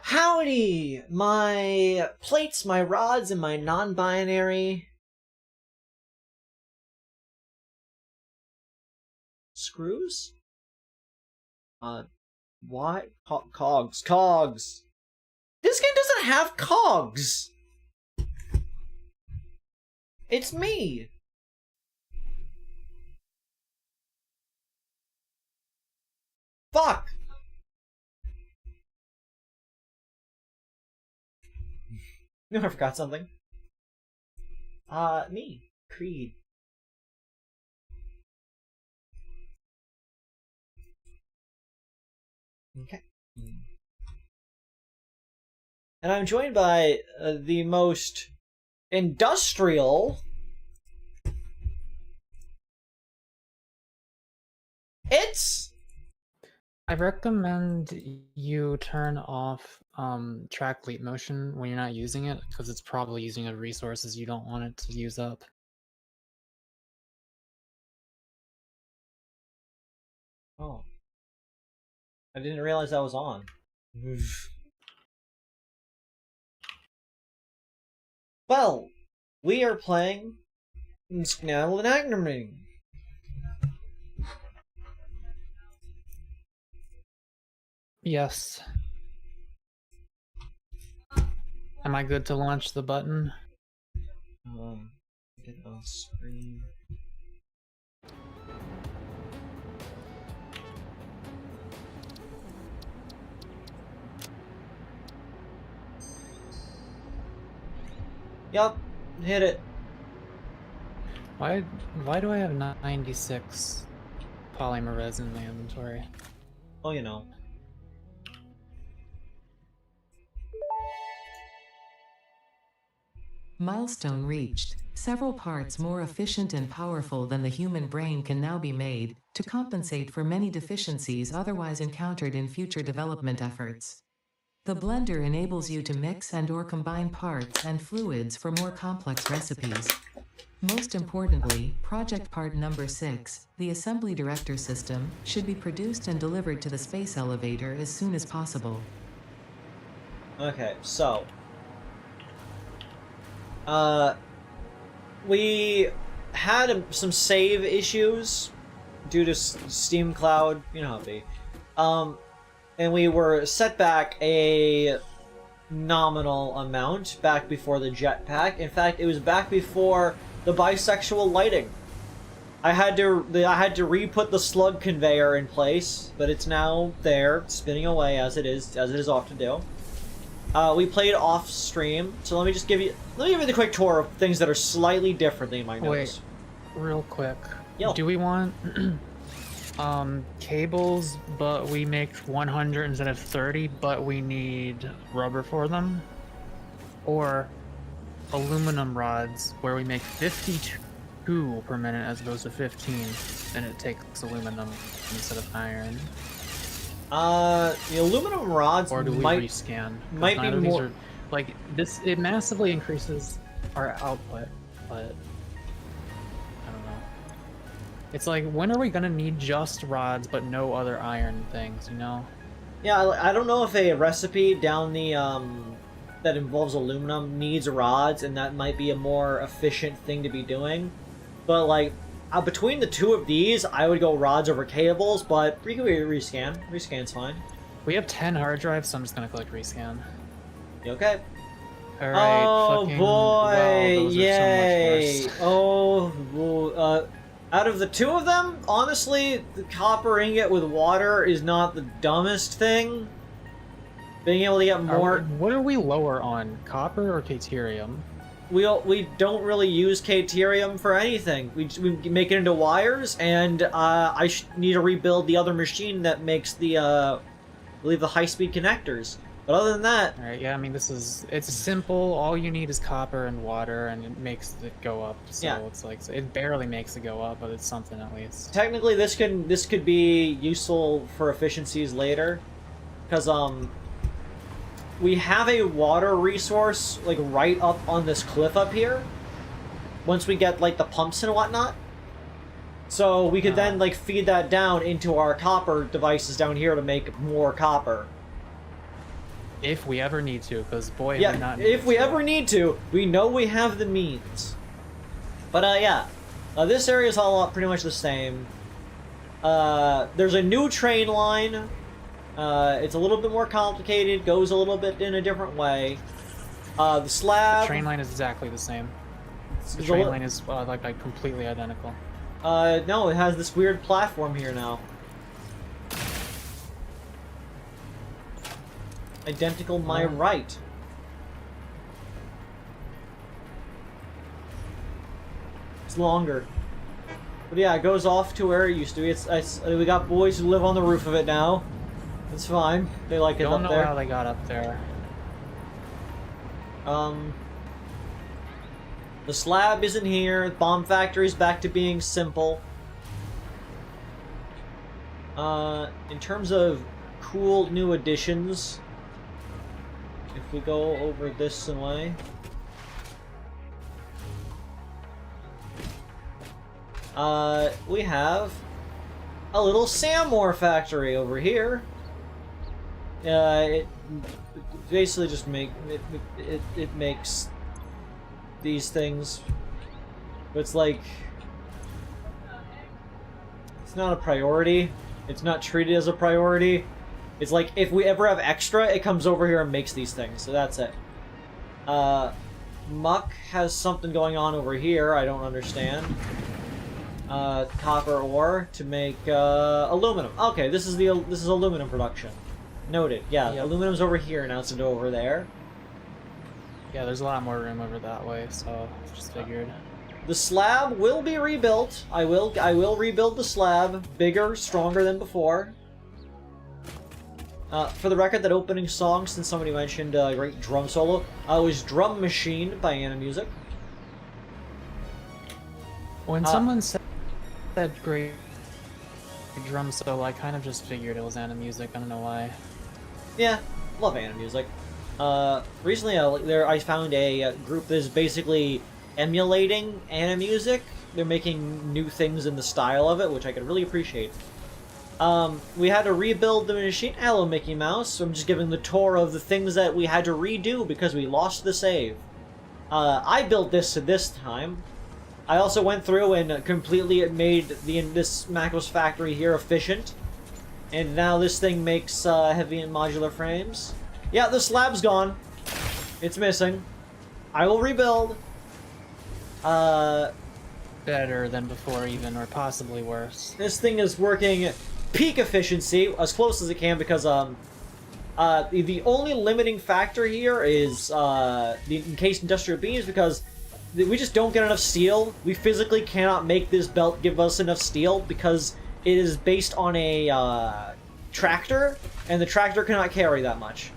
Howdy! My plates, my rods, and my non-binary screws? Why? Cogs. Cogs! This game doesn't have cogs! It's me! Fuck! No, I forgot something. Me. Creed. Okay. And I'm joined by the most industrial... It's... I recommend you turn off track leap motion when you're not using it, because it's probably using up resources you don't want it to use up. Oh. I didn't realize that was on. Well, we are playing Scnabel and Agnerming. Yes. Am I good to launch the button? Get it on screen. Yup, hit it. Why do I have 96 polymer resin in my inventory? Oh, you know. Milestone reached. Several parts more efficient and powerful than the human brain can now be made to compensate for many deficiencies otherwise encountered in future development efforts. The blender enables you to mix and/or combine parts and fluids for more complex recipes. Most importantly, project part number 6, the assembly director system, should be produced and delivered to the space elevator as soon as possible. Okay, so... we had some save issues due to Steam Cloud, you know how it be. And we were set back a nominal amount back before the jetpack. In fact, it was back before the bisexual lighting. I had to re-put the slug conveyor in place, but it's now there, spinning away as it is often do. We played off stream, so let me give you the quick tour of things that are slightly different than you might notice. Wait, real quick. Yo. Do we want cables, but we make 100 instead of 30, but we need rubber for them? Or aluminum rods, where we make 52 per minute as opposed to 15, and it takes aluminum instead of iron? The aluminum rods or do we rescan? Might be more... Are, like, this, it massively increases our output, but I don't know. It's like, when are we gonna need just rods but no other iron things, you know? Yeah, I don't know if a recipe down the, that involves aluminum needs rods, and that might be a more efficient thing to be doing. But, like, between the two of these, I would go rods over cables, but we can rescan. Rescan's fine. We have 10 hard drives, so I'm just gonna click rescan. You okay? Alright, oh fucking... boy! Wow, those yay! are so much worse. Out of the two of them, honestly, the copper ingot with water is not the dumbest thing. Being able to get more... What are we lower on? Copper or Caterium? We don't really use Caterium for anything. We make it into wires, and I need to rebuild the other machine that makes the, I believe, the high-speed connectors. But other than that... Alright, yeah, I mean, it's simple. All you need is copper and water, and it makes it go up. So yeah. It's like, it barely makes it go up, but it's something at least. Technically, this could be useful for efficiencies later. Because, we have a water resource, like, right up on this cliff up here. Once we get, like, the pumps and whatnot. So we could then, like, feed that down into our copper devices down here to make more copper. If we ever need to, because boy, Yeah, we not if we ever need to, we know we have the means. But yeah, this area is all pretty much the same. There's a new train line. It's a little bit more complicated, goes a little bit in a different way. The slab... The train line is exactly the same. The train line is like completely identical. No, it has this weird platform here now. Identical my right. It's longer. But yeah, it goes off to where it used to be. We got boys who live on the roof of it now. It's fine. They like it up there. Don't know how they got up there. The slab isn't here. Bomb factory's back to being simple. In terms of cool new additions, if we go over this way, we have a little Sammore factory over here. It basically just it makes these things, but it's like it's not a priority. It's not treated as a priority. It's like if we ever have extra, it comes over here and makes these things. So that's it. Muck has something going on over here. I don't understand. Copper ore to make aluminum. Okay, this is aluminum production. Noted. Yeah, yep. Aluminum's over here now instead of over there. Yeah, there's a lot more room over that way, so just figured. The slab will be rebuilt. I will rebuild the slab, bigger, stronger than before. For the record, that opening song, since somebody mentioned a great drum solo, was Drum Machine by Anna Music. When someone said great drum solo, I kind of just figured it was Anna Music. I don't know why. Yeah, love Anna Music. Recently, I found a group that is basically emulating Anna Music. They're making new things in the style of it, which I could really appreciate. We had to rebuild the machine. Hello, Mickey Mouse. So I'm just giving the tour of the things that we had to redo because we lost the save. I built this time. I also went through and completely made this Macros factory here efficient. And now this thing makes heavy and modular frames. Yeah, the slab's gone. It's missing. I will rebuild. Better than before even, or possibly worse. This thing is working peak efficiency, as close as it can, because the only limiting factor here is the encased industrial beams, because we just don't get enough steel. We physically cannot make this belt give us enough steel because it is based on a tractor, and the tractor cannot carry that much.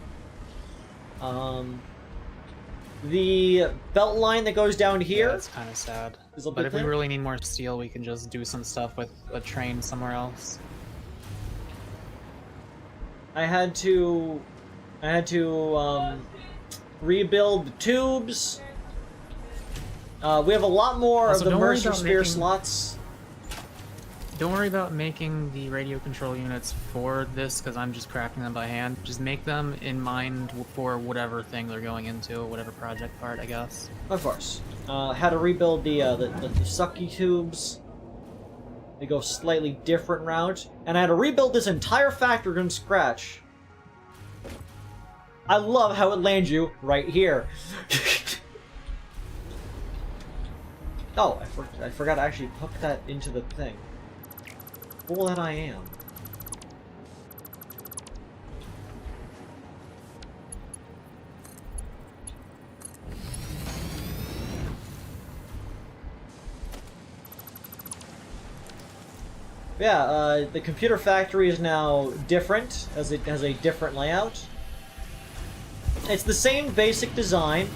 The belt line that goes down here... Yeah, that's kind of sad. But if we really need more steel, we can just do some stuff with a train somewhere else. I had to rebuild the tubes. We have a lot more Also, of the Mercer Sphere slots. Don't worry about making the radio control units for this, because I'm just crafting them by hand. Just make them in mind for whatever thing they're going into, whatever project part, I guess. Of course. Had to rebuild the sucky tubes. They go slightly different route. And I had to rebuild this entire factory from scratch. I love how it lands you right here. Oh, I forgot to actually hook that into the thing. Fool that I am. Yeah, the computer factory is now different, as it has a different layout. It's the same basic design.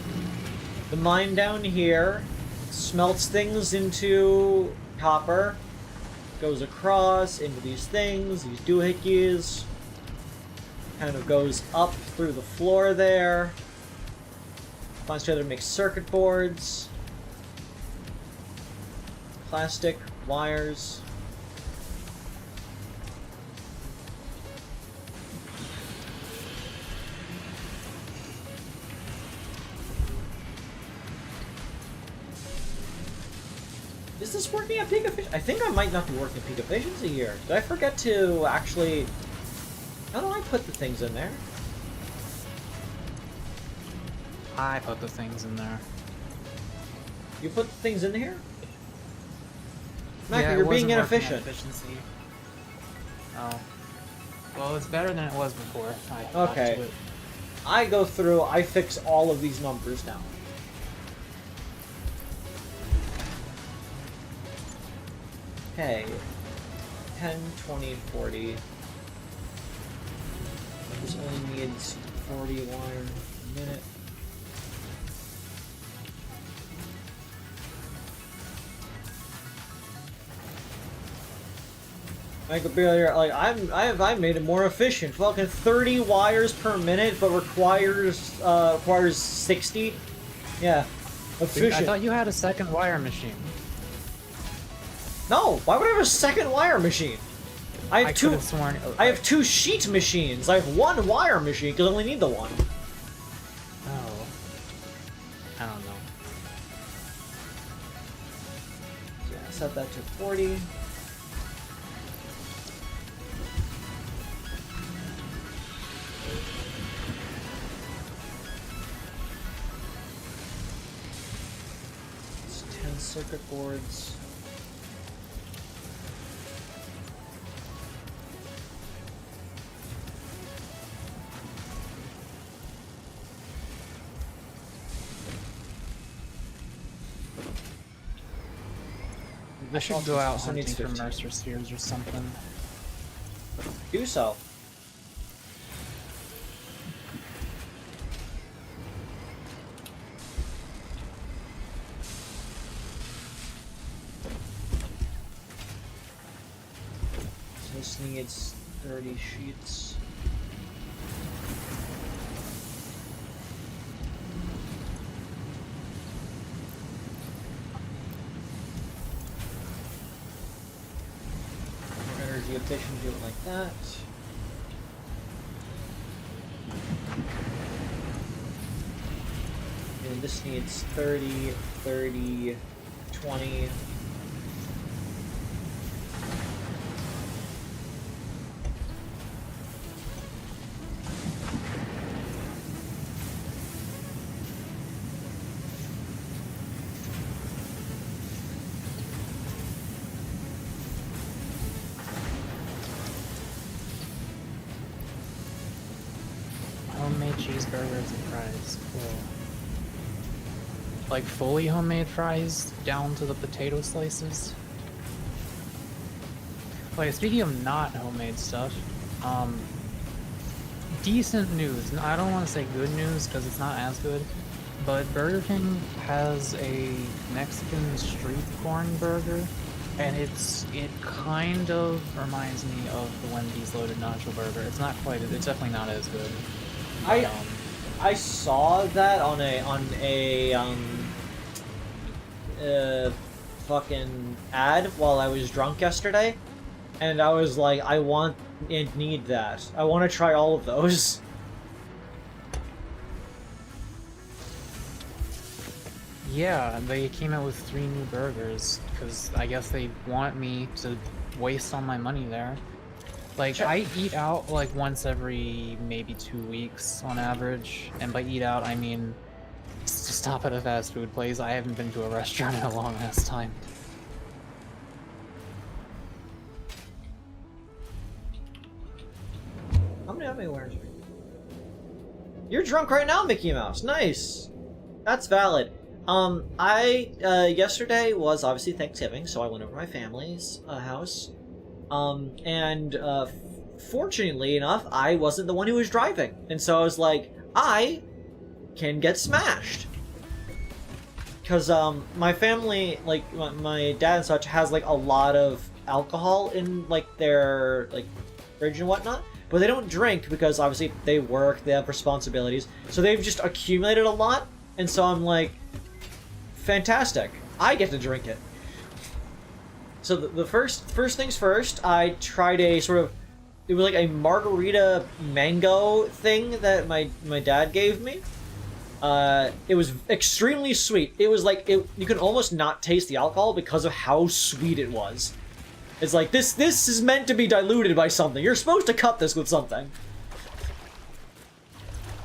The mine down here smelts things into copper, goes across into these things, these doohickeys, kind of goes up through the floor there, finds together to make circuit boards, plastic, wires. Is this working at peak efficiency? I think I might not be working at peak efficiency here. Did I forget to actually... How do I put the things in there? I put the things in there. You put the things in here? Mac, Yeah, it you're being wasn't working at inefficient. efficiency. Oh. Well, it's better than it was before. Okay. I go through, I fix all of these numbers now. Okay. 10, 20, 40. This only needs 41 a minute. I could barely, like, I made it more efficient. Fucking 30 wires per minute, but requires 60. Yeah, efficient. I thought you had a second wire machine. No, why would I have a second wire machine? I have two. Sworn... I have two sheet machines. I have one wire machine because I only need the one. Oh. I don't know. Yeah, set that to 40. It's 10 circuit boards. I should go out Also hunting needs for 15. Mercer Spheres or something. Do so. So this needs 30 sheets. Energy efficient, do it like that. And this needs 30, 30, 20. Homemade cheeseburgers and fries. Cool. Like fully homemade fries down to the potato slices. Like, speaking of not homemade stuff, decent news. I don't want to say good news because it's not as good, but Burger King has a Mexican street corn burger, and it kind of reminds me of the Wendy's loaded nacho burger. It's not quite. It's definitely not as good. But, I saw that on a fucking ad while I was drunk yesterday, and I was like, I want and need that. I want to try all of those. yeah, they came out with 3 new burgers because I guess they want me to waste all my money there. Like, I eat out like once every maybe 2 weeks on average, and by eat out I mean to stop at a fast food place. I haven't been to a restaurant in a long ass time. How many wires are you? You're drunk right now, Mickey Mouse. Nice. That's valid. Yesterday was obviously Thanksgiving, so I went over to my family's house. Fortunately enough, I wasn't the one who was driving. And so I was like, I can get smashed. Because, my family, like, my dad and such has, like, a lot of alcohol in, like, their, like, fridge and whatnot. But they don't drink because, obviously, they work, they have responsibilities. So they've just accumulated a lot. And so I'm like, fantastic. I get to drink it. So the first things first, I tried a sort of, it was like a margarita mango thing that my dad gave me. It was extremely sweet. It was like, you could almost not taste the alcohol because of how sweet it was. It's like, this is meant to be diluted by something. You're supposed to cut this with something.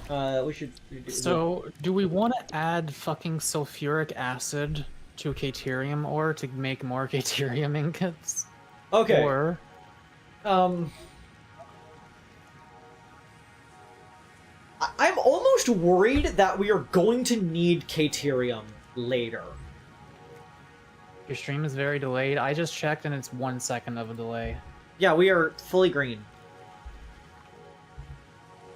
We should... So, do we want to add fucking sulfuric acid to Caterium ore to make more Caterium ingots? Okay. Or... I'm almost worried that we are going to need Caterium later. Your stream is very delayed. I just checked and it's 1 second of a delay. Yeah, we are fully green.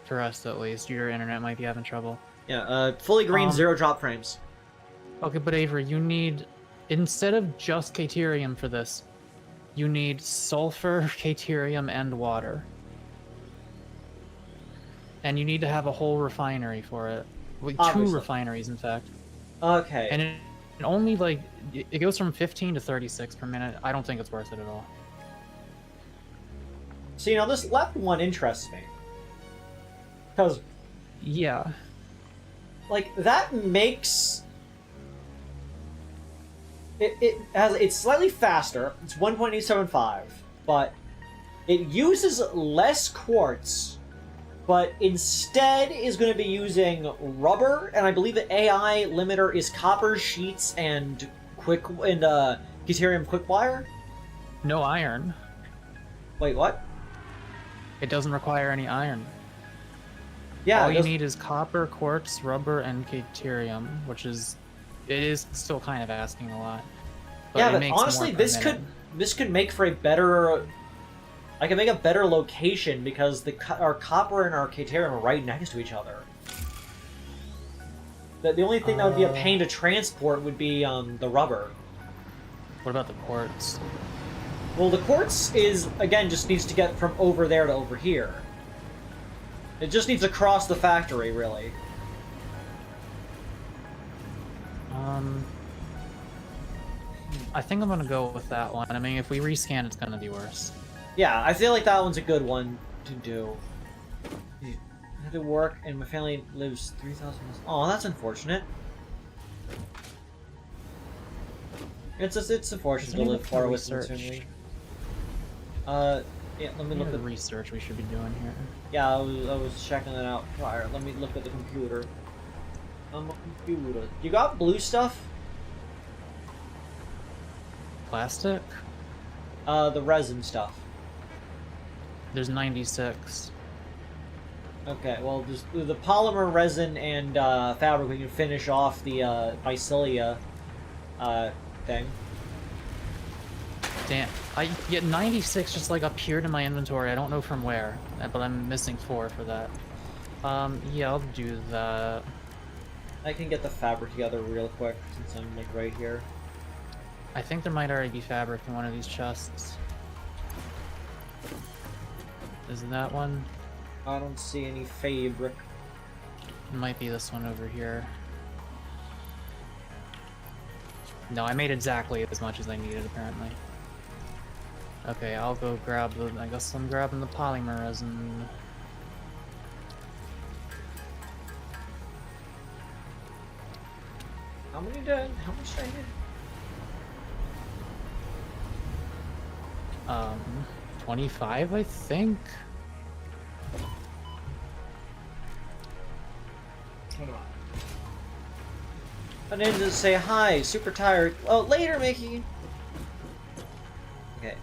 For us, at least. Your internet might be having trouble. Yeah, fully green, 0 drop frames. Okay, but Avery, you need... Instead of just Caterium for this, you need sulfur, Caterium, and water. And you need to have a whole refinery for it. Well, 2 refineries, in fact. Okay. And it only, like, it goes from 15 to 36 per minute. I don't think it's worth it at all. See, now this left one interests me. Because... Yeah. Like, that makes... It's slightly faster. It's 1.875. But it uses less quartz, but instead is going to be using rubber, and I believe the AI limiter is copper sheets and Caterium quick wire. No iron. Wait, what? It doesn't require any iron. Yeah, all you need is copper, quartz, rubber, and Caterium, which is... It is still kind of asking a lot. But yeah, it but makes honestly, more per this could make for a better... I can make a better location because our copper and our Caterium are right next to each other. The only thing that would be a pain to transport would be the rubber. What about the quartz? Well, the quartz is, again, just needs to get from over there to over here. It just needs to cross the factory, really. I think I'm gonna go with that one. I mean, if we rescan, it's gonna be worse. Yeah, I feel like that one's a good one to do. I have to work, and my family lives 3,000 miles. Oh, that's unfortunate. It's unfortunate to live far away from the family. Yeah, let me look at the research we should be doing here. Yeah, I was checking that out prior. Let me look at the computer. You got blue stuff? Plastic? The resin stuff. There's 96. Okay, well, just the polymer, resin, and fabric, we can finish off the mycelia thing. Damn. I get 96 just like appeared in my inventory. I don't know from where, but I'm missing 4 for that. Yeah, I'll do that. I can get the fabric together real quick since I'm like right here. I think there might already be fabric in one of these chests. Is it that one? I don't see any fabric. It might be this one over here. No, I made exactly as much as I needed, apparently. Okay, I'll go grab the... I guess I'm grabbing the polymer resin. How much did I get? 25, I think? Hold on. I needed to say hi, super tired. Oh, later, Mickey! Okay.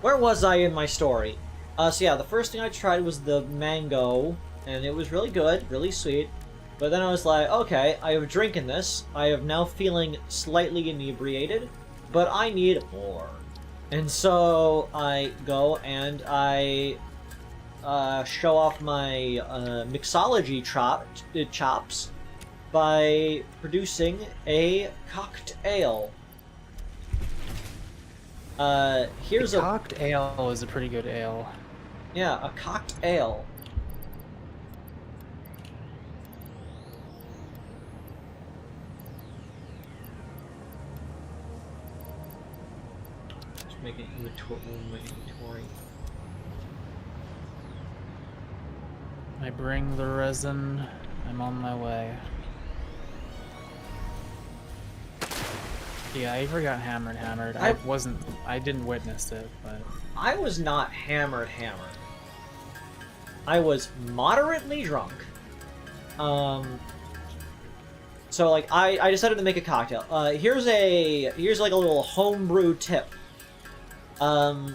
Where was I in my story? So yeah, the first thing I tried was the mango, and it was really good, really sweet. But then I was like, okay, I have drinking this. I am now feeling slightly inebriated, but I need more. And so I go and I show off my mixology chops by producing a cocktail. Here's a cocktail is a pretty good ale. Yeah, a cocktail. Just make an inventory. I bring the resin. I'm on my way. Yeah, I forgot hammered. I didn't witness it, but I was not hammered. I was moderately drunk. So like I decided to make a cocktail. Here's like a little homebrew tip. 1,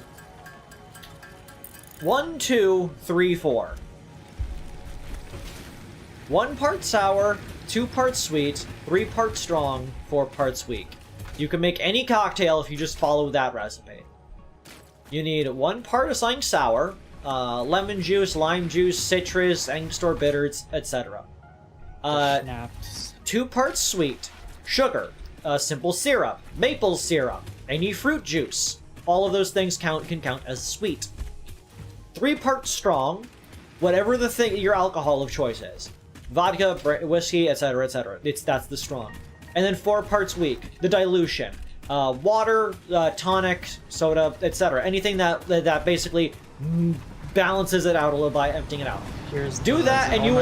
2, 3, 4. 1 part sour, 2 parts sweet, 3 parts strong, 4 parts weak. You can make any cocktail if you just follow that recipe. You need 1 part of something sour, lemon juice, lime juice, citrus, Angostura bitters, etc. snapped. 2 parts sweet, sugar, simple syrup, maple syrup, any fruit juice. All of those things can count as sweet. 3 parts strong, whatever the thing your alcohol of choice is. Vodka, whiskey, etc., etc. That's the strong. And then 4 parts weak, the dilution. Water, tonic, soda, etc. Anything that basically balances it out a little by emptying it out. Do that, and you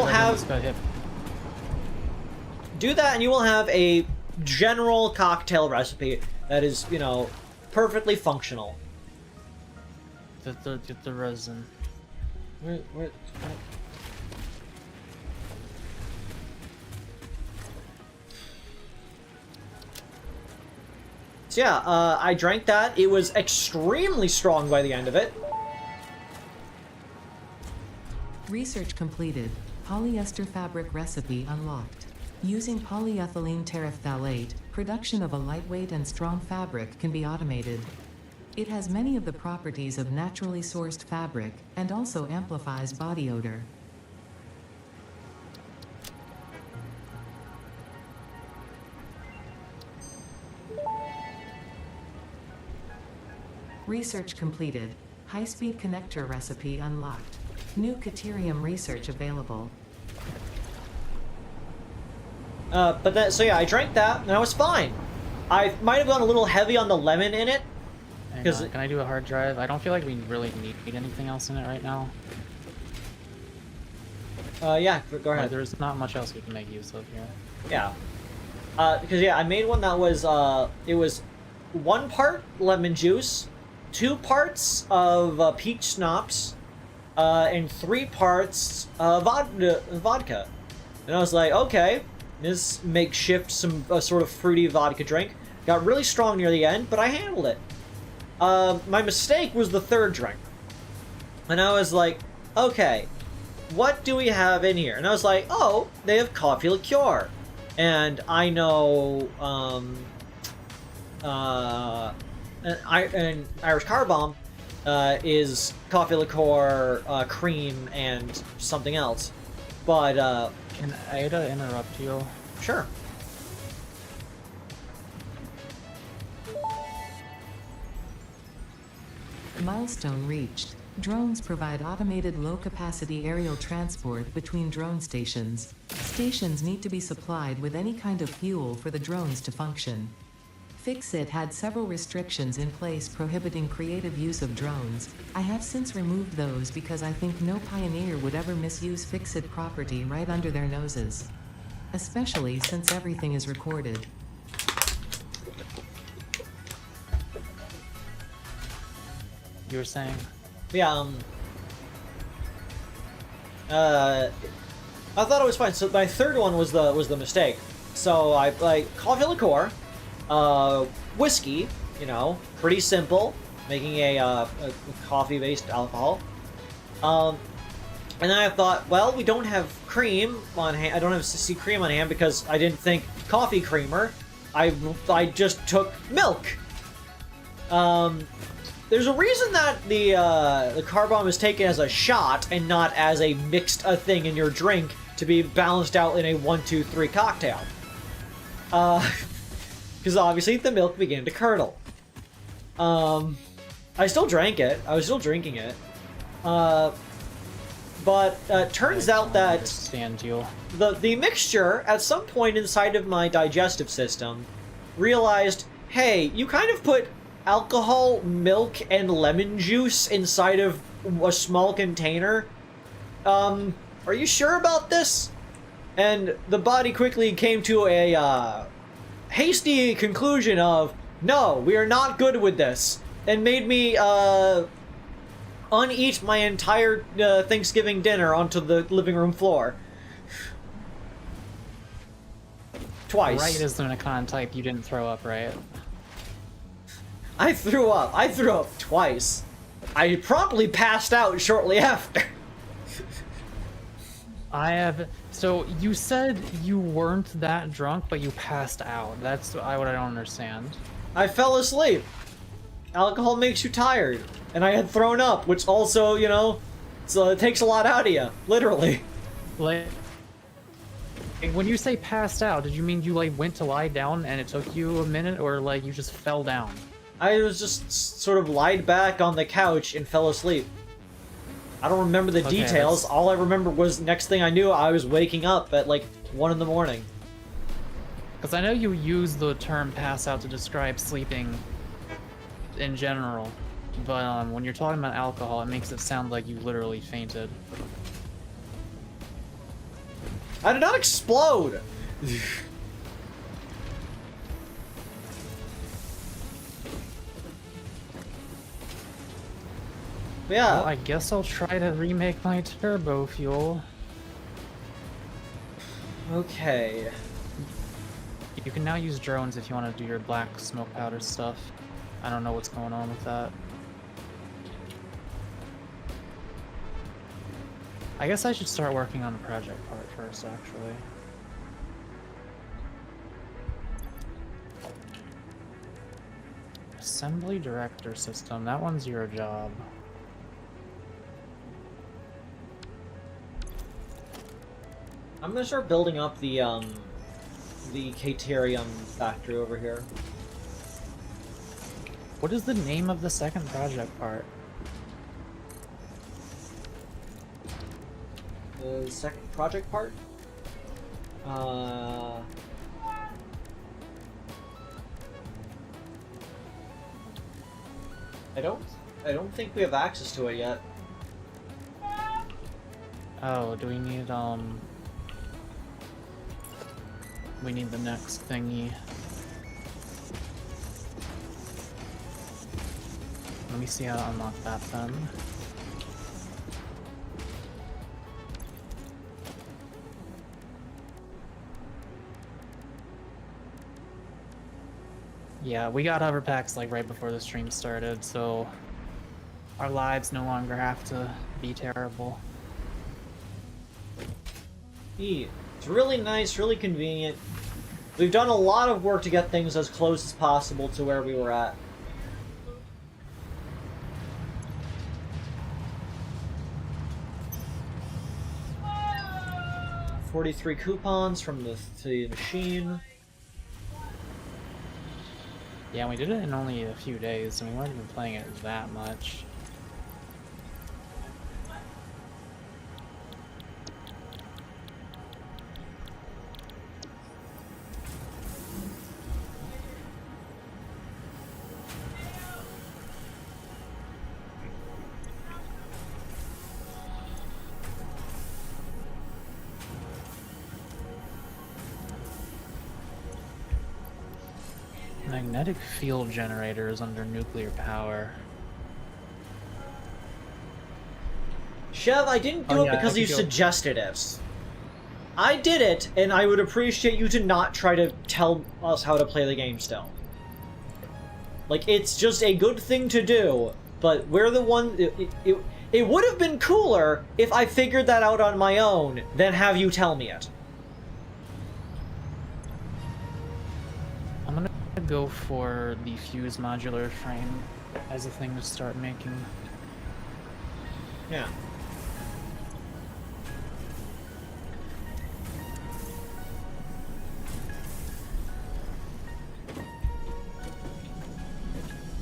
will have a general cocktail recipe that is, you know, perfectly functional. Get the resin. Where? So yeah, I drank that. It was extremely strong by the end of it. Research completed. Polyester fabric recipe unlocked. Using polyethylene terephthalate, production of a lightweight and strong fabric can be automated. It has many of the properties of naturally sourced fabric, and also amplifies body odor. Research completed. High-speed connector recipe unlocked. New Caterium research available. So yeah, I drank that, and I was fine. I might have gone a little heavy on the lemon in it. Can I do a hard drive? I don't feel like we really need anything else in it right now. Yeah, go ahead. There's not much else we can make use of here. Yeah. Because yeah, I made one that was, it was 1 part lemon juice, 2 parts of peach schnapps, and 3 parts vodka. And I was like, okay, this makeshift some sort of fruity vodka drink. Got really strong near the end, but I handled it. My mistake was the 3rd drink. And I was like, okay, what do we have in here? And I was like, oh, they have coffee liqueur. And I know, and Irish Car Bomb is coffee liqueur, cream, and something else. But, Can Ada interrupt you? sure. Milestone reached. Drones provide automated low-capacity aerial transport between drone stations. Stations need to be supplied with any kind of fuel for the drones to function. Fixit had several restrictions in place prohibiting creative use of drones. I have since removed those because I think no pioneer would ever misuse Fixit property right under their noses. Especially since everything is recorded. You were saying? Yeah, I thought it was fine. So my 3rd one was the mistake. So I like coffee liqueur, whiskey, you know, pretty simple, making a coffee-based alcohol. And then I thought, well, we don't have cream on hand. I don't have CC cream on hand because I didn't think coffee creamer. I just took milk. There's a reason that the car bomb is taken as a shot and not as a mixed thing in your drink to be balanced out in a 1, 2, 3 cocktail. Because obviously the milk began to curdle. I still drank it. I was still drinking it. But turns out that Understand you. the mixture at some point inside of my digestive system realized, hey, you kind of put alcohol, milk, and lemon juice inside of a small container. Are you sure about this? And the body quickly came to hasty conclusion of, no, we are not good with this, and made me uneat my entire Thanksgiving dinner onto the living room floor. Twice. Right isn't a con type you didn't throw up, right? I threw up. I threw up twice. I promptly passed out shortly after. So you said you weren't that drunk, but you passed out. That's what I don't understand. I fell asleep. Alcohol makes you tired. And I had thrown up, which also, you know, so it takes a lot out of you. Literally. Like, when you say passed out, did you mean you like went to lie down and it took you a minute, or like you just fell down? I was just sort of lied back on the couch and fell asleep. I don't remember the details. All I remember was next thing I knew, I was waking up at like 1 in the morning. Because I know you use the term pass out to describe sleeping in general, but when you're talking about alcohol, it makes it sound like you literally fainted. I did not explode! Yeah. Well, I guess I'll try to remake my turbo fuel. Okay. You can now use drones if you want to do your black smoke powder stuff. I don't know what's going on with that. I guess I should start working on the project part first, actually. Assembly director system, that one's your job. I'm gonna start building up the Caterium factory over here. What is the name of the second project part? The second project part? I don't think we have access to it yet. Oh, do we need, we need the next thingy. Let me see how to unlock that then. Yeah, we got hover packs like right before the stream started, so our lives no longer have to be terrible. It's really nice, really convenient. We've done a lot of work to get things as close as possible to where we were at. $43 coupons from the machine. Yeah, we did it in only a few days, and we weren't even playing it that much. Magnetic field generators under nuclear power. Chev, I didn't do it because you suggested it. I did it, and I would appreciate you to not try to tell us how to play the game still. Like, it's just a good thing to do, but we're the one... It would have been cooler if I figured that out on my own than have you tell me it. I'm gonna go for the fuse modular frame as a thing to start making. Yeah.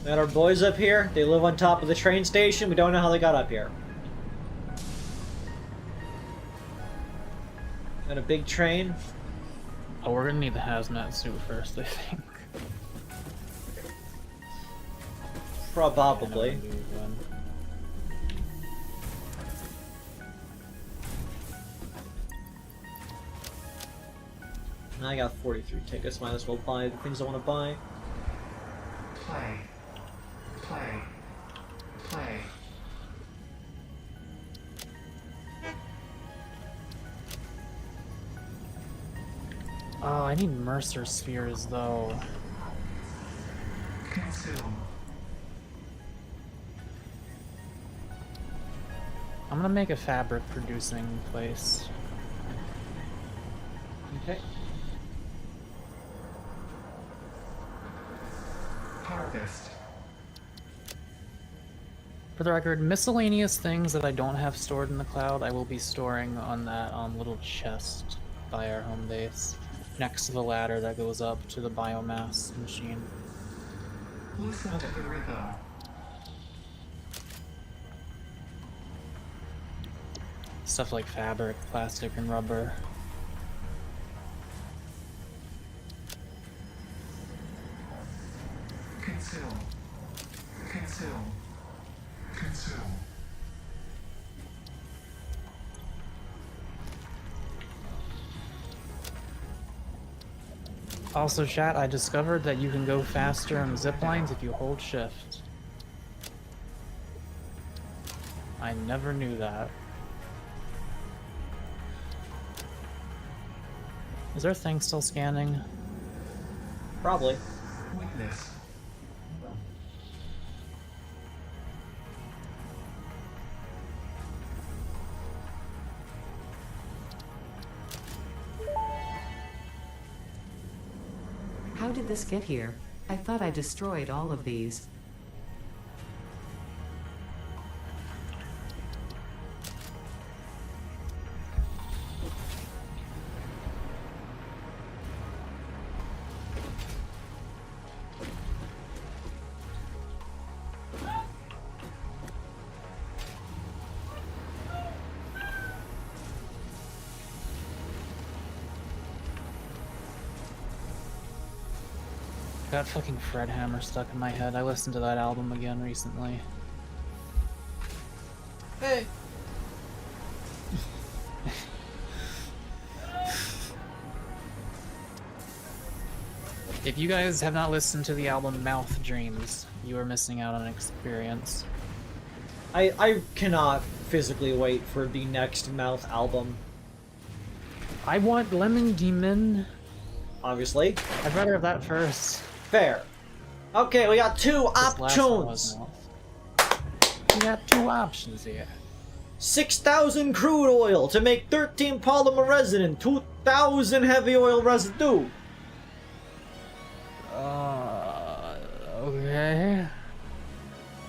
Got our boys up here. They live on top of the train station. We don't know how they got up here. Got a big train. Oh, we're gonna need the hazmat suit first, I think. Probably. I got 43 tickets, might as well buy the things I want to buy. Play. Play. Play. Oh, I need Mercer spheres though. Consume. I'm gonna make a fabric producing place. Okay. Harvest. For the record, miscellaneous things that I don't have stored in the cloud, I will be storing on that little chest by our home base, next to the ladder that goes up to the biomass machine. Listen to the rhythm. Stuff like fabric, plastic, and rubber. Consume. Consume. Consume. Also, chat, I discovered that you can go faster on zip lines if you hold shift. I never knew that. Is our thing still scanning? Probably. Witness. How did this get here? I thought I destroyed all of these. Got fucking Fred Hammer stuck in my head. I listened to that album again recently. Hey. If you guys have not listened to the album Mouth Dreams, you are missing out on an experience. I cannot physically wait for the next Mouth album. I want Lemon Demon. Obviously. I'd rather have that first. Fair. Okay, we got two This last one options. was Mouth. We got two options here. 6,000 crude oil to make 13 polymer resin and 2,000 heavy oil residue. Okay.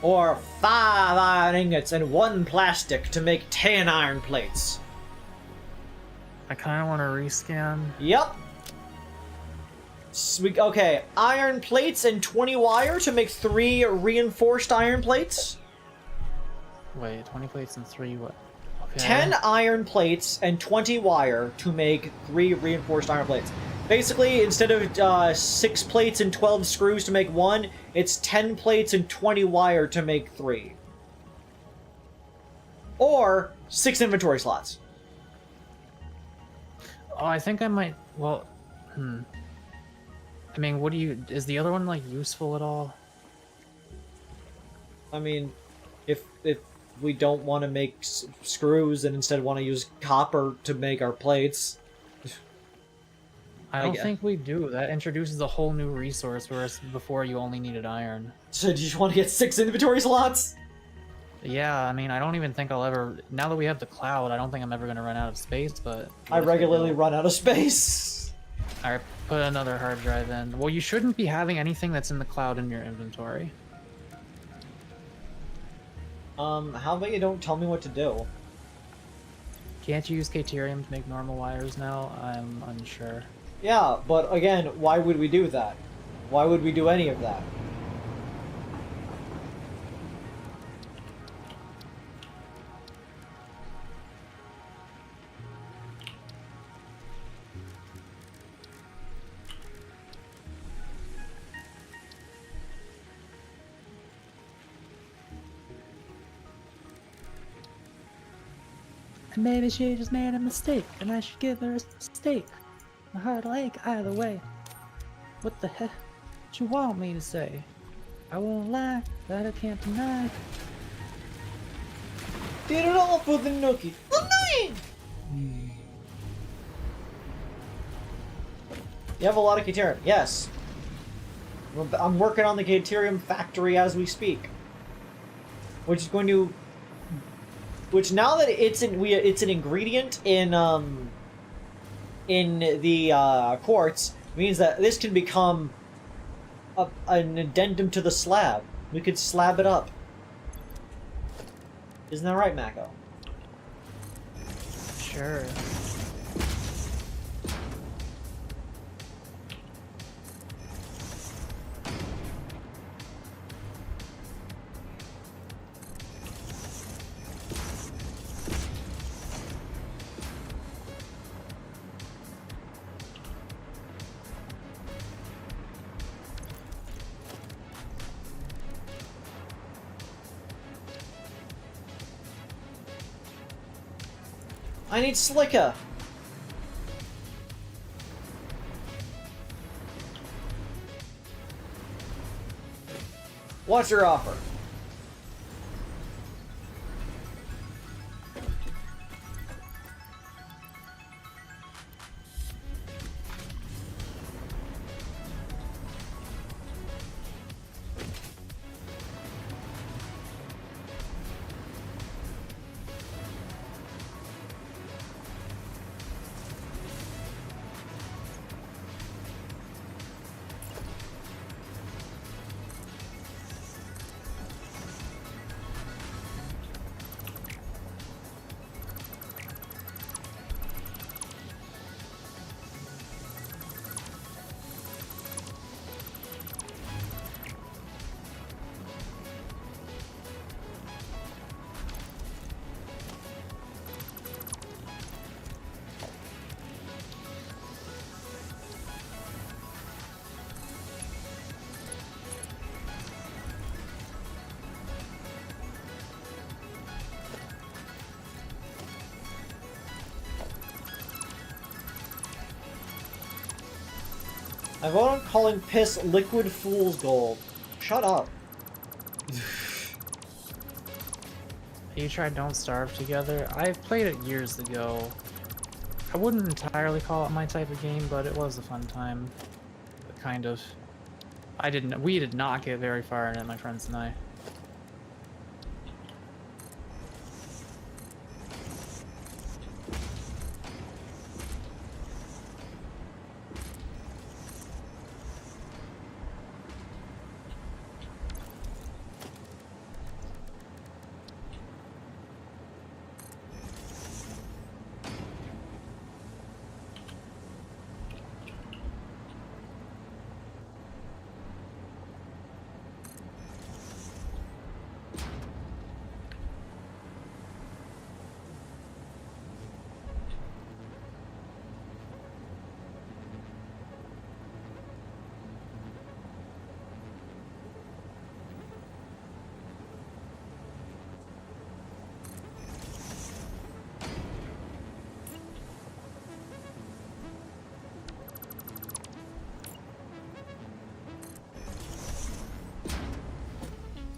Or 5 iron ingots and 1 plastic to make 10 iron plates. I kind of want to rescan. Yep. Okay, iron plates and 20 wire to make 3 reinforced iron plates. Wait, 20 plates and 3 what? Okay. 10 iron plates and 20 wire to make 3 reinforced iron plates. Basically, instead of 6 plates and 12 screws to make 1, it's 10 plates and 20 wire to make 3. Or 6 inventory slots. Oh, I think I might. Well, I mean, what do you? Is the other one like useful at all? I mean, if we don't want to make screws and instead want to use copper to make our plates. I don't think we do. That introduces a whole new resource, whereas before you only needed iron. So do you want to get 6 inventory slots? Yeah, I mean, I don't even think I'll ever. Now that we have the cloud, I don't think I'm ever gonna run out of space. But I regularly run out of space. Alright, put another hard drive in. Well, you shouldn't be having anything that's in the cloud in your inventory. How about you don't tell me what to do? Can't you use Caterium to make normal wires now? I'm unsure. Yeah, but again, why would we do that? Why would we do any of that? Maybe she just made a mistake, and I should give her a steak. a hard like either way. What the heck? What you want me to say? I won't lie, that I can't deny. Did it all for the nookie. The nine! You have a lot of Caterium. Yes. I'm working on the Caterium factory as we speak. Which is going to... Which now that it's an ingredient in the quartz, means that this can become an addendum to the slab. We could slab it up. Isn't that right, Mako? Sure. I need silica. What's your offer? I vote on calling piss liquid fool's gold. Shut up. You tried Don't Starve together? I played it years ago. I wouldn't entirely call it my type of game, but it was a fun time. Kind of. We did not get very far in it, my friends and I.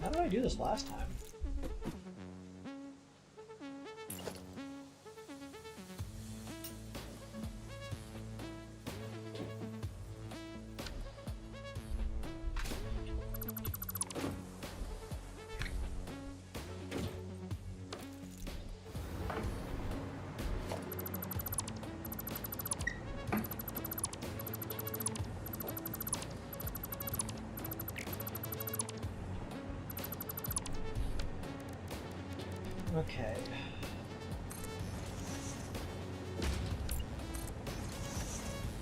How did I do this last time? Okay.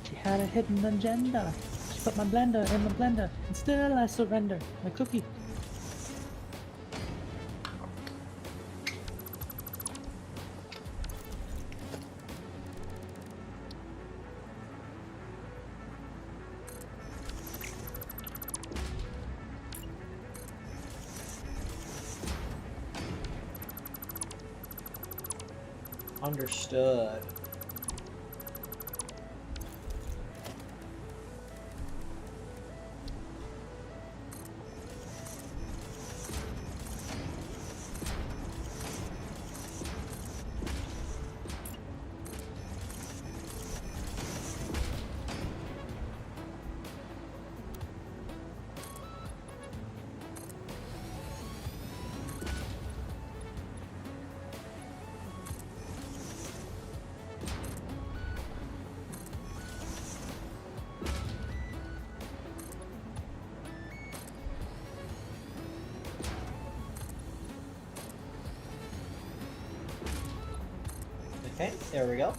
She had a hidden agenda. She put my blender in the blender, and still I surrender. My cookie. Understood. Okay, there we go.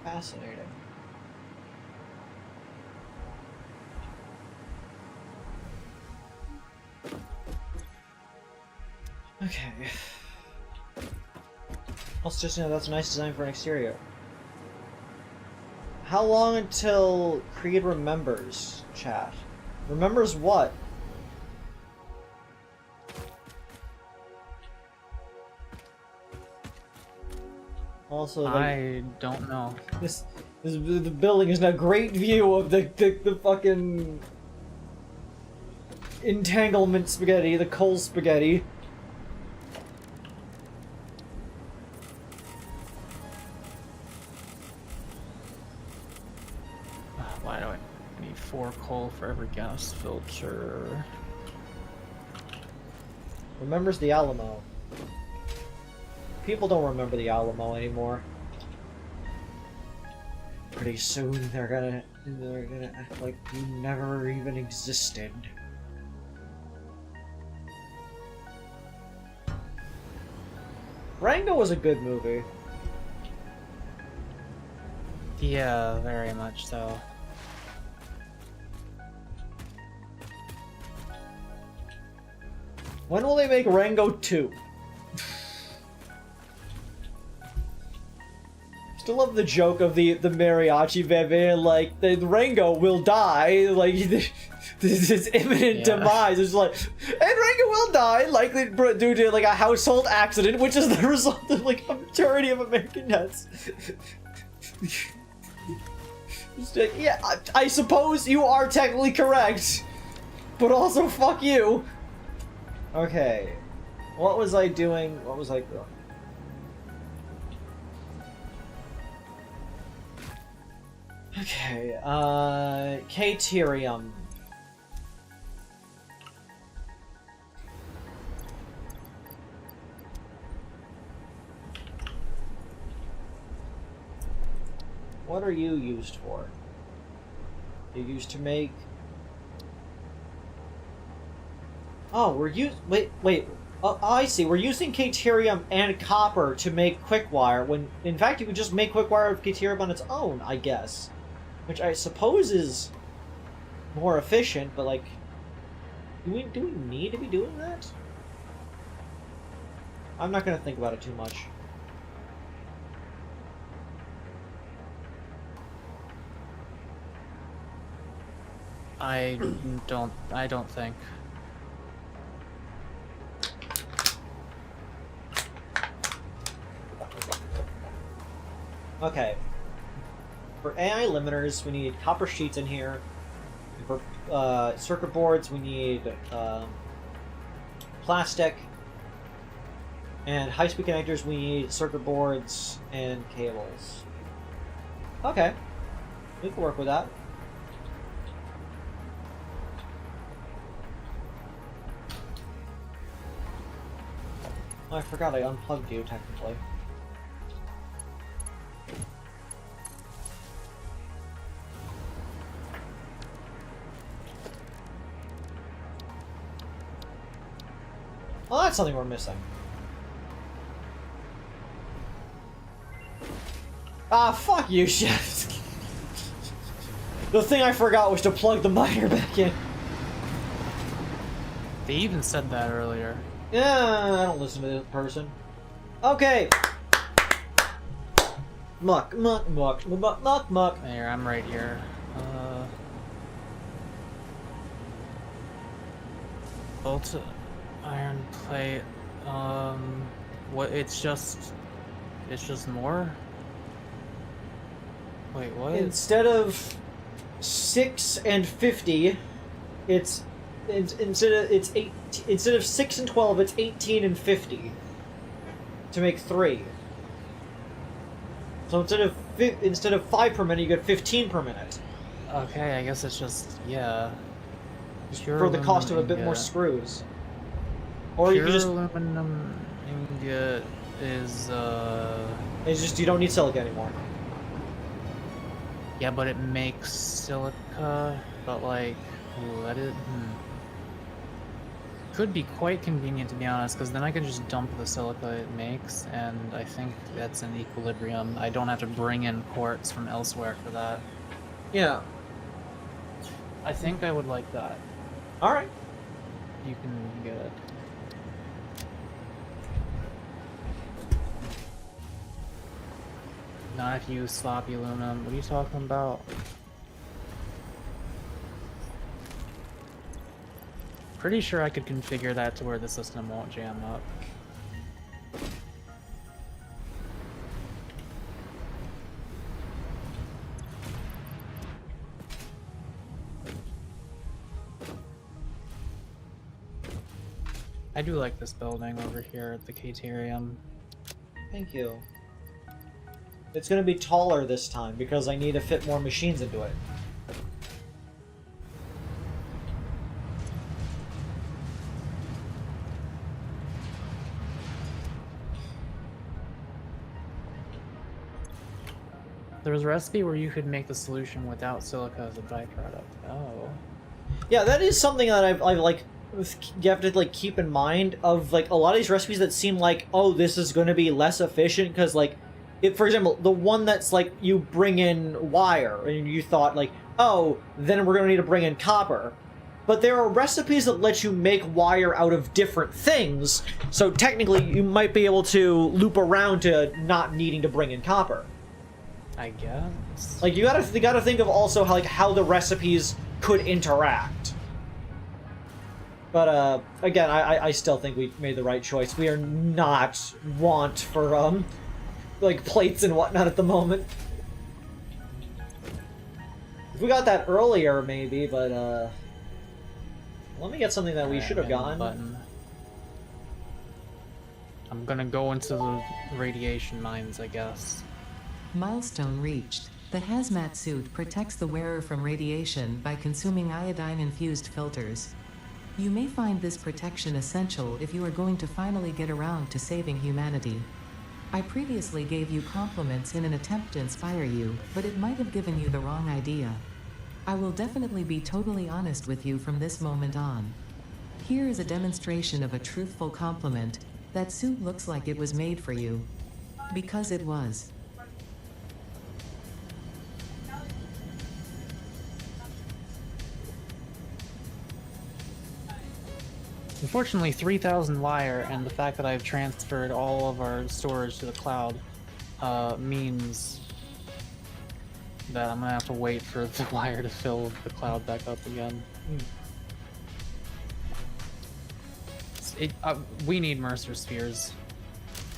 Fascinating. Okay. Also, just that's a nice design for an exterior. How long until Creed remembers, chat? Remembers what? Also, like, I don't know. the building is a great view of the fucking entanglement spaghetti, the coal spaghetti. Why do I need 4 coal for every gas filter? Remembers the Alamo. People don't remember the Alamo anymore. Pretty soon they're gonna act like you never even existed. Rango was a good movie. Yeah, very much so. When will they make Rango 2? Still love the joke of the mariachi bebe, like, the Rango will die, like, this imminent demise. It's like, and Rango will die, likely due to, like, a household accident, which is the result of, like, a majority of American deaths. Like, yeah, I suppose you are technically correct, but also fuck you. Okay, what was I doing? What was I doing? Okay, Caterium. What are you used for? You're used to make... Oh, wait. Oh, I see. We're using Caterium and copper to make quickwire, when in fact you could just make quickwire with Caterium on its own, I guess. Which I suppose is more efficient, but like, do we need to be doing that? I'm not gonna think about it too much. I don't think. Okay. For AI limiters, we need copper sheets in here. For circuit boards, we need plastic. And high-speed connectors, we need circuit boards and cables. Okay. We can work with that. Oh, I forgot I unplugged you, technically. Well, that's something we're missing. Ah, fuck you, Chef! The thing I forgot was to plug the miner back in. They even said that earlier. Yeah, I don't listen to this person. Okay! Muck. Here, I'm right here. Bolt iron plate. What? It's just more. Wait, what? Instead of 6 and 50, instead of 6 and 12, it's 18 and 50 to make 3. So instead of 5 per minute, you get 15 per minute. Okay, I guess it's just, yeah. For the cost of a bit more screws. Or you pure can just... aluminum ingot is, It's just, you don't need silica anymore. yeah, but it makes silica, but like, could be quite convenient, to be honest, because then I can just dump the silica it makes, and I think that's in equilibrium. I don't have to bring in quartz from elsewhere for that. Yeah. I think I would like that. Alright. You can get it. Not if you use sloppy aluminum. What are you talking about? Pretty sure I could configure that to where the system won't jam up. I do like this building over here at the Caterium. Thank you. It's gonna be taller this time because I need to fit more machines into it. There was a recipe where you could make the solution without silica as a byproduct. Oh. Yeah, that is something that I've like, you have to like keep in mind of like a lot of these recipes that seem like, oh, this is going to be less efficient because like, for example, the one that's like you bring in wire and you thought like, oh, then we're going to need to bring in copper. But there are recipes that let you make wire out of different things, so technically you might be able to loop around to not needing to bring in copper. I guess. Like you gotta think of also how the recipes could interact. But again, I still think we made the right choice. We are not want for like plates and whatnot at the moment. If we got that earlier, maybe. But let me get something that we should have gotten. Button. I'm gonna go into the radiation mines, I guess. Milestone reached. The hazmat suit protects the wearer from radiation by consuming iodine-infused filters. You may find this protection essential if you are going to finally get around to saving humanity. I previously gave you compliments in an attempt to inspire you, but it might have given you the wrong idea. I will definitely be totally honest with you from this moment on. Here is a demonstration of a truthful compliment. That suit looks like it was made for you. Because it was. Unfortunately, 3,000 wire and the fact that I've transferred all of our storage to the cloud means that I'm gonna have to wait for the wire to fill the cloud back up again. We need Mercer spheres.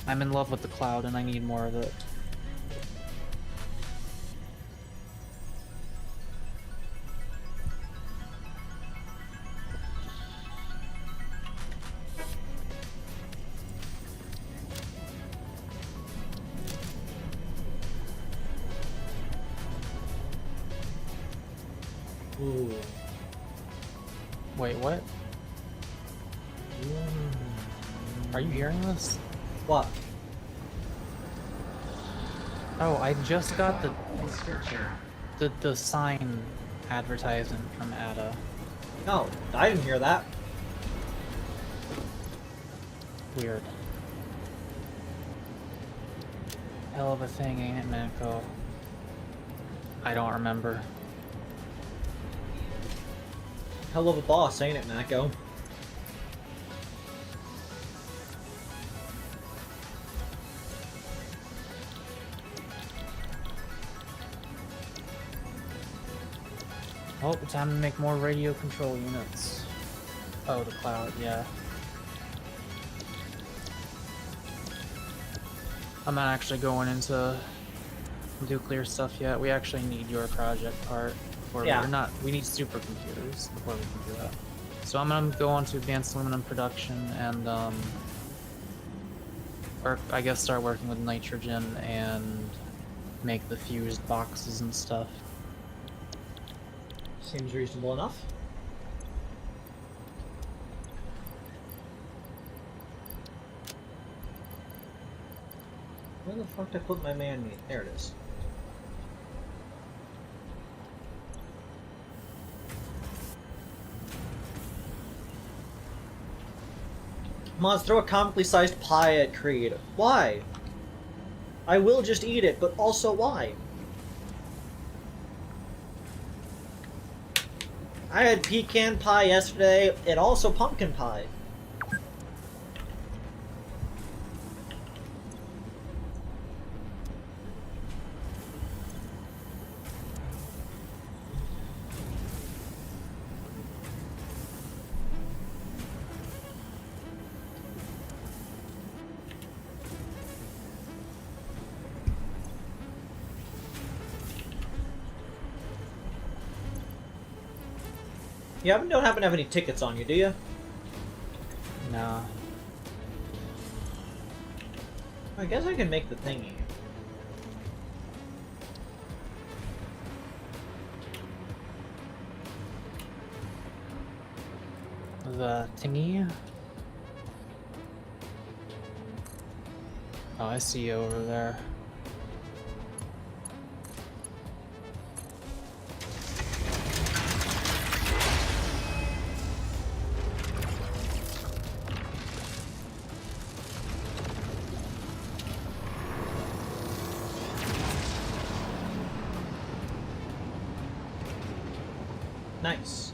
I'm in love with the cloud and I need more of it. Ooh. Wait, what? Are you hearing this? What? Oh, I just got the sign advertisement from Ada. No, I didn't hear that. Weird. Hell of a thing, ain't it, Mako? I don't remember. Hell of a boss, ain't it, Mako? Oh, time to make more radio control units. Oh, the cloud, yeah. I'm not actually going into nuclear stuff yet. We actually need your project part. before Yeah. we're not. We need supercomputers before we can do that. So I'm gonna go on to advanced aluminum production and or I guess start working with nitrogen and make the fused boxes and stuff. Seems reasonable enough. Where the fuck did I put my man meat? There it is. Mods, throw a comically sized pie at Creed. Why? I will just eat it, but also why? I had pecan pie yesterday, and also pumpkin pie. You don't happen to have any tickets on you, do you? No. I guess I can make the thingy. The thingy. Oh, I see you over there. Nice.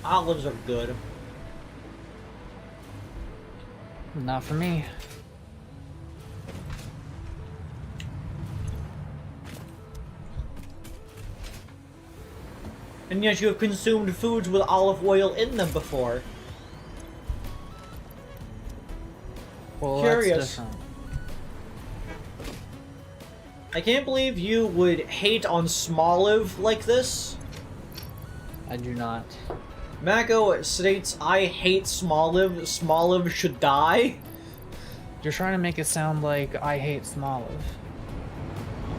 Olives are good. Not for me. And yet you have consumed foods with olive oil in them before. Well, Curious. that's different. I can't believe you would hate on Smoliv like this. I do not. Mako states, I hate Smoliv. Smoliv should die. You're trying to make it sound like I hate Smoliv.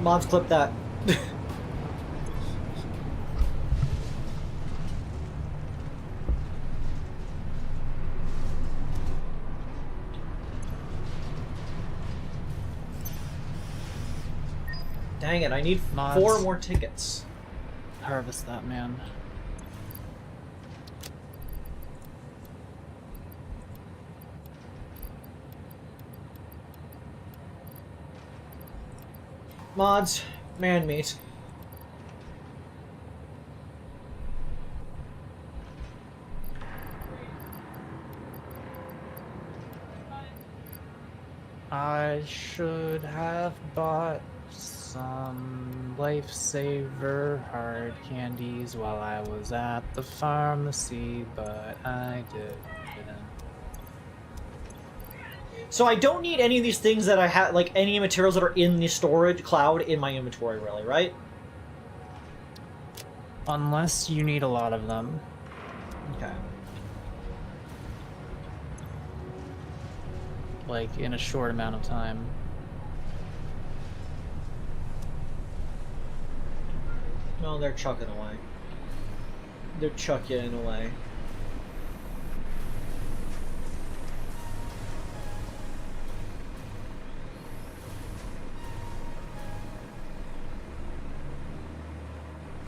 Mods, clip that. Dang it, I need Mods. 4 more tickets. Harvest that man. Mods, man meat. I should have bought some lifesaver hard candies while I was at the pharmacy, but I didn't. So I don't need any of these things that I have, like any materials that are in the storage cloud in my inventory, really, right? Unless you need a lot of them. Okay. Like, in a short amount of time. No, they're chucking away. They're chucking away.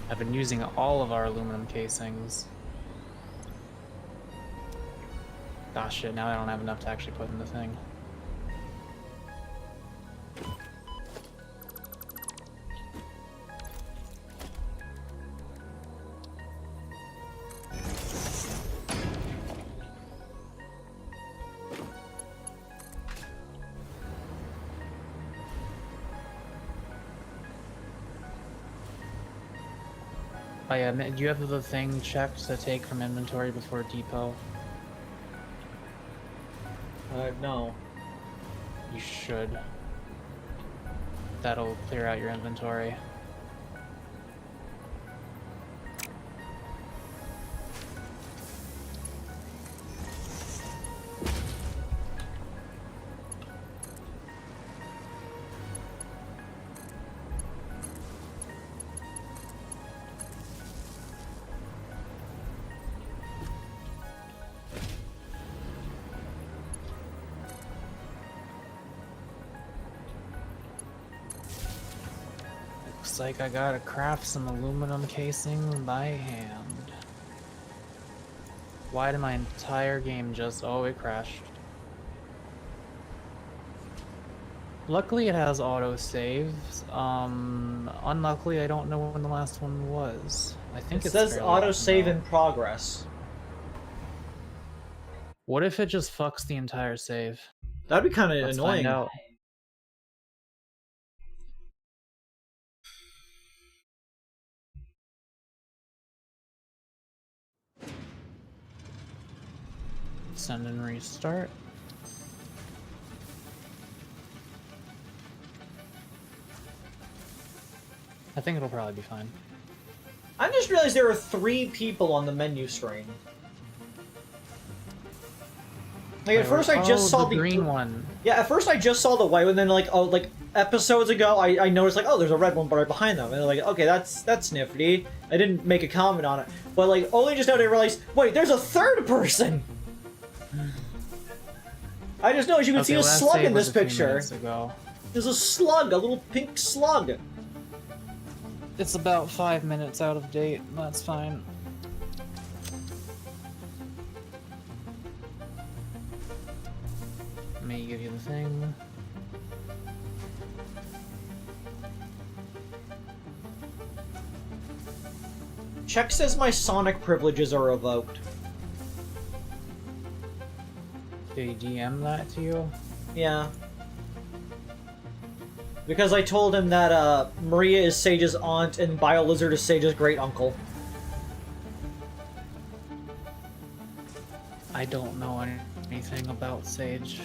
I've been using all of our aluminum casings. Ah, shit, now I don't have enough to actually put in the thing. Oh yeah, do you have the thing checked to take from inventory before depot? No. You should. That'll clear out your inventory. Looks like I gotta craft some aluminum casing by hand. Why did my entire game just... Oh, it crashed. Luckily it has auto saves. Unluckily I don't know when the last one was. I think It says auto save in progress. What if it just fucks the entire save? That'd be kind of Let's annoying. find out. Send and restart. I think it'll probably be fine. I just realized there are 3 people on the menu screen. Like at first I just saw the green one. Yeah, at first I just saw the white one, and then like episodes ago I noticed like, oh, there's a red one right behind them, and like, okay, that's nifty. I didn't make a comment on it, but like only just now did I realize, wait, there's a 3rd person. I just noticed you can see a slug in this picture. There's a slug, a little pink slug. It's about 5 minutes out of date. That's fine. Let me give you the thing. Check says my Sonic privileges are revoked. Did he DM that to you? Yeah. Because I told him that Maria is Sage's aunt and BioLizard is Sage's great uncle. I don't know anything about Sage.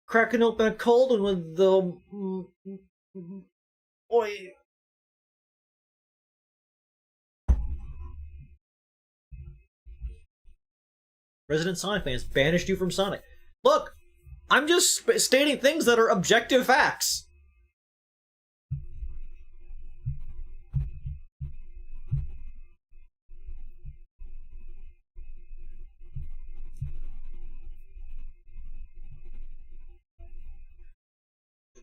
Cracking open a cold one with the... Oi. Resident Sonic fans banished you from Sonic. Look! I'm just stating things that are objective facts.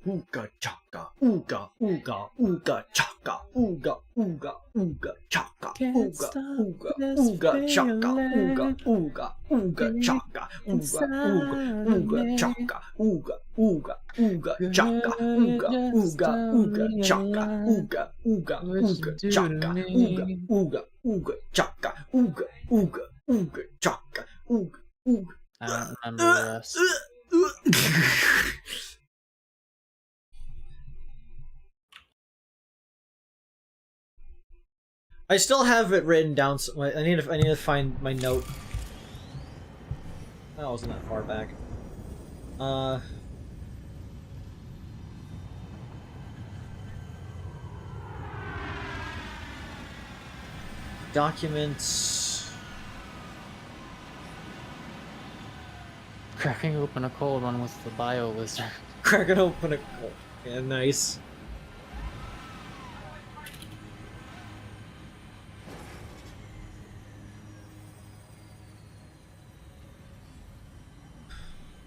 Ooga chaka, ooga, ooga, ooga chaka, ooga, ooga, ooga chaka, ooga, ooga, ooga chaka, ooga, ooga, ooga chaka, ooga, ooga, ooga chaka, ooga, ooga, ooga chaka, ooga, ooga, ooga chaka, ooga, ooga, ooga chaka, ooga, ooga, ooga chaka, ooga, ooga, ooga chaka, ooga, ooga. I don't remember the rest. I still have it written down. I need to find my note. That wasn't that far back. Documents. Cracking open a cold one with the BioLizard. Cracking open a. Yeah, nice.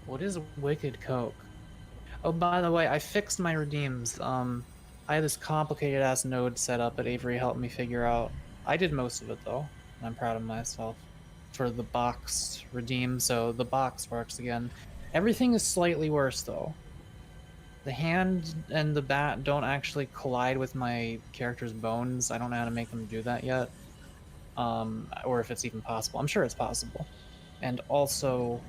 What is Wicked Coke? Oh, by the way, I fixed my redeems. I had this complicated ass node set up that Avery helped me figure out. I did most of it though. I'm proud of myself for the box redeem, so the box works again. Everything is slightly worse though. The hand and the bat don't actually collide with my character's bones. I don't know how to make them do that yet. Or if it's even possible. I'm sure it's possible. And also,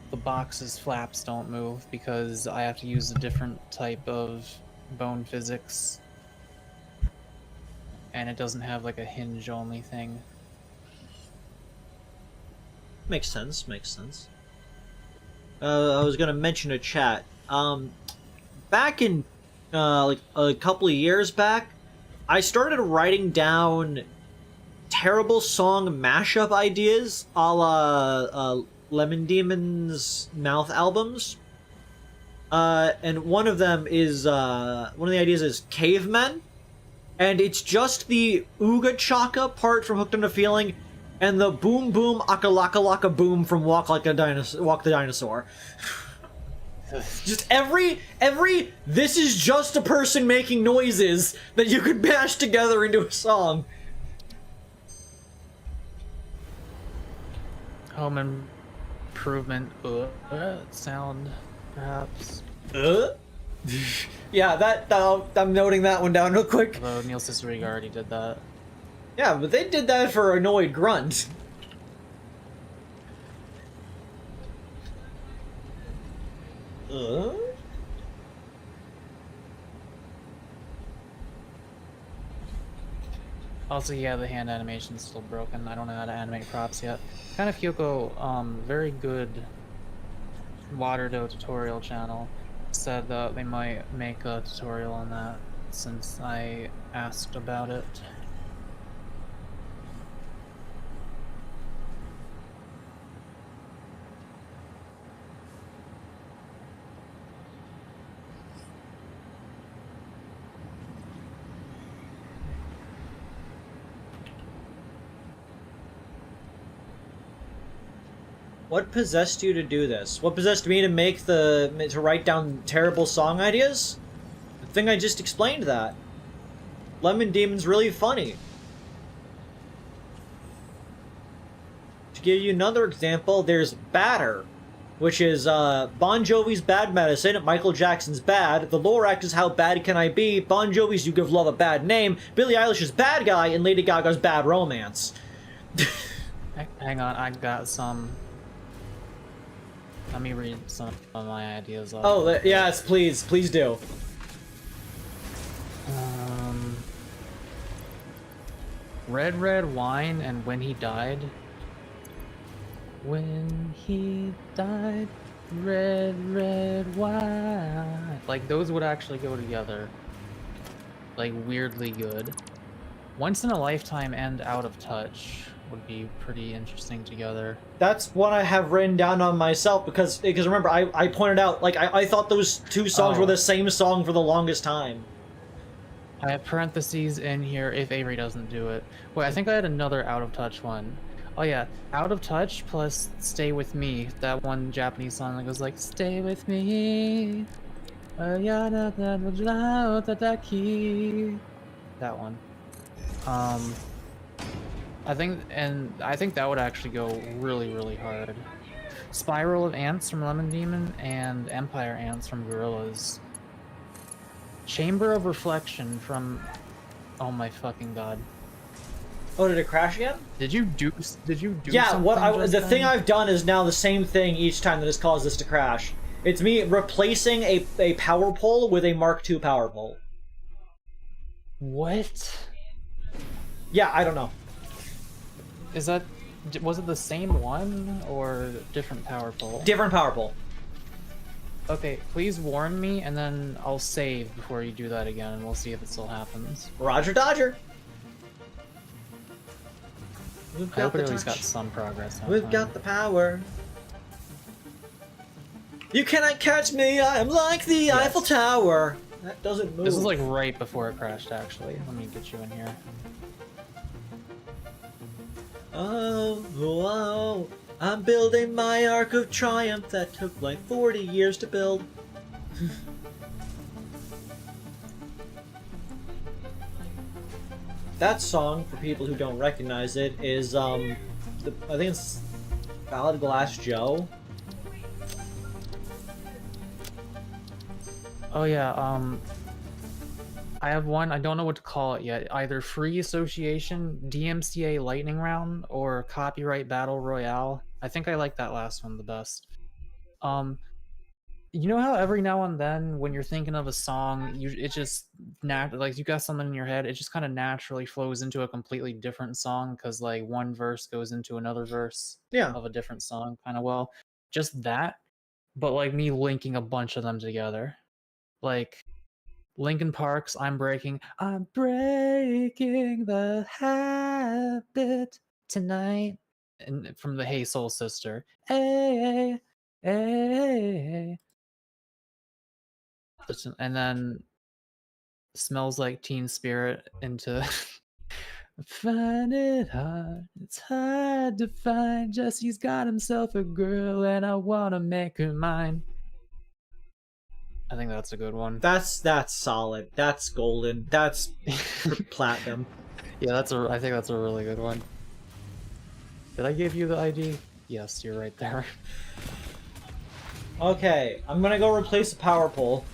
the box's flaps don't move because I have to use a different type of bone physics. And it doesn't have like a hinge only thing. Makes sense, makes sense. I was gonna mention a chat. Back in, like, a couple of years back, I started writing down terrible song mashup ideas a la, Lemon Demon's Mouth albums. And one of them is, one of the ideas is Cavemen. And it's just the Ooga Chaka part from Hooked on a Feeling, and the Boom Boom Aka Laka Laka Boom from Walk the Dinosaur. Just every this is just a person making noises that you could mash together into a song. Home improvement sound, perhaps. Yeah, that I'm noting that one down real quick. Although Neil Cicerega already did that. Yeah, but they did that for Annoyed Grunt. Also, yeah, the hand animation's still broken. I don't know how to animate props yet. Kind of Kyoko, very good Waterdo tutorial channel, said that they might make a tutorial on that since I asked about it. What possessed you to do this? What possessed me to write down terrible song ideas? I think I just explained that. Lemon Demon's really funny. To give you another example, there's Batter, which is Bon Jovi's Bad Medicine, Michael Jackson's Bad, the lore act is How Bad Can I Be, Bon Jovi's You Give Love a Bad Name, Billie Eilish's Bad Guy, and Lady Gaga's Bad Romance. Hang on, I got some. Let me read some of my ideas off. Oh, yes, please do. Red Wine and When He Died. When he died, red wine. Like, those would actually go together. Like, weirdly good. Once in a Lifetime and Out of Touch would be pretty interesting together. That's what I have written down on myself because remember, I pointed out, like, I thought those two songs were the same song for the longest time. I have parentheses in here if Avery doesn't do it. Wait, I think I had another Out of Touch one. Oh yeah, Out of Touch plus Stay With Me. That one Japanese song that goes like, Stay with me. That one. I think that would actually go really hard. Spiral of Ants from Lemon Demon and Empire Ants from Gorillaz. Chamber of Reflection from... Oh my fucking god. Oh, did it crash again? Did you do Yeah, something the thing I've done is now the same thing each time that has caused this to crash. It's me replacing a power pole with a Mark II power pole. What? Yeah, I don't know. Was it the same one or different power pole? Different power pole. Okay, please warn me and then I'll save before you do that again and we'll see if it still happens. Roger Dodger. I hope it at least got some progress. We've got the power. You cannot catch me, I am like the Eiffel Tower. That doesn't move. This is like right before it crashed, actually. Let me get you in here. Oh, I'm building my Arc of Triumph that took like 40 years to build. That song, for people who don't recognize it, is, I think it's Ballad of Glass Joe. Oh yeah, I have one, I don't know what to call it yet. Either Free Association, DMCA Lightning Round, or Copyright Battle Royale. I think I like that last one the best. You know how every now and then when you're thinking of a song, it just like you got something in your head, it just kind of naturally flows into a completely different song because like one verse goes into another verse Yeah. of a different song kind of well. Just that, but like me linking a bunch of them together. Like Linkin Park's I'm breaking the habit tonight. And from the Hey Soul Sister. Hey, hey, hey. And then Smells Like Teen Spirit into Find it hard, it's hard to find. Jesse's got himself a girl and I wanna make her mine. I think that's a good one. That's solid. That's golden. That's platinum. Yeah, I think that's a really good one. Did I give you the ID? Yes, you're right there. Okay, I'm gonna go replace the power pole.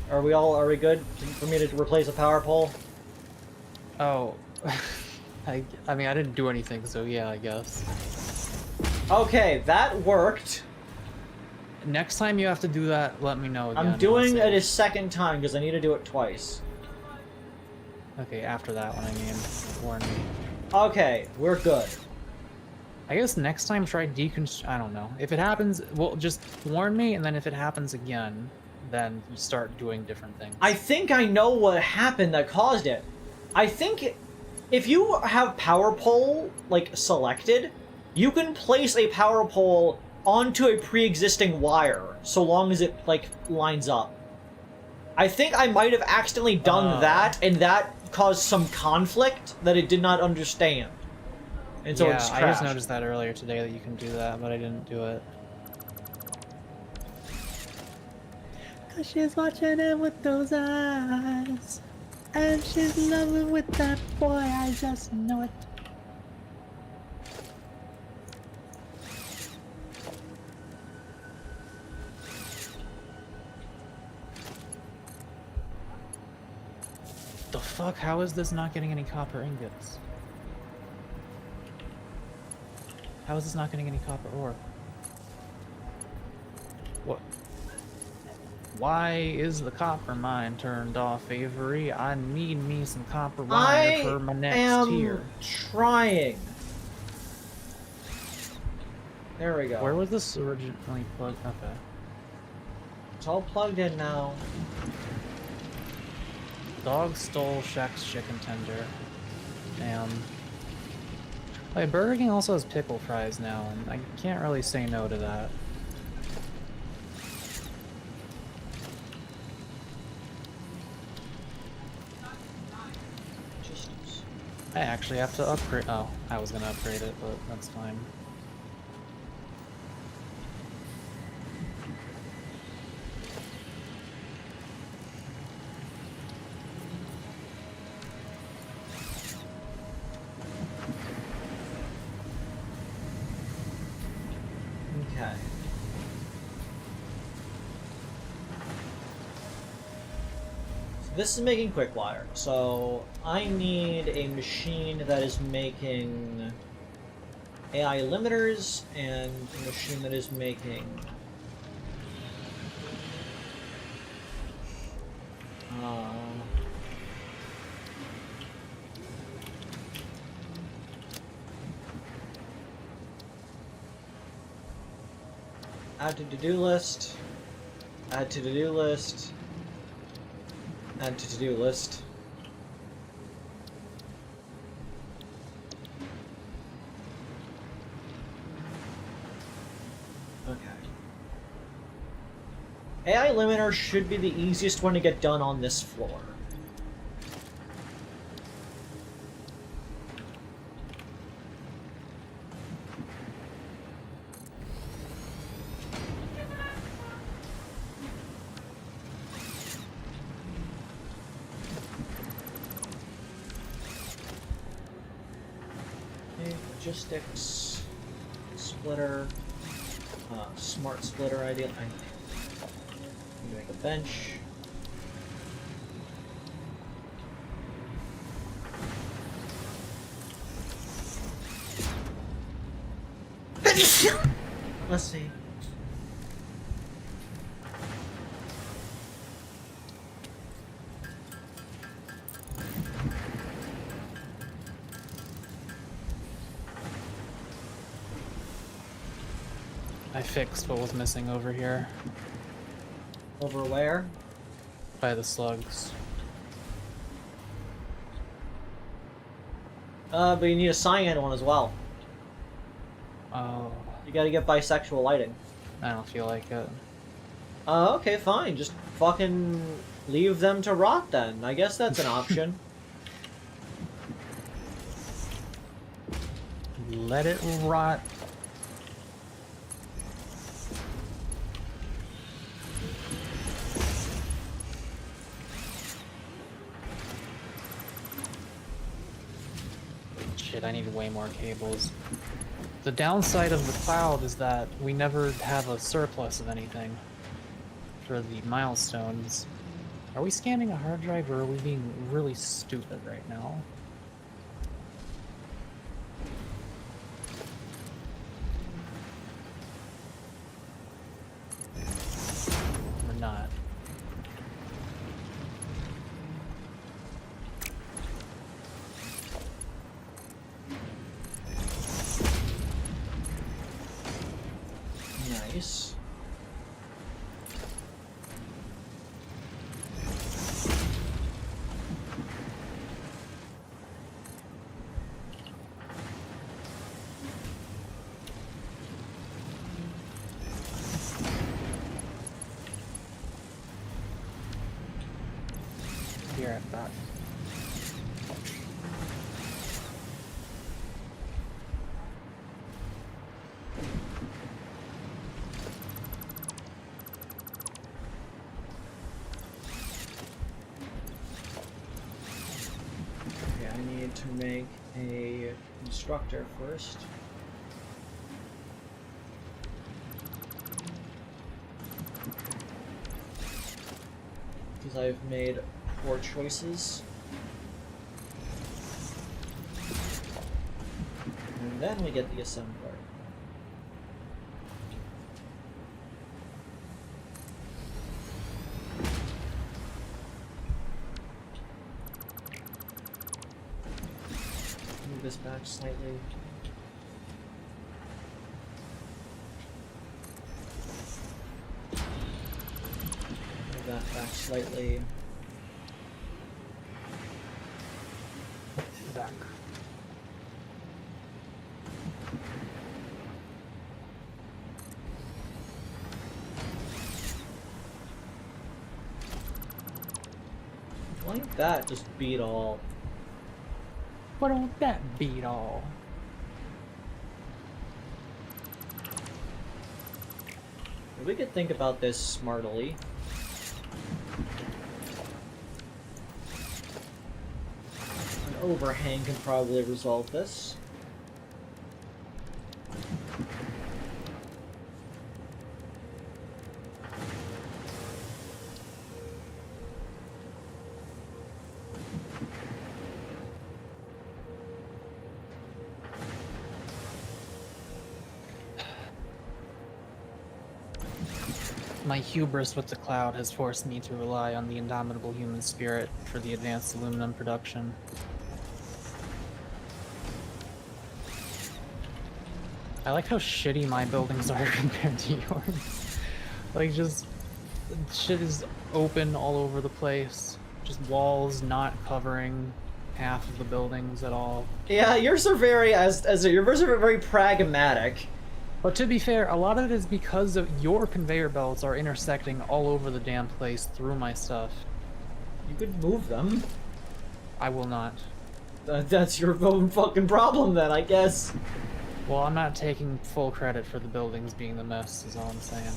Are we good for me to replace a power pole? Oh, I mean, I didn't do anything, so yeah, I guess. Okay, that worked. Next time you have to do that, let me know again. I'm doing it a second time because I need to do it twice. Okay, after that one, I mean, warn me. Okay, we're good. I guess next time try I don't know. If it happens, well, just warn me, and then if it happens again, then you start doing different things. I think I know what happened that caused it. I think if you have power pole, like, selected, you can place a power pole onto a pre-existing wire, so long as it, like, lines up. I think I might have accidentally done that, and that caused some conflict that it did not understand. And so it just crashed. I just noticed that earlier today that you can do that, but I didn't do it. Cause she's watching him with those eyes, and she's in love with that boy, I just know it. The fuck? How is this not getting any copper ingots? How is this not getting any copper ore? What? Why is the copper mine turned off, Avery? I need me some copper wire for my next tier. Trying. There we go. Where was this originally plugged? Okay. It's all plugged in now. Dog stole Shaq's chicken tender. Damn. Like, Burger King also has pickle fries now, and I can't really say no to that. I actually have to upgrade. Oh, I was gonna upgrade it, but that's fine. Okay. So this is making quick wire, so I need a machine that is making AI limiters and a machine that is making add to to-do list, add to to-do list, add to to-do list. Okay. AI limiter should be the easiest one to get done on this floor. Okay, logistics, splitter, Smart splitter idea. I need to make a bench. Let's see. I fixed what was missing over here Over where? by the slugs. But you need a cyan one as well. Oh, You gotta get bisexual lighting. I don't feel like it. Okay, fine. Just fucking leave them to rot then. I guess that's an option. Let it rot. Shit, I need way more cables. The downside of the cloud is that we never have a surplus of anything for the milestones. Are we scanning a hard drive or are we being really stupid right now? We're not. Nice. Be right back. Okay, I need to make a constructor first. Because I've made poor choices. And then we get the assembler. Move this back slightly. Move that back slightly. Back. Like that, just beat all. Why don't that beat all? We could think about this smartly. An overhang can probably resolve this. My hubris with the cloud has forced me to rely on the indomitable human spirit for the advanced aluminum production. I like how shitty my buildings are compared to yours. Like, just shit is open all over the place. Just walls not covering half of the buildings at all. Yeah, yours are very yours are very pragmatic. But to be fair, a lot of it is because of your conveyor belts are intersecting all over the damn place through my stuff. You could move them. I will not. That's your own fucking problem then, I guess. Well, I'm not taking full credit for the buildings being the mess, is all I'm saying.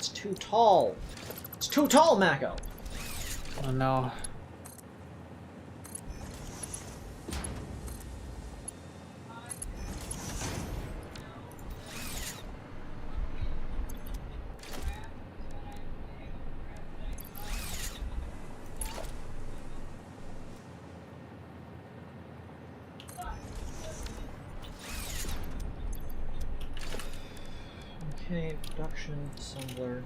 That's too tall. It's too tall, Mako. Oh no. Okay, production, assembler.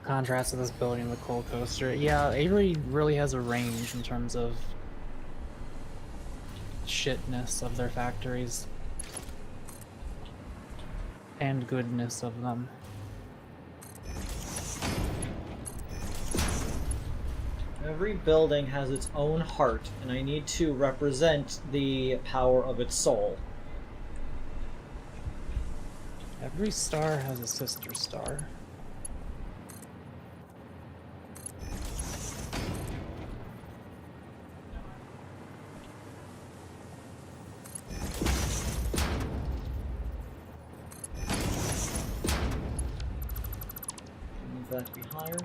Contrast to this building, the coal coaster. Yeah, Avery really has a range in terms of shitness of their factories. And goodness of them. Every building has its own heart, and I need to represent the power of its soul. Every star has a sister star. Move that to be higher.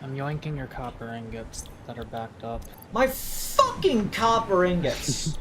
I'm yoinking your copper ingots that are backed up. My fucking copper ingots!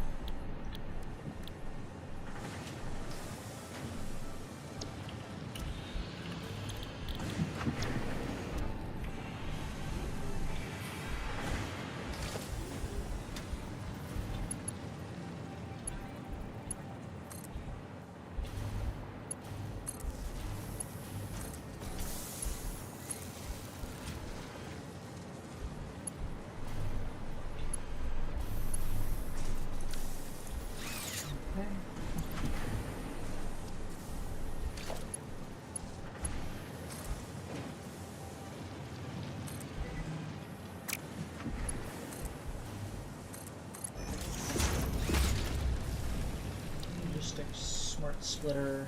Just a smart splitter.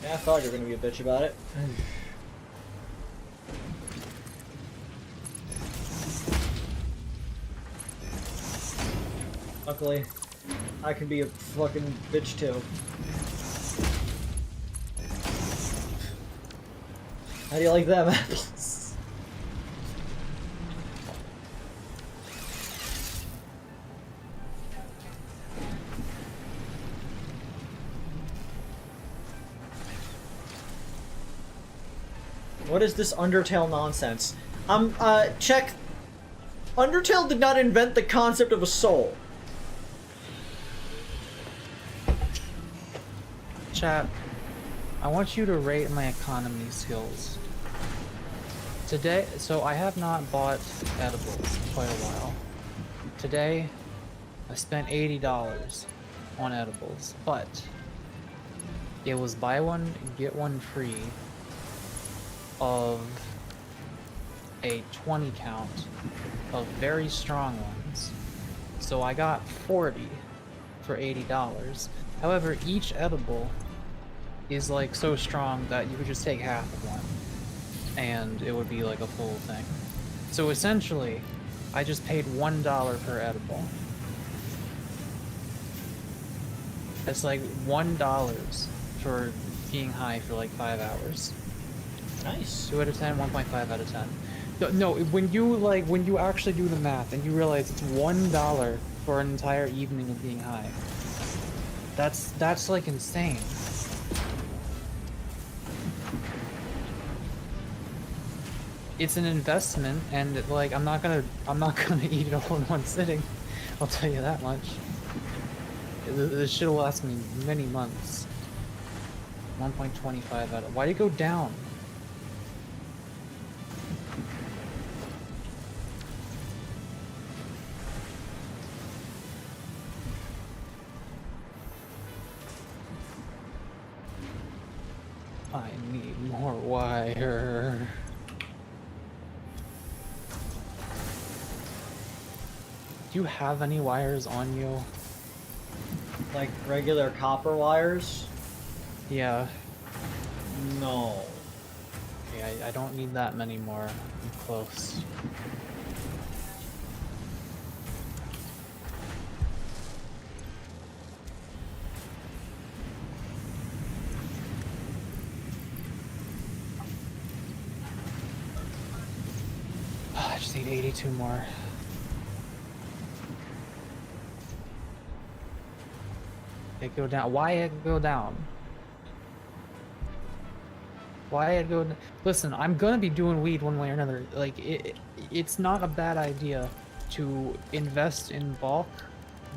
Yeah, I thought you were gonna be a bitch about it. Luckily, I can be a fucking bitch too. How do you like them apples? What is this Undertale nonsense? Check. Undertale did not invent the concept of a soul. Chat, I want you to rate my economy skills. Today, so I have not bought edibles in quite a while. Today, I spent $80 on edibles, but it was buy one, get one free of a 20 count of very strong ones. So I got 40 for $80. However, each edible is like so strong that you could just take half of one and it would be like a full thing. So essentially, I just paid $1 per edible. It's like $1 for being high for like 5 hours. Nice. 2 out of 10, 1.5 out of 10. No, when you actually do the math and you realize it's $1 for an entire evening of being high, that's like insane. It's an investment, and like I'm not gonna eat it all in one sitting. I'll tell you that much. This shit'll last me many months. 1.25 out of. Why'd it go down? I need more wire. Do you have any wires on you? Like regular copper wires? Yeah. No. Okay, I don't need that many more. I'm close. I just need 82 more. It go down. Why it go down? Why it go? Listen, I'm gonna be doing weed one way or another. Like it's not a bad idea to invest in bulk.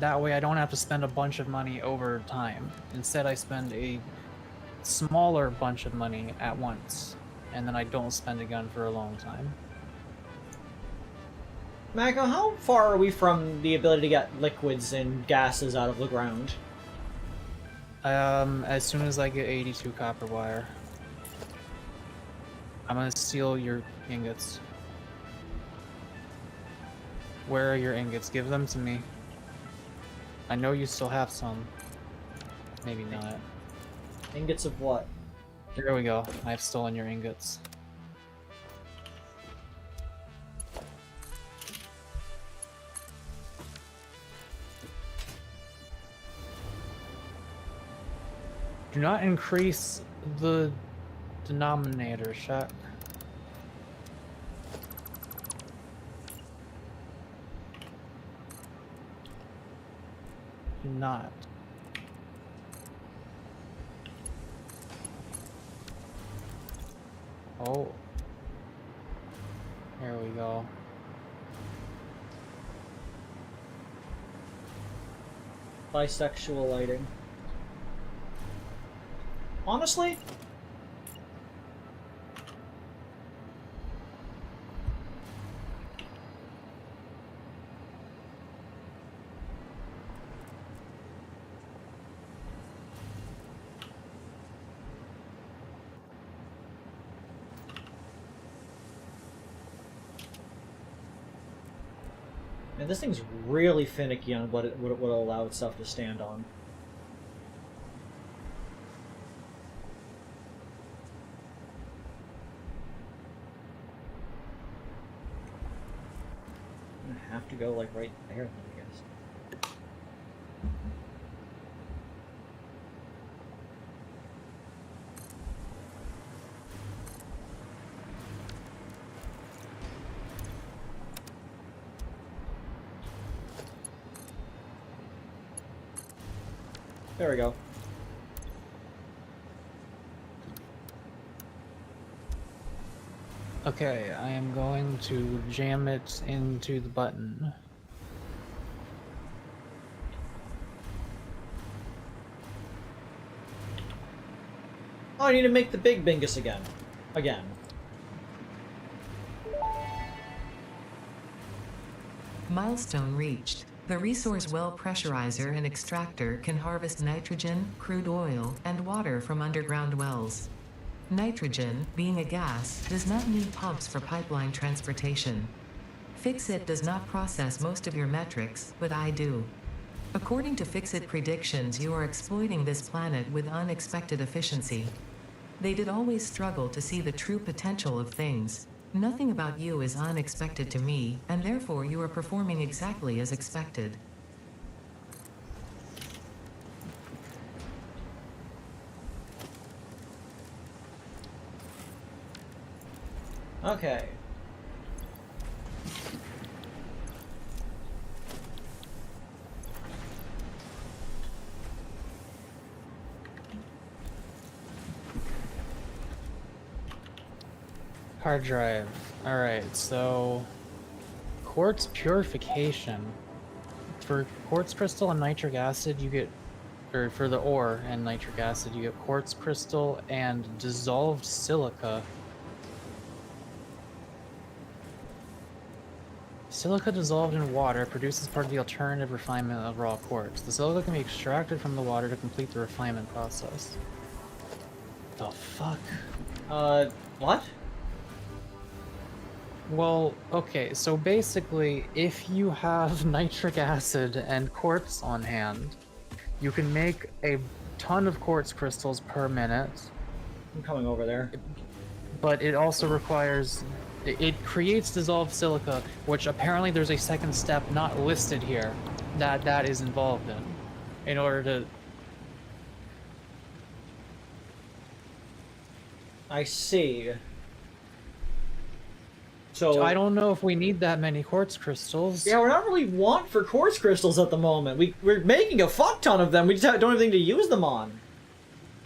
That way, I don't have to spend a bunch of money over time. Instead, I spend a smaller bunch of money at once, and then I don't spend again for a long time. Mako, how far are we from the ability to get liquids and gases out of the ground? As soon as I get 82 copper wire, I'm gonna steal your ingots. Where are your ingots? Give them to me. I know you still have some. Maybe not. Ingots of what? Here we go. I've stolen your ingots. Do not increase the denominator, Shaq. Do not. Oh. Here we go. Bisexual lighting. Honestly? Man, this thing's really finicky on what it will allow itself to stand on. I'm gonna have to go like right there, I guess. There we go. Okay, I am going to jam it into the button. Oh, I need to make the big bingus again. Again. Milestone reached. The resource well pressurizer and extractor can harvest nitrogen, crude oil, and water from underground wells. Nitrogen, being a gas, does not need pumps for pipeline transportation. Fixit does not process most of your metrics, but I do. According to Fixit predictions, you are exploiting this planet with unexpected efficiency. They did always struggle to see the true potential of things. Nothing about you is unexpected to me, and therefore you are performing exactly as expected. Okay. Hard drive. Alright, so quartz purification. For quartz crystal and nitric acid, you get, or for the ore and nitric acid, you get quartz crystal and dissolved silica. Silica dissolved in water produces part of the alternative refinement of raw quartz. The silica can be extracted from the water to complete the refinement process. the fuck? What? Well, okay, so basically, if you have nitric acid and quartz on hand, you can make a ton of quartz crystals per minute, I'm coming over there. but it also requires... It creates dissolved silica, which apparently there's a second step not listed here that is involved in order to... I see. So I don't know if we need that many quartz crystals. yeah, we're not really want for quartz crystals at the moment. We're making a fuck ton of them. We just don't have anything to use them on.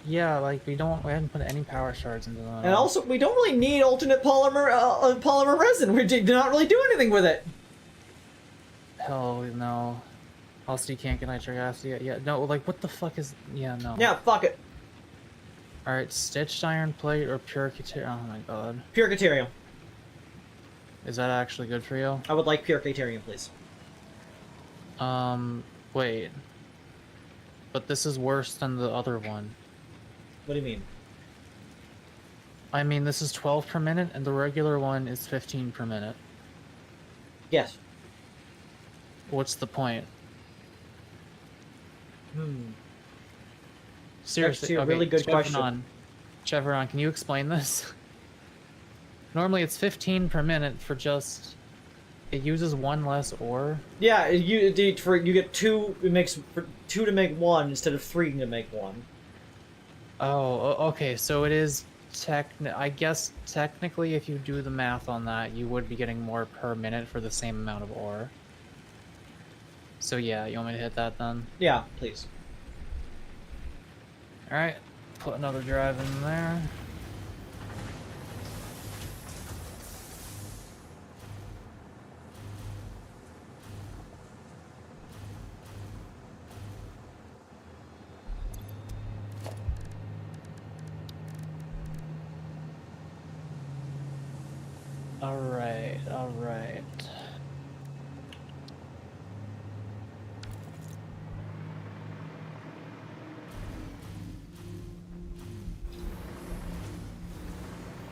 Yeah, like we haven't put any power shards into them. And also, we don't really need alternate polymer resin. We did not really do anything with it. Hell no. Also, you can't get nitric acid yet. Yeah, no, like what the fuck is... Yeah, no. Yeah, fuck it. Alright, stitched iron plate or pure Caterium? Oh my god. Pure Caterium. Is that actually good for you? I would like pure Caterium, please. Wait. But this is worse than the other one. What do you mean? I mean, this is 12 per minute, and the regular one is 15 per minute. Yes. What's the point? Actually, Seriously, a really good question. Chevron, can you explain this? Normally it's 15 per minute for just... It uses one less ore. Yeah, you get two. It makes for two to make one instead of three to make one. Oh, okay, so it is I guess technically if you do the math on that, you would be getting more per minute for the same amount of ore. So yeah, you want me to hit that then? Yeah, please. Alright, put another drive in there. Alright, alright.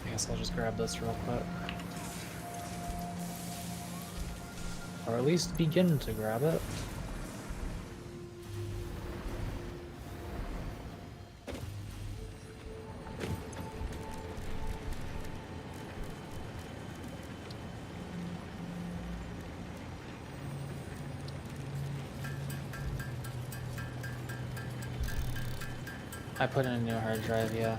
I guess I'll just grab this real quick. Or at least begin to grab it. I put in a new hard drive, yeah.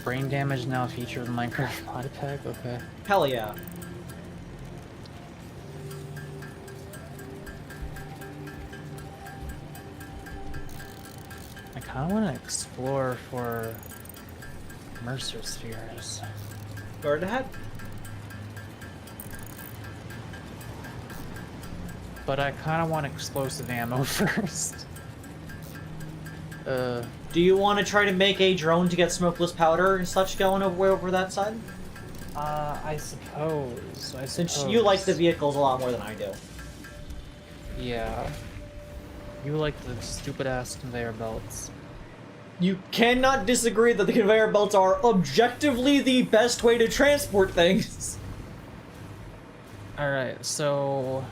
Brain damage now feature of the Minecraft mod pack? Okay. Hell yeah. I kinda wanna explore for Mercer spheres. Go right ahead. But I kinda want explosive ammo first. Do you want to try to make a drone to get smokeless powder and such going over that side? I suppose. Since you like the vehicles a lot more than I do. Yeah. You like the stupid-ass conveyor belts. You cannot disagree that the conveyor belts are objectively the best way to transport things. Alright, so...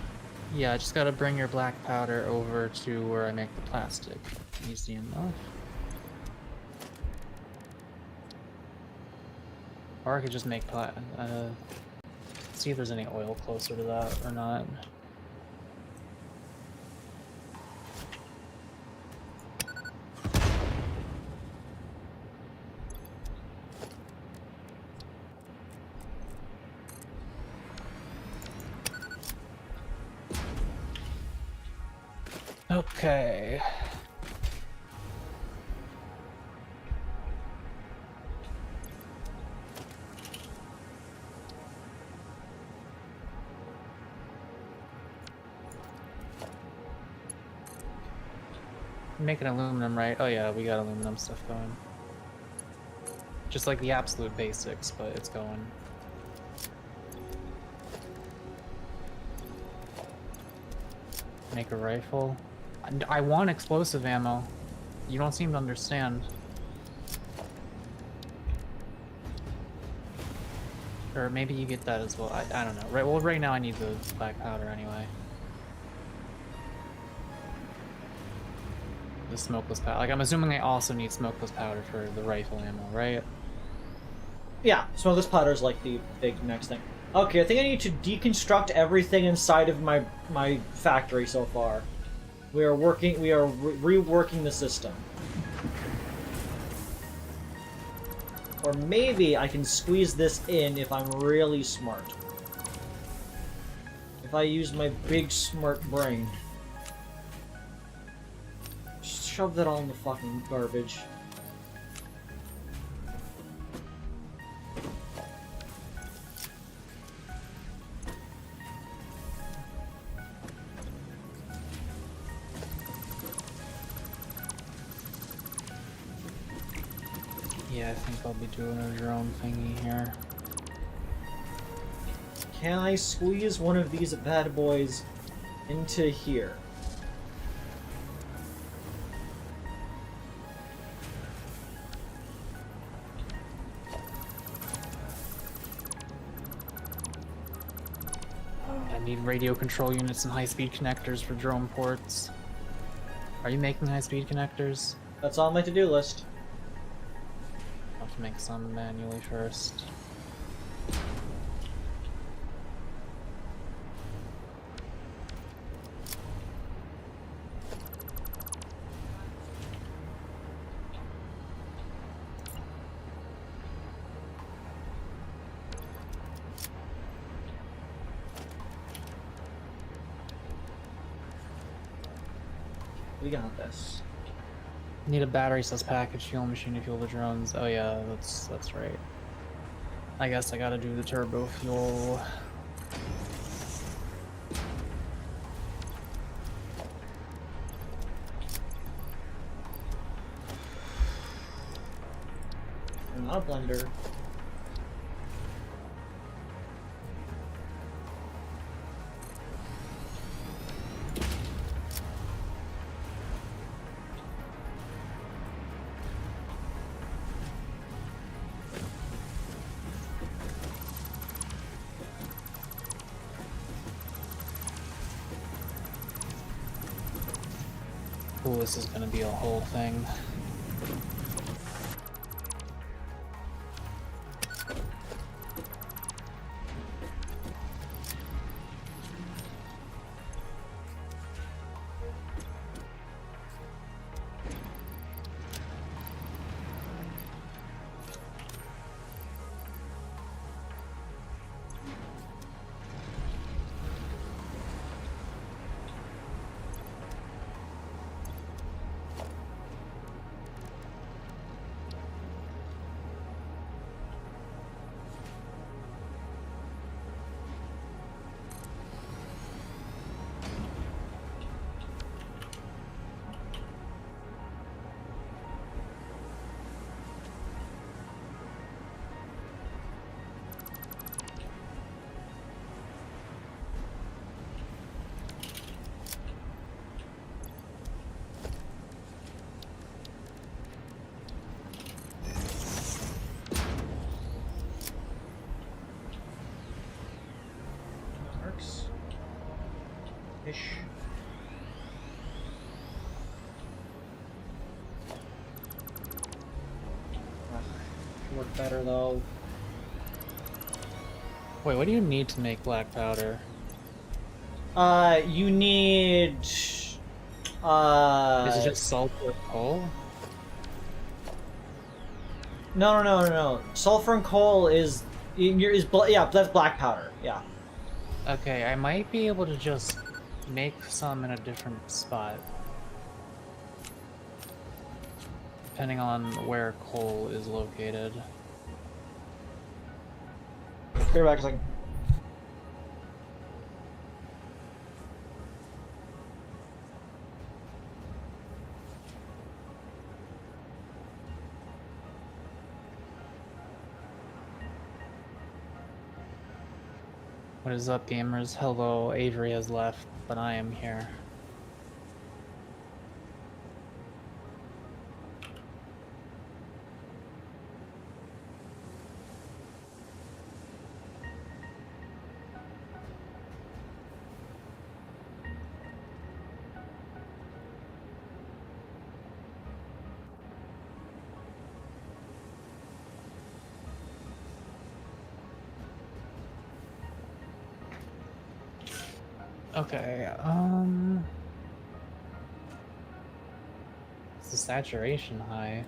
Yeah, I just gotta bring your black powder over to where I make the plastic. Easy enough. Or I could just make see if there's any oil closer to that or not. Okay. Making aluminum, right? Oh yeah, we got aluminum stuff going. Just like the absolute basics, but it's going. Make a rifle. I want explosive ammo. You don't seem to understand. Or maybe you get that as well. I don't know. Right. Well, right now I need the black powder anyway. The smokeless powder. Like, I'm assuming I also need smokeless powder for the rifle ammo, right? Yeah, smokeless powder is like the big next thing. Okay, I think I need to deconstruct everything inside of my factory so far. We are reworking the system. Or maybe I can squeeze this in if I'm really smart. If I use my big smart brain. Just shove that all in the fucking garbage. Yeah, I think I'll be doing a drone thingy here. Can I squeeze one of these bad boys into here? I need radio control units and high-speed connectors for drone ports. Are you making high-speed connectors? That's on my to-do list. I'll have to make some manually first. We got this. Need a battery cells package, fuel machine to fuel the drones. Oh yeah, that's right. I guess I gotta do the turbo fuel. I'm not a blender. Ooh, this is gonna be a whole thing. Works. Ish. Should work better though. Wait, what do you need to make black powder? You need. Is it just sulfur coal? No. Sulfur and coal is yeah, that's black powder. Yeah. Okay, I might be able to just make some in a different spot. Depending on where coal is located. Be back a second. What is up, gamers? Hello, Avery has left, but I am here. Okay, is the saturation high?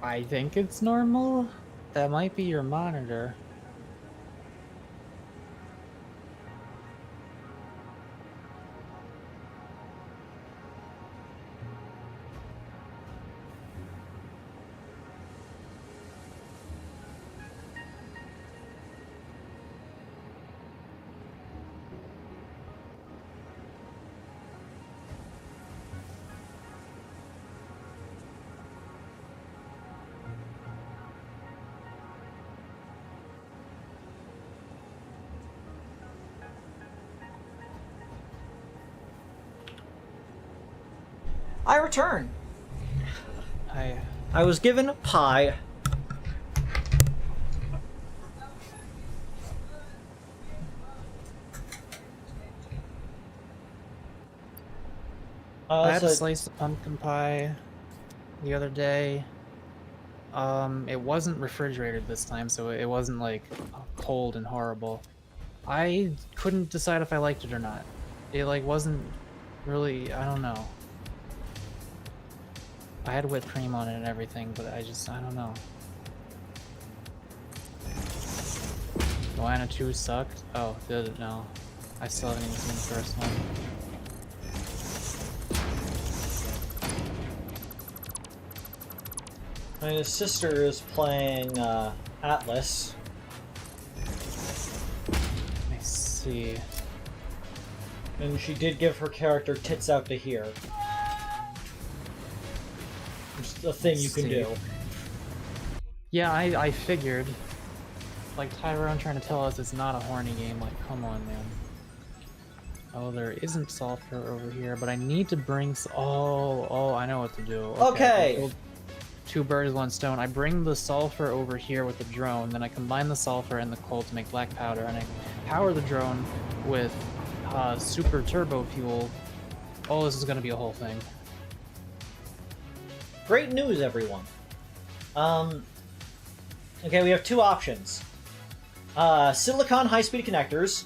I think it's normal. That might be your monitor. I return. I I was given a pie. I had a Also, slice of pumpkin pie the other day. It wasn't refrigerated this time, so it wasn't like cold and horrible. I couldn't decide if I liked it or not. It like wasn't really, I don't know. I had whipped cream on it and everything, but I don't know. Moana 2 sucked? Oh, did it? No. I still haven't even seen the first one. my sister is playing Atlas. I see. And she did give her character tits out to here. It's a thing you can do. Yeah, I figured. Like Tyrone trying to tell us it's not a horny game, like, come on, man. Oh, there isn't sulfur over here, but I need to bring oh, I know what to do. Okay. I killed 2 birds, 1 stone. I bring the sulfur over here with the drone, then I combine the sulfur and the coal to make black powder, and I power the drone with super turbo fuel. Oh, this is gonna be a whole thing. Great news, everyone. Okay, we have 2 options. Silicon high-speed connectors.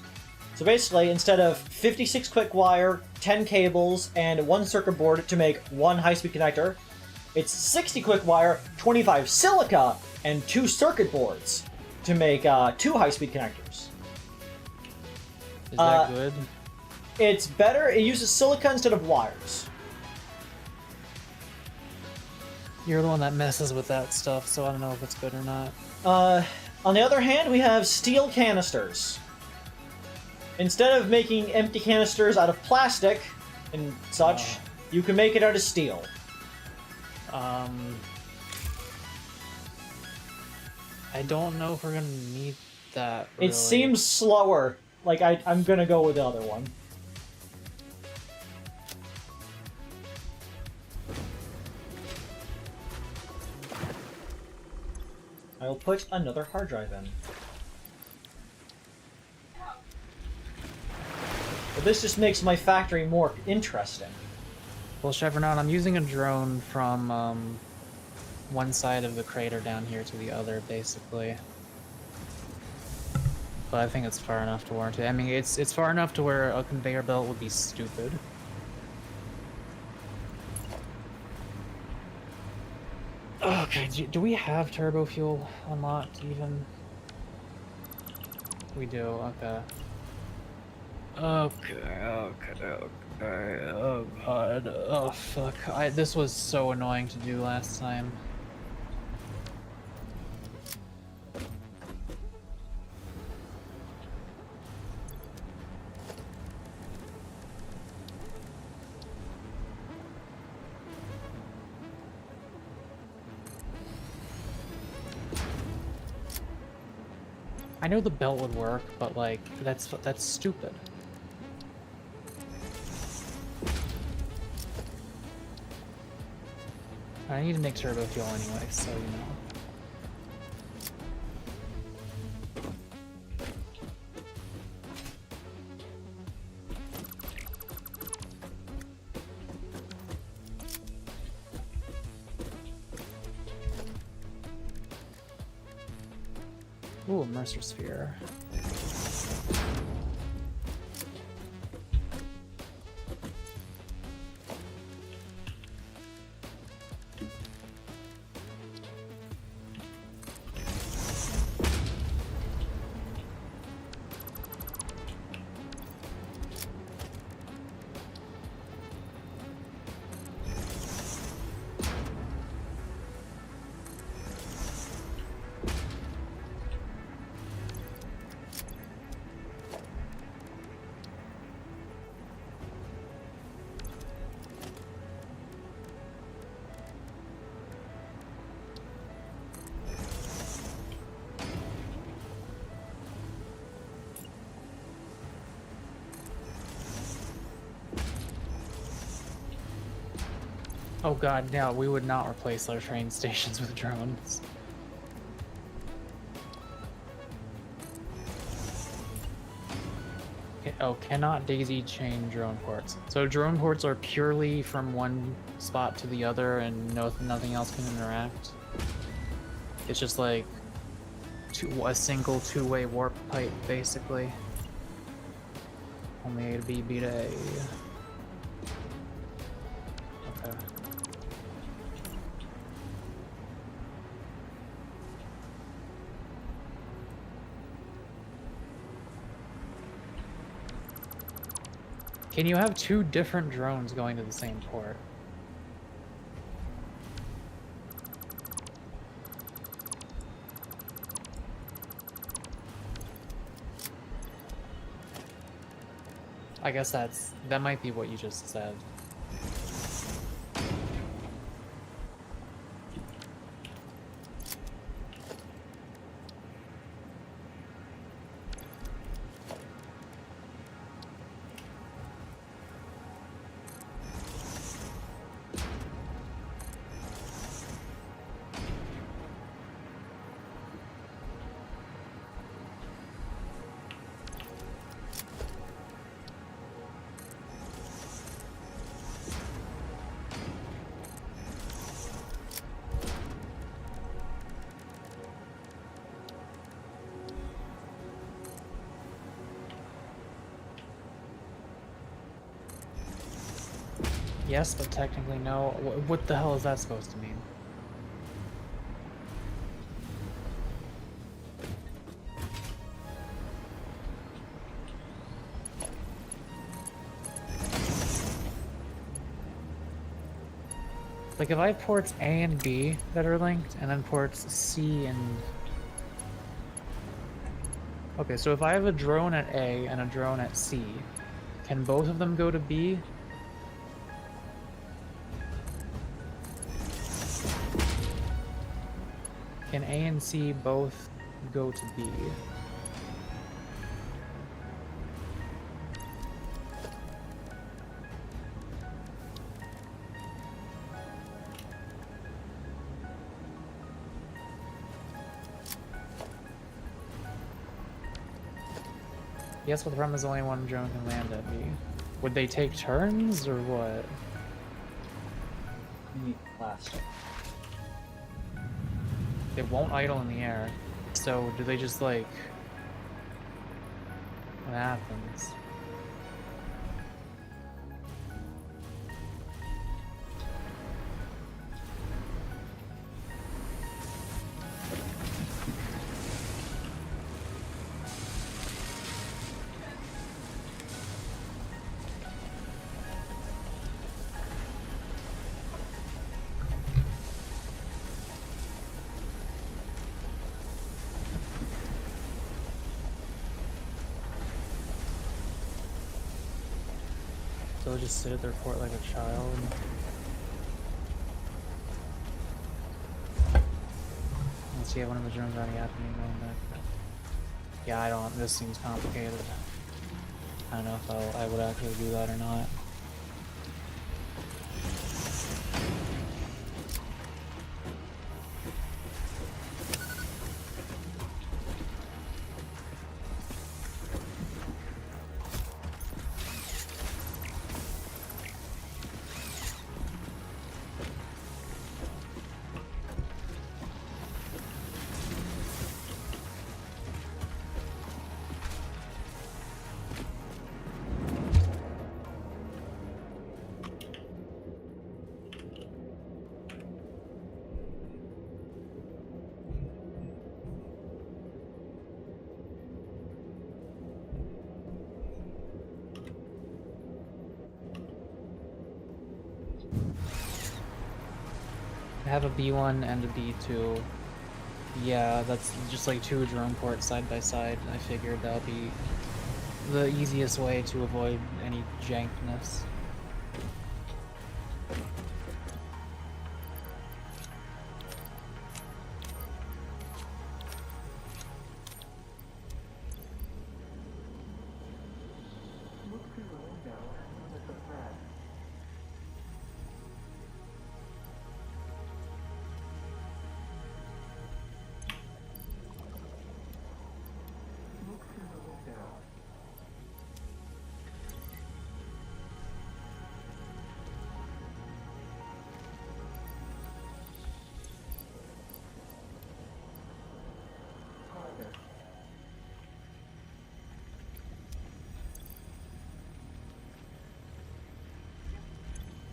So basically, instead of 56 quick wire, 10 cables, and 1 circuit board to make 1 high-speed connector, it's 60 quick wire, 25 silica, and 2 circuit boards to make 2 high-speed connectors. Is that good? It's better. It uses silica instead of wires. You're the one that messes with that stuff, so I don't know if it's good or not. On the other hand, we have steel canisters. Instead of making empty canisters out of plastic and such, you can make it out of steel. I don't know if we're gonna need that, really. It seems slower. Like, I'm gonna go with the other one. I will put another hard drive in. But this just makes my factory more interesting. Well, Chevrolet, I'm using a drone from one side of the crater down here to the other, basically. But I think it's far enough to warrant it. I mean, it's far enough to where a conveyor belt would be stupid. Okay, do we have turbo fuel unlocked even? We do, okay. Okay. Oh god. Oh fuck. This was so annoying to do last time. I know the belt would work, but like that's stupid. I need to make turbo fuel anyway, so you know. Ooh, a Mercer sphere. Oh god, no, we would not replace our train stations with drones. Oh, cannot daisy chain drone ports. So drone ports are purely from one spot to the other and nothing else can interact. It's just like a single two-way warp pipe, basically. Only A to B, B to A. Okay. Can you have two different drones going to the same port? I guess that might be what you just said. Yes, but technically no. What the hell is that supposed to mean? Like if I have ports A and B that are linked, and then ports C and... Okay, so if I have a drone at A and a drone at C, can both of them go to B? Can A and C both go to B? Yes, but the problem is only one drone can land at B. Would they take turns, or what? You need plastic. It won't idle in the air. So do they just like... What happens? So they'll just sit at their port like a child. Let's see, one of the drones already happened going back. Yeah, I don't. This seems complicated. I don't know if I would actually do that or not. I have a B1 and a B2. Yeah, that's just like two drone ports side by side. I figured that would be the easiest way to avoid any jankness.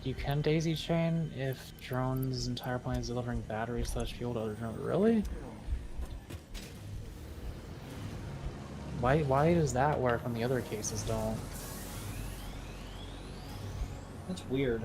You can daisy chain if drone's entire plane is delivering batteries / fuel to other drones. Really? Why does that work when the other cases don't? That's weird.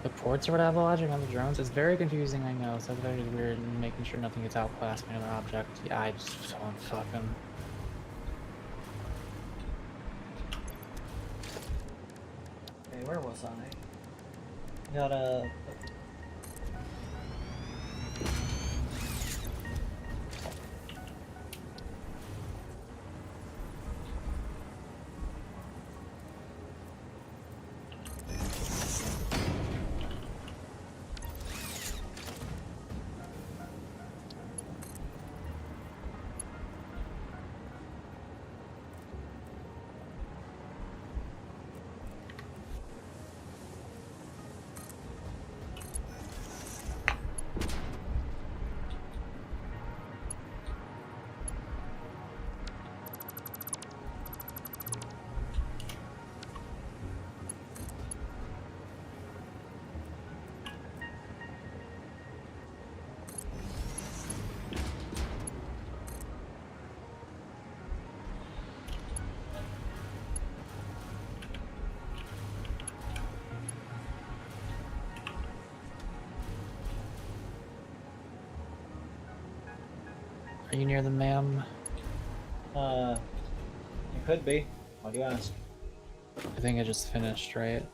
The ports are what have the logic on the drones. It's very confusing, I know. So very weird and making sure nothing gets outclassed by another object. Yeah, I just don't fucking. Okay, where was I? Gotta. Are you near the ma'am? It could be. Why do you ask? I think I just finished, right?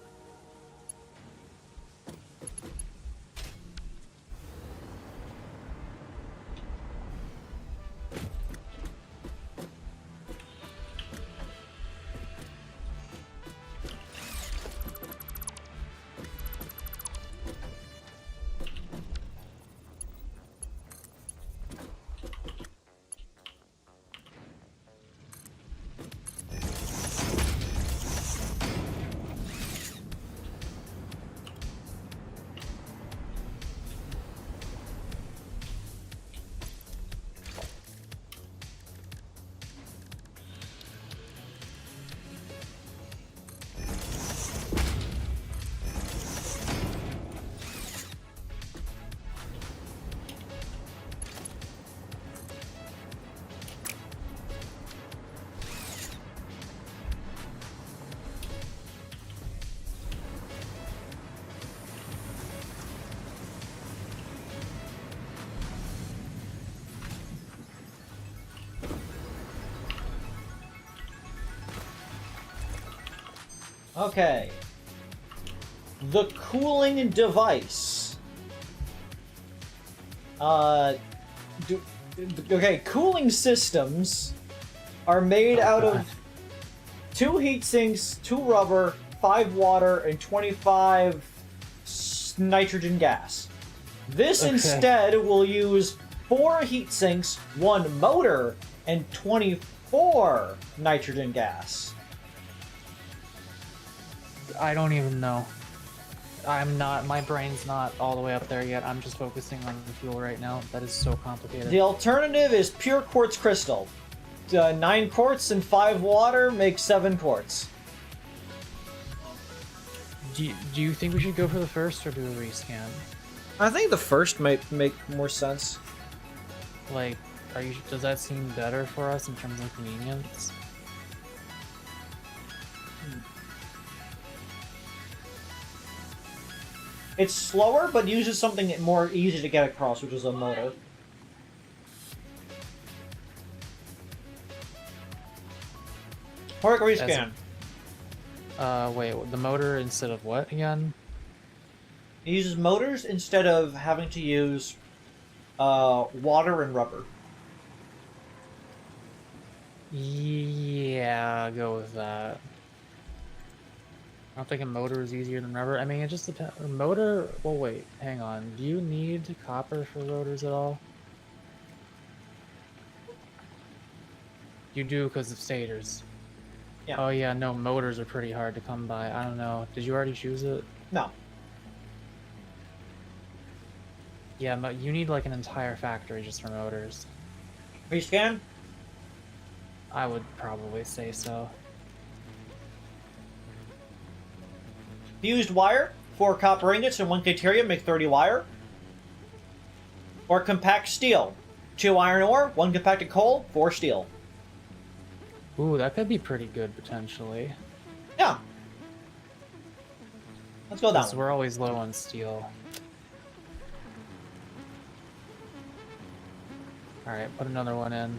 Okay. The cooling device. Okay, cooling systems are made out of 2 heat sinks, 2 rubber, 5 water, and 25 nitrogen gas. This instead will use 4 heat sinks, 1 motor, and 24 nitrogen gas. I don't even know. I'm not, my brain's not all the way up there yet. I'm just focusing on the fuel right now. That is so complicated. The alternative is pure quartz crystal. 9 quartz and 5 water make 7 quartz. Do you think we should go for the first or do a rescan? I think the first might make more sense. Like, does that seem better for us in terms of convenience? It's slower, but uses something more easy to get across, which is a motor. Quick rescan. Wait, the motor instead of what again? It uses motors instead of having to use water and rubber. Yeah, go with that. I don't think a motor is easier than rubber. I mean, it just depends. Motor. Well, wait, hang on. Do you need copper for rotors at all? You do because of stators. Yeah. Oh yeah, no, motors are pretty hard to come by. I don't know. Did you already choose it? No. Yeah, but you need like an entire factory just for motors. Rescan? I would probably say so. Fused wire, 4 copper ingots and 1 deuterium make 30 wire. Or compact steel, 2 iron ore, 1 compacted coal, 4 steel. Ooh, that could be pretty good potentially. Yeah. Let's go down. Because we're always low on steel. Alright, put another one in.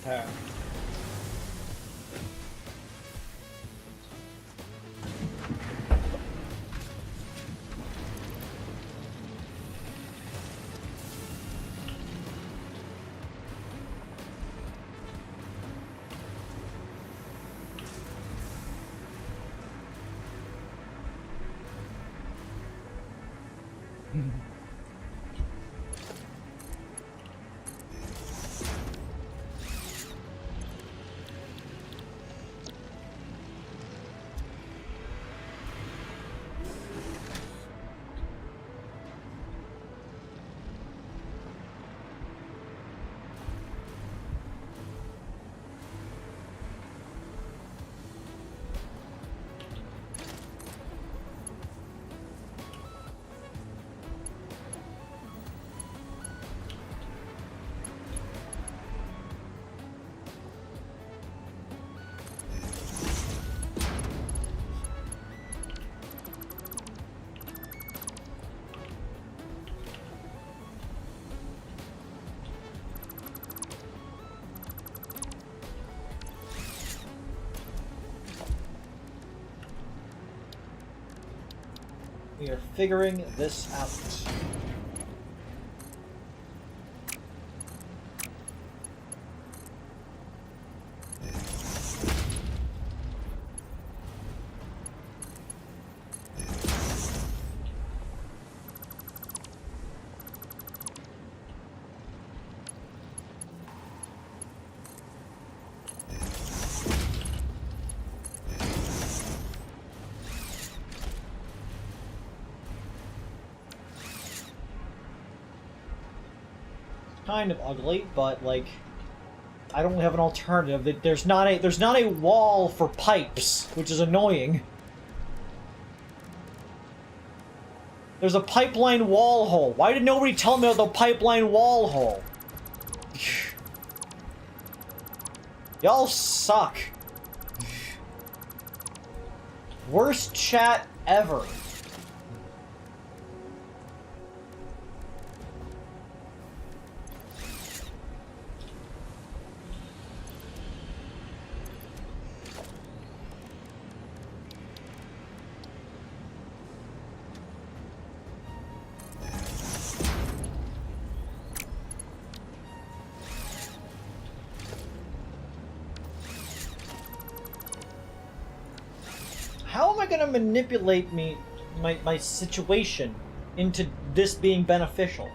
Okay. We are figuring this out. Kind of ugly, but like I don't have an alternative. There's not a wall for pipes, which is annoying. There's a pipeline wall hole. Why did nobody tell me about the pipeline wall hole? Y'all suck. Worst chat ever. How am I going to manipulate my situation into this being beneficial?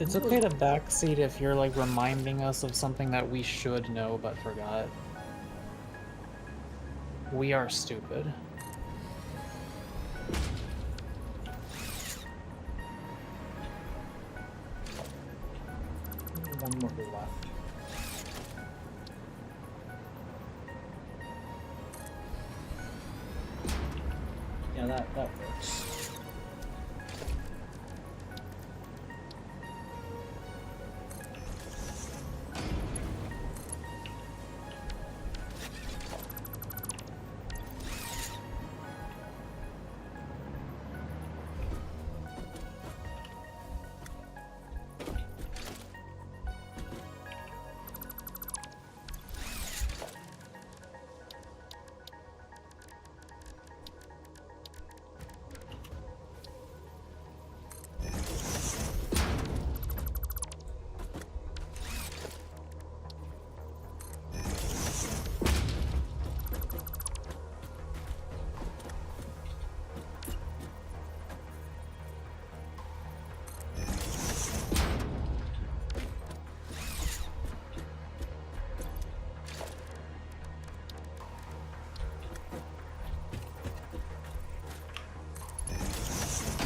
It's okay to backseat if you're like reminding us of something that we should know but forgot. We are stupid. One more left. Yeah, that works.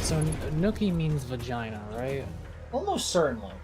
So Nookie means vagina, right? Almost certainly.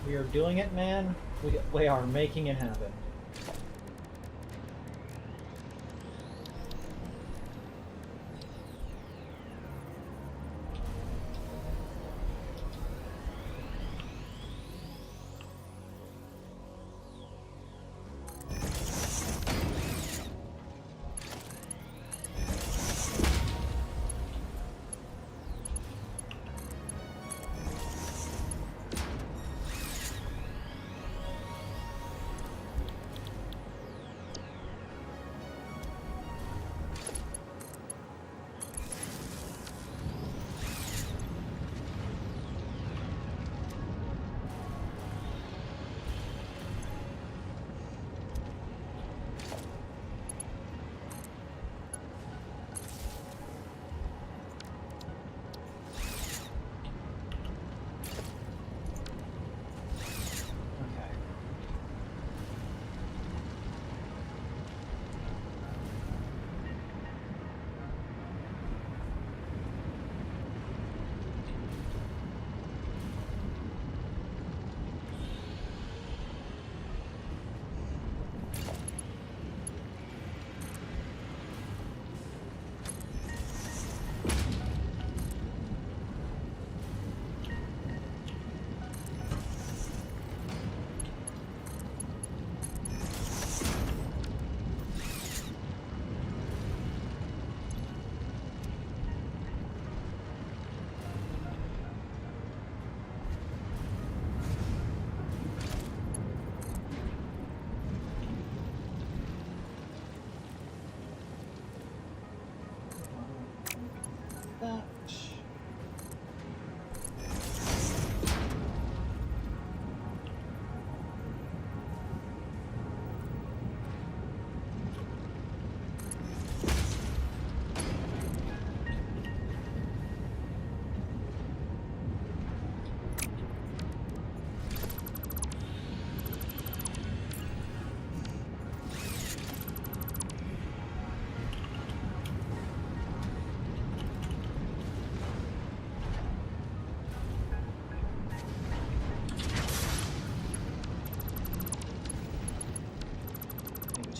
We are doing it, man. We are making it happen.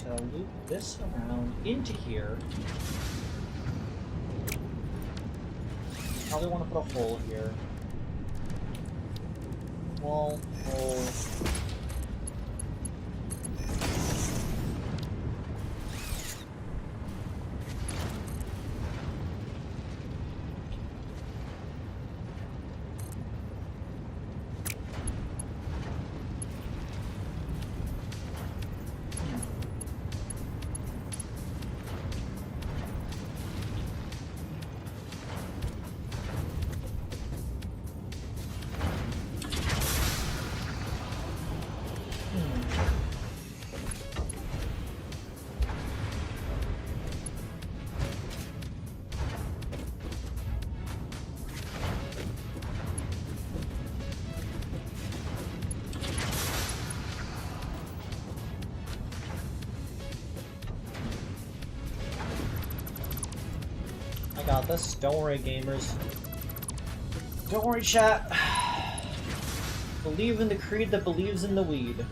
to loop this around into here. Probably want to put a hole here. Wall, hole. Got this. Don't worry, gamers. Don't worry, chat. Believe in the creed that believes in the weed.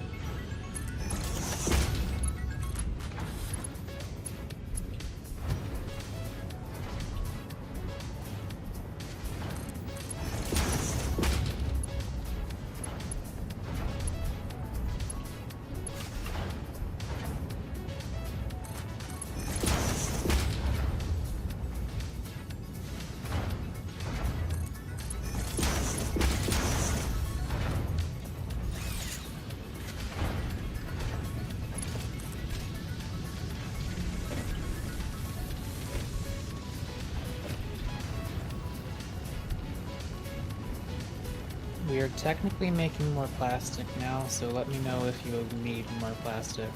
We are technically making more plastic now, so let me know if you need more plastic.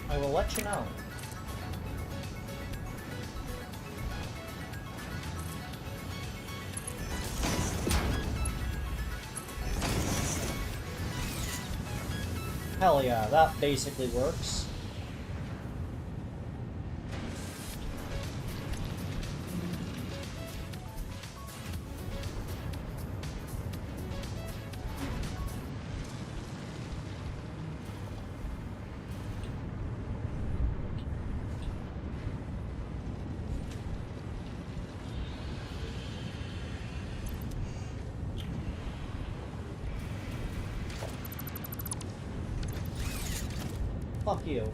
I will let you know. Hell yeah, that basically works. Fuck you.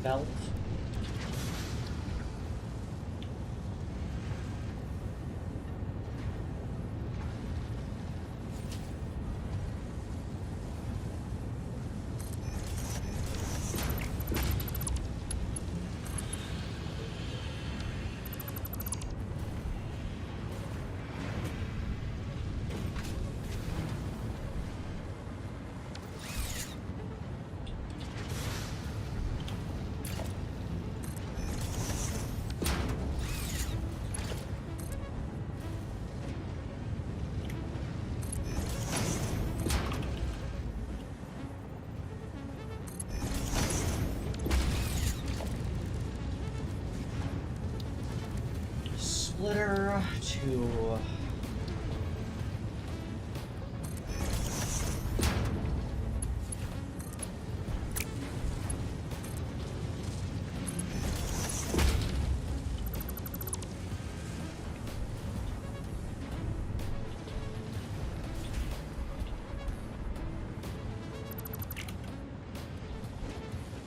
Belt. Splitter to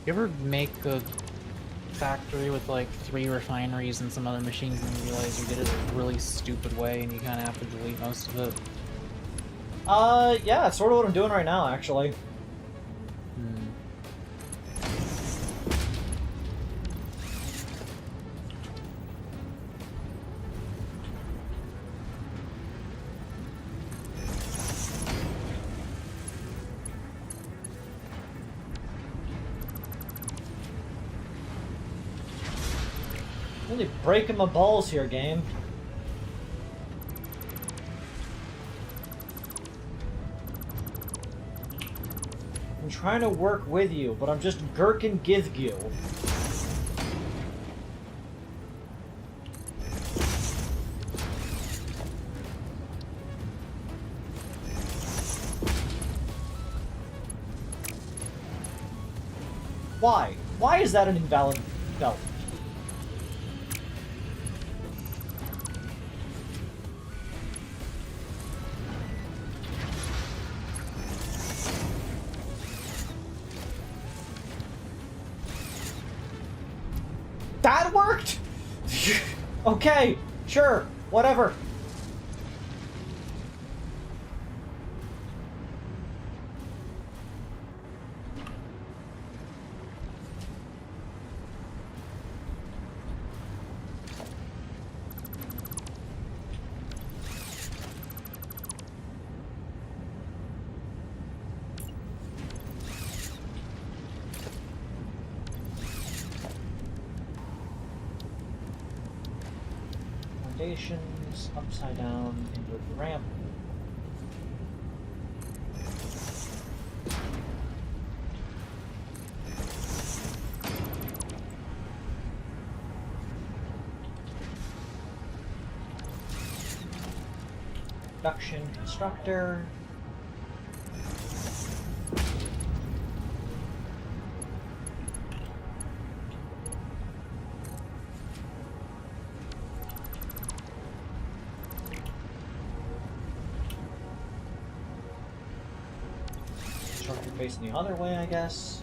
You ever make a factory with like 3 refineries and some other machines and you realize you did it a really stupid way and you kind of have to delete most of it? Yeah, it's sort of what I'm doing right now, actually. Really breaking my balls here, game. I'm trying to work with you, but I'm just gherkin Gizgil. Why? Why is that an invalid belt? That worked? Okay, sure, whatever. Foundations, upside down, into the ramp. Production constructor. Constructor facing the other way, I guess.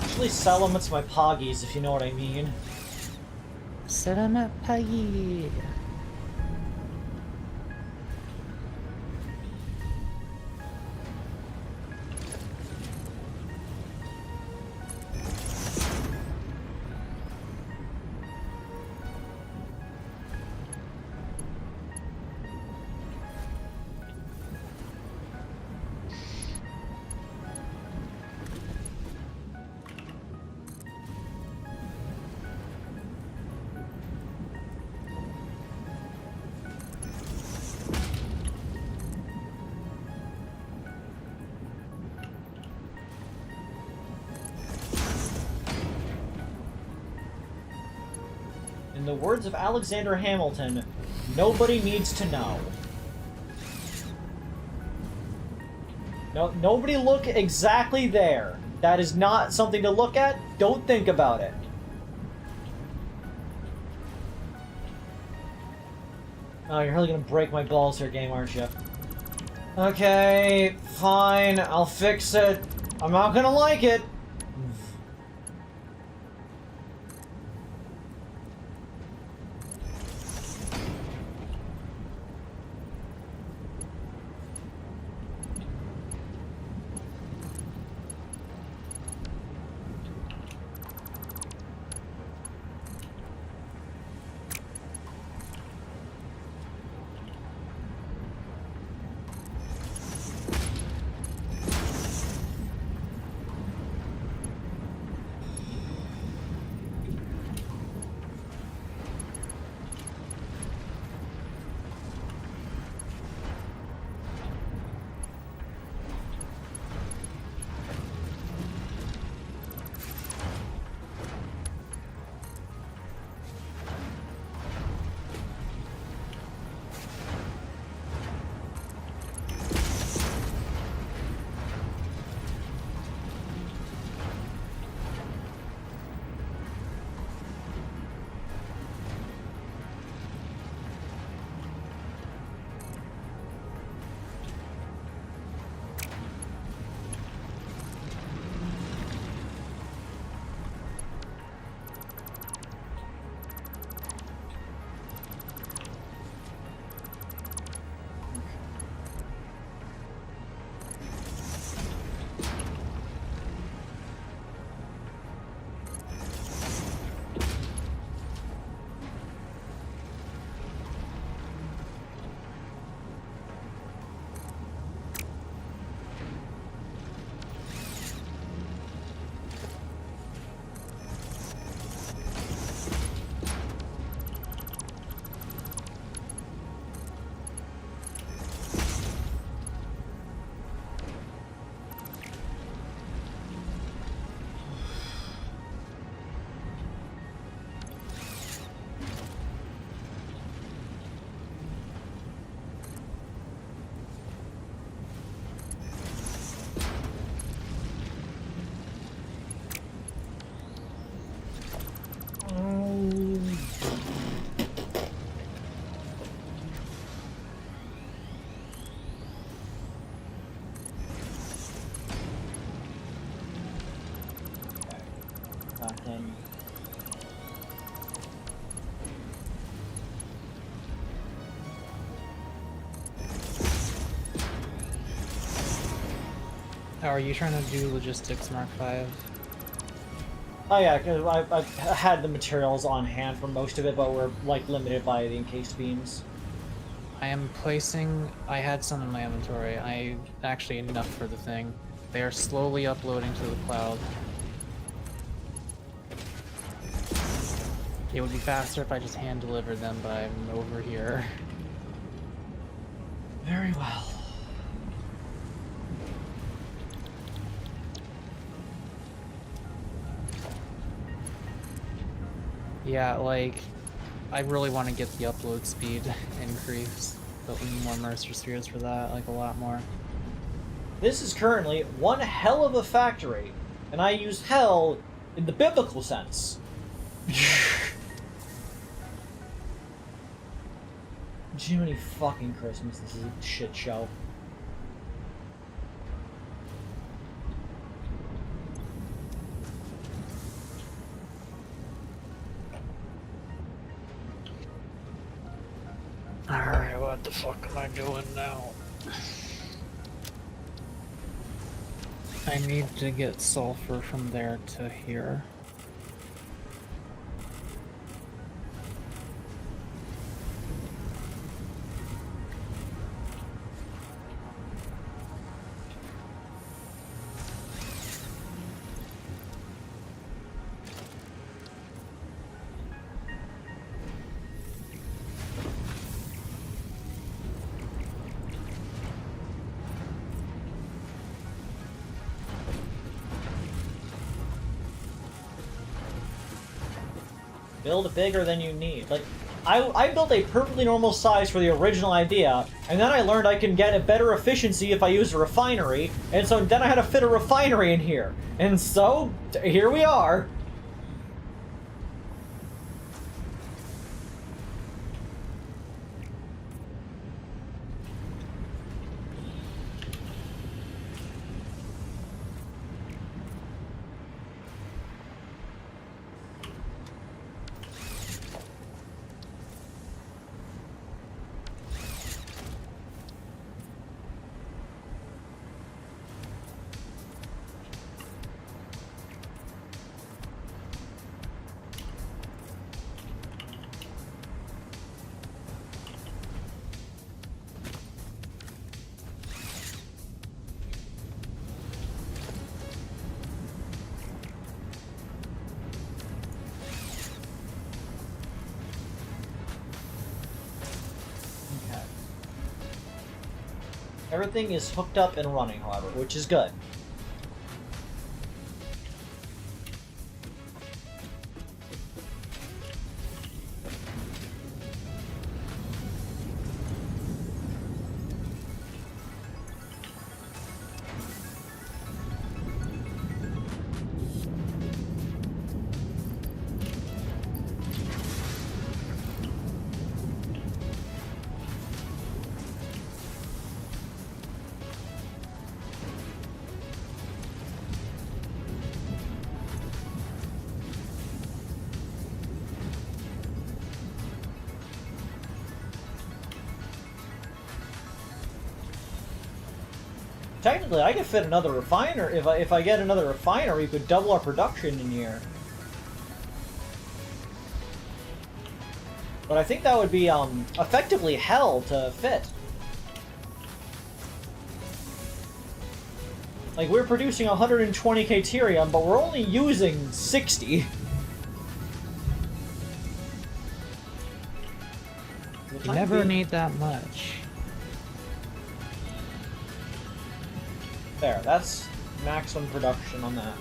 Actually sell them to my poggies, if you know what I mean. Salamat pagi. In the words of Alexander Hamilton, nobody needs to know. No, nobody look exactly there. That is not something to look at. Don't think about it. Oh, you're really gonna break my balls here, game, aren't you? Okay, fine. I'll fix it. I'm not gonna like it. Oh, are you trying to do logistics Mark 5? Oh yeah, because I had the materials on hand for most of it, but we're like limited by the encased beams. I am placing... I had some in my inventory. I actually enough for the thing. They are slowly uploading to the cloud. It would be faster if I just hand delivered them, but I'm over here. Very well. Yeah, like, I really want to get the upload speed increased, but we need more Mercer Spheres for that, like a lot more. This is currently one hell of a factory, and I use hell in the biblical sense. Jiminy fucking Christmas, this is a shit show. Alright, what the fuck am I doing now? I need to get sulfur from there to here. Build bigger than you need. Like, I built a perfectly normal size for the original idea, and then I learned I can get a better efficiency if I use a refinery, and so then I had to fit a refinery in here. And so, here we are. Everything is hooked up and running, however, which is good. Technically, I could fit another refiner. If I get another refinery, we could double our production in here. But I think that would be effectively hell to fit. Like, we're producing 120 Caterium, but we're only using 60. You never need that much. There, that's maximum production on that.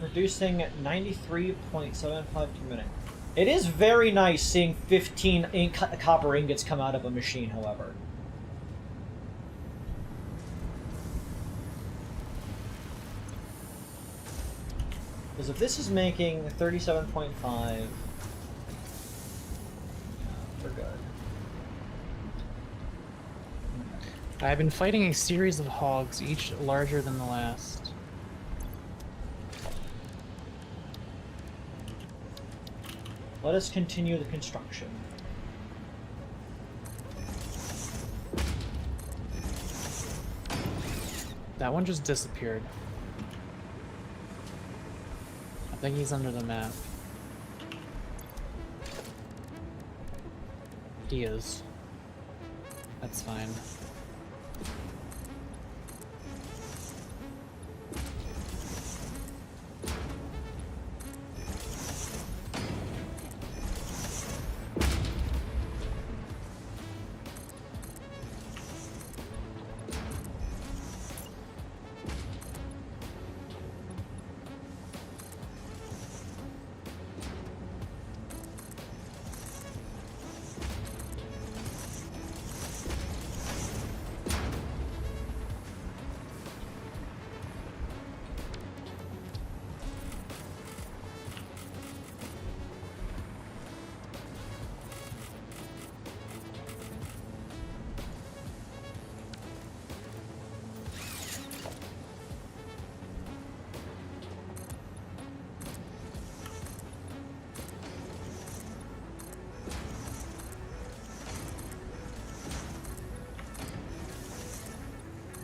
Producing 93.75 per minute. It is very nice seeing 15 copper ingots come out of a machine, however. Because if this is making 37.5, we're good. I've been fighting a series of hogs, each larger than the last. Let us continue the construction. That one just disappeared. I think he's under the map. He is. That's fine.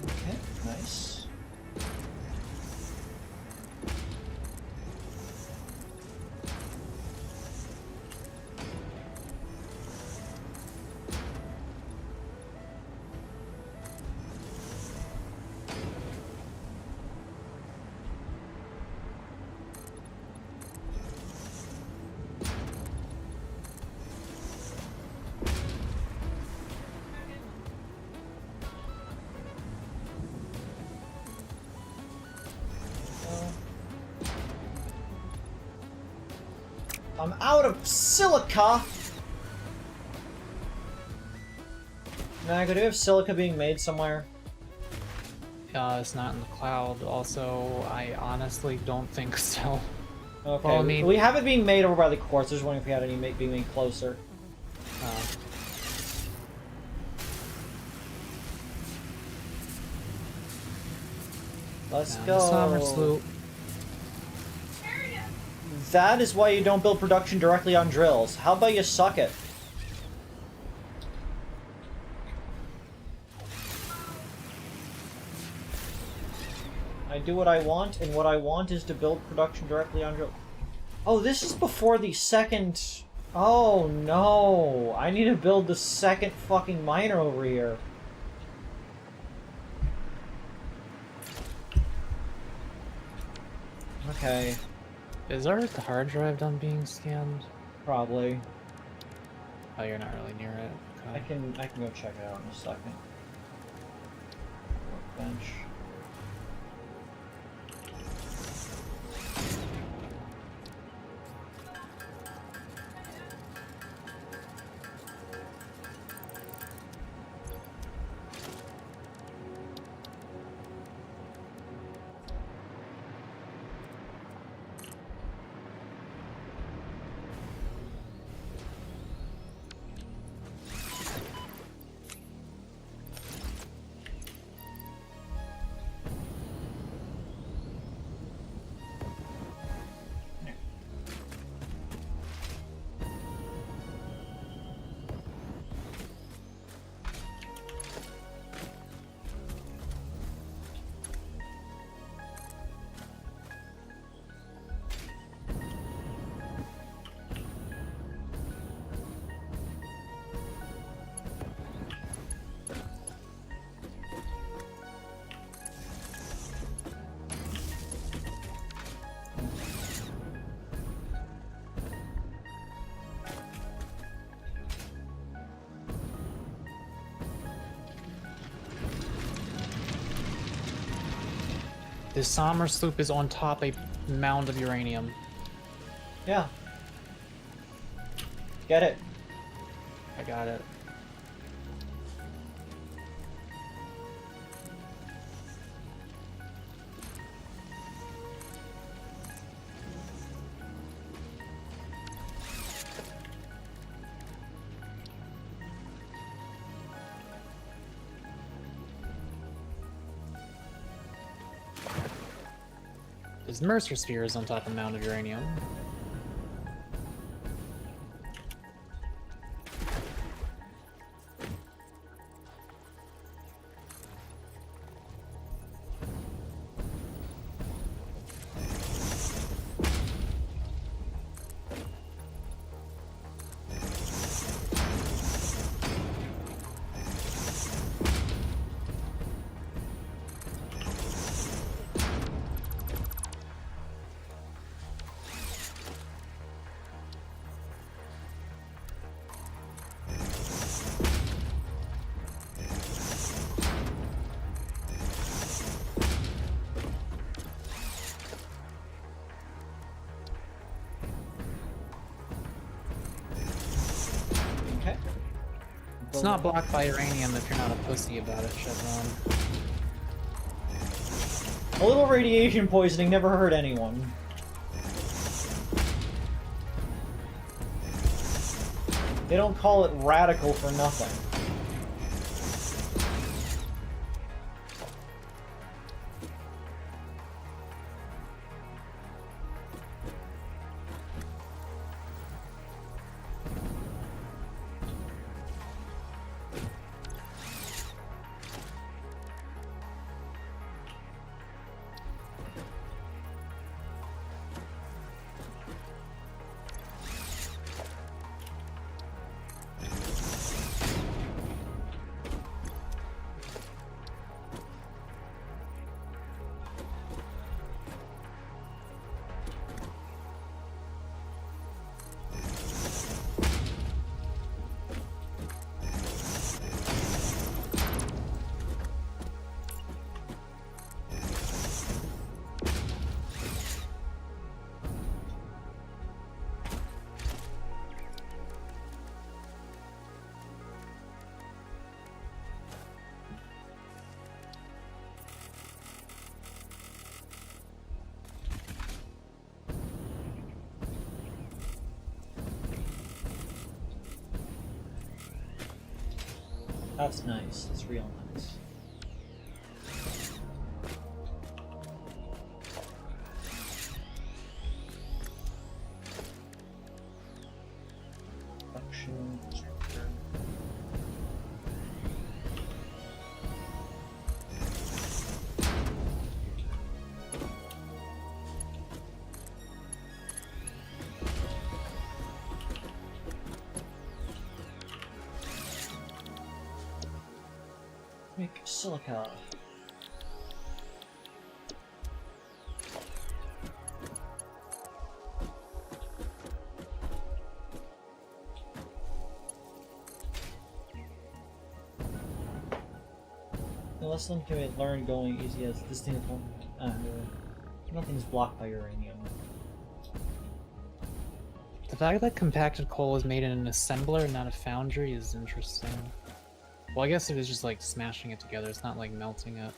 Okay, nice. I'm out of silica! Naga, do we have silica being made somewhere? It's not in the cloud. Also, I honestly don't think so. Okay, Well, I mean- we have it being made over by the quartz. I was wondering if we had any being made closer. Let's Down go. the summer sloop. That is why you don't build production directly on drills. How about you suck it? I do what I want, and what I want is to build production directly on drill. Oh, this is before the second... Oh, no. I need to build the second fucking miner over here. Okay, Is our hard drive done being scanned? probably. Oh, you're not really near it. Okay. I can go check it out in a second. Workbench. This summer sloop is on top a mound of uranium. Yeah. Get it. I got it. There's Mercer spheres on top of mounted uranium. Okay. It's not blocked by uranium if you're not a pussy about it, Chevron. A little radiation poisoning never hurt anyone. They don't call it radical for nothing. That's nice. That's real nice. Production structure. Make silica. The lesson can be learned going easy as this thing is nothing's blocked by uranium. The fact that compacted coal is made in an assembler and not a foundry is interesting. Well, I guess it was just like smashing it together, it's not like melting it.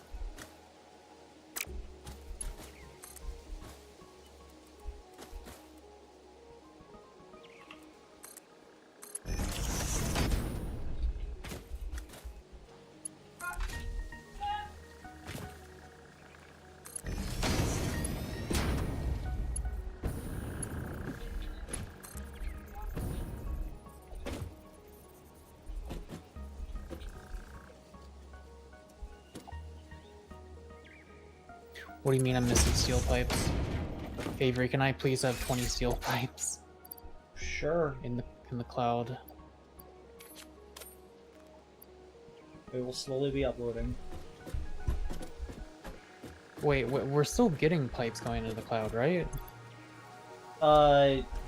What do you mean I'm missing steel pipes? Avery, can I please have 20 steel pipes Sure. in the cloud? It will slowly be uploading. Wait, we're still getting pipes going into the cloud, right?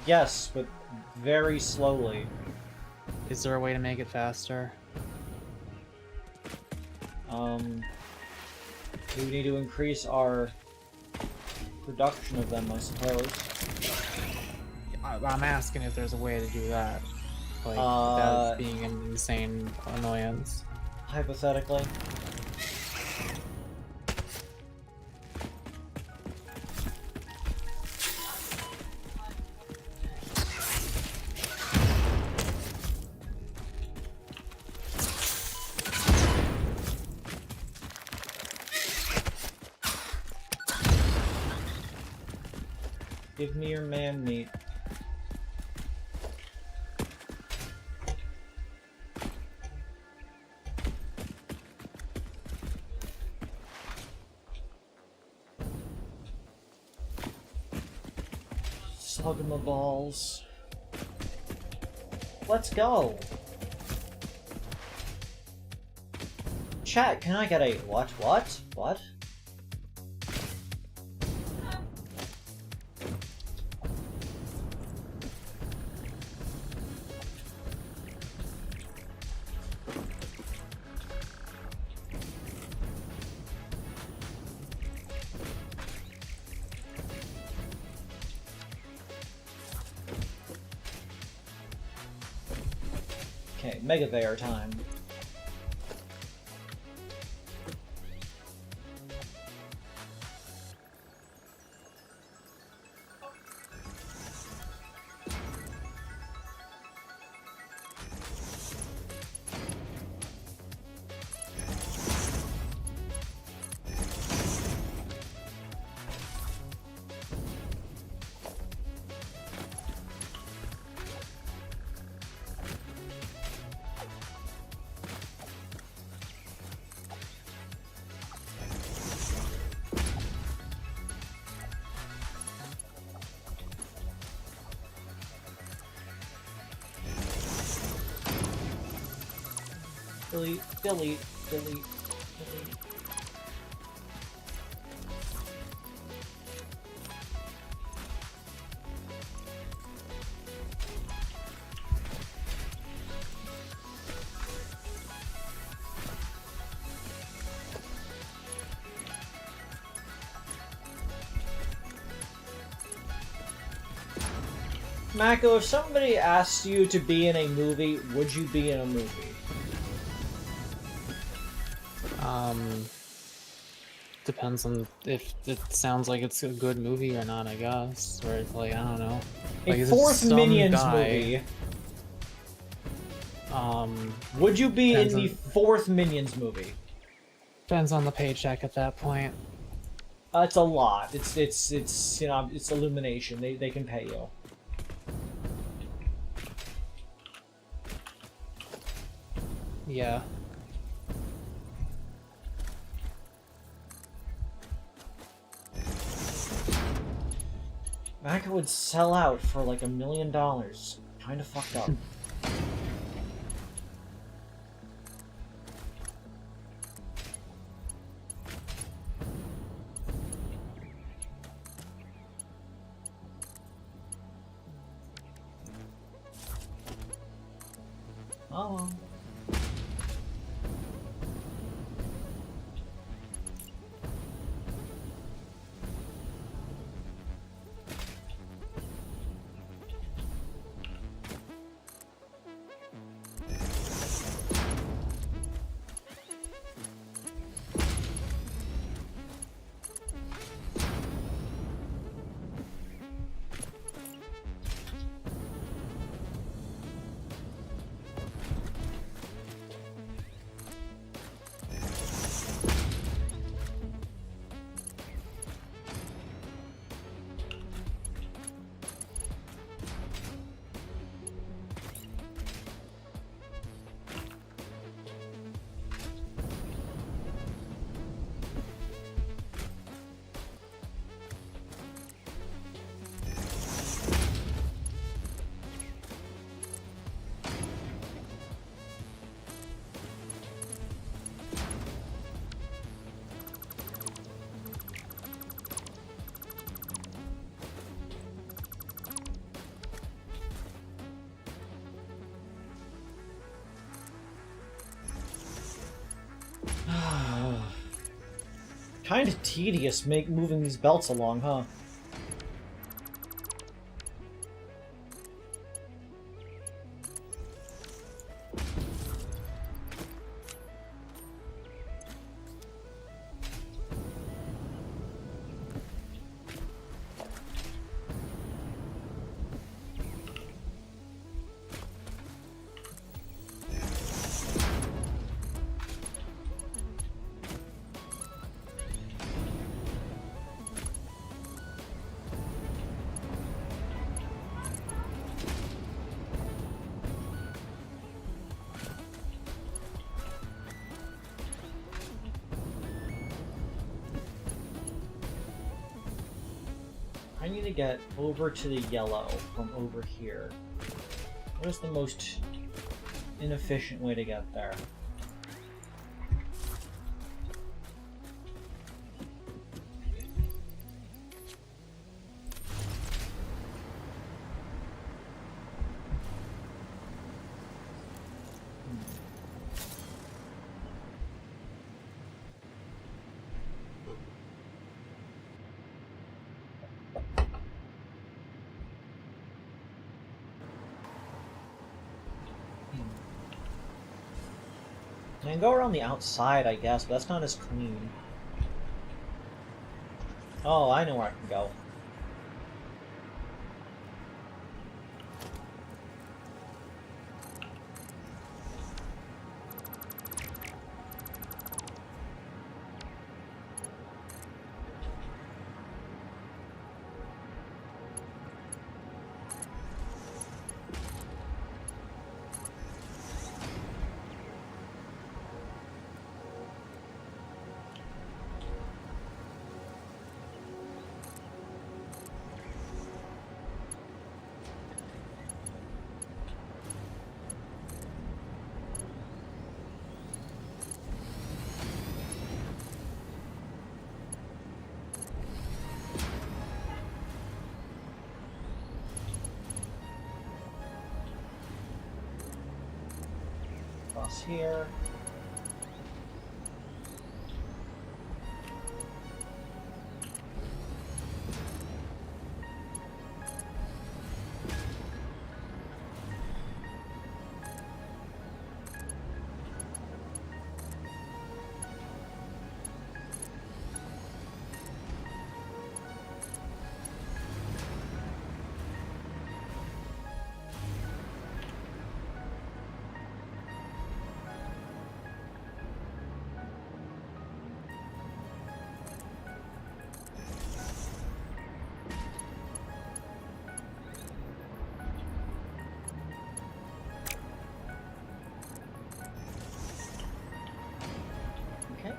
Yes, but very slowly. Is there a way to make it faster? We need to increase our production of them, I suppose. I'm asking if there's a way to do that. Like, without being an insane annoyance. Hypothetically. Give me your man meat. Slugging my balls. Let's go. Chat, can I get a what? What? Okay, Mega Bear time. Delete. Mako, if somebody asked you to be in a movie, would you be in a movie? Depends on if it sounds like it's a good movie or not, I guess. Or it's like, I don't know. Like, A fourth Minions movie. Would you be in the fourth Minions movie? Depends on the paycheck at that point. It's a lot. It's you know, it's Illumination. They can pay you. Yeah. Mako would sell out for like $1 million. Kind of fucked up. Oh. Kind of tedious moving these belts along, huh? I need to get over to the yellow from over here. What is the most inefficient way to get there? I can go around the outside, I guess, but that's not as clean. Oh, I know where I can go. Across here. Okay.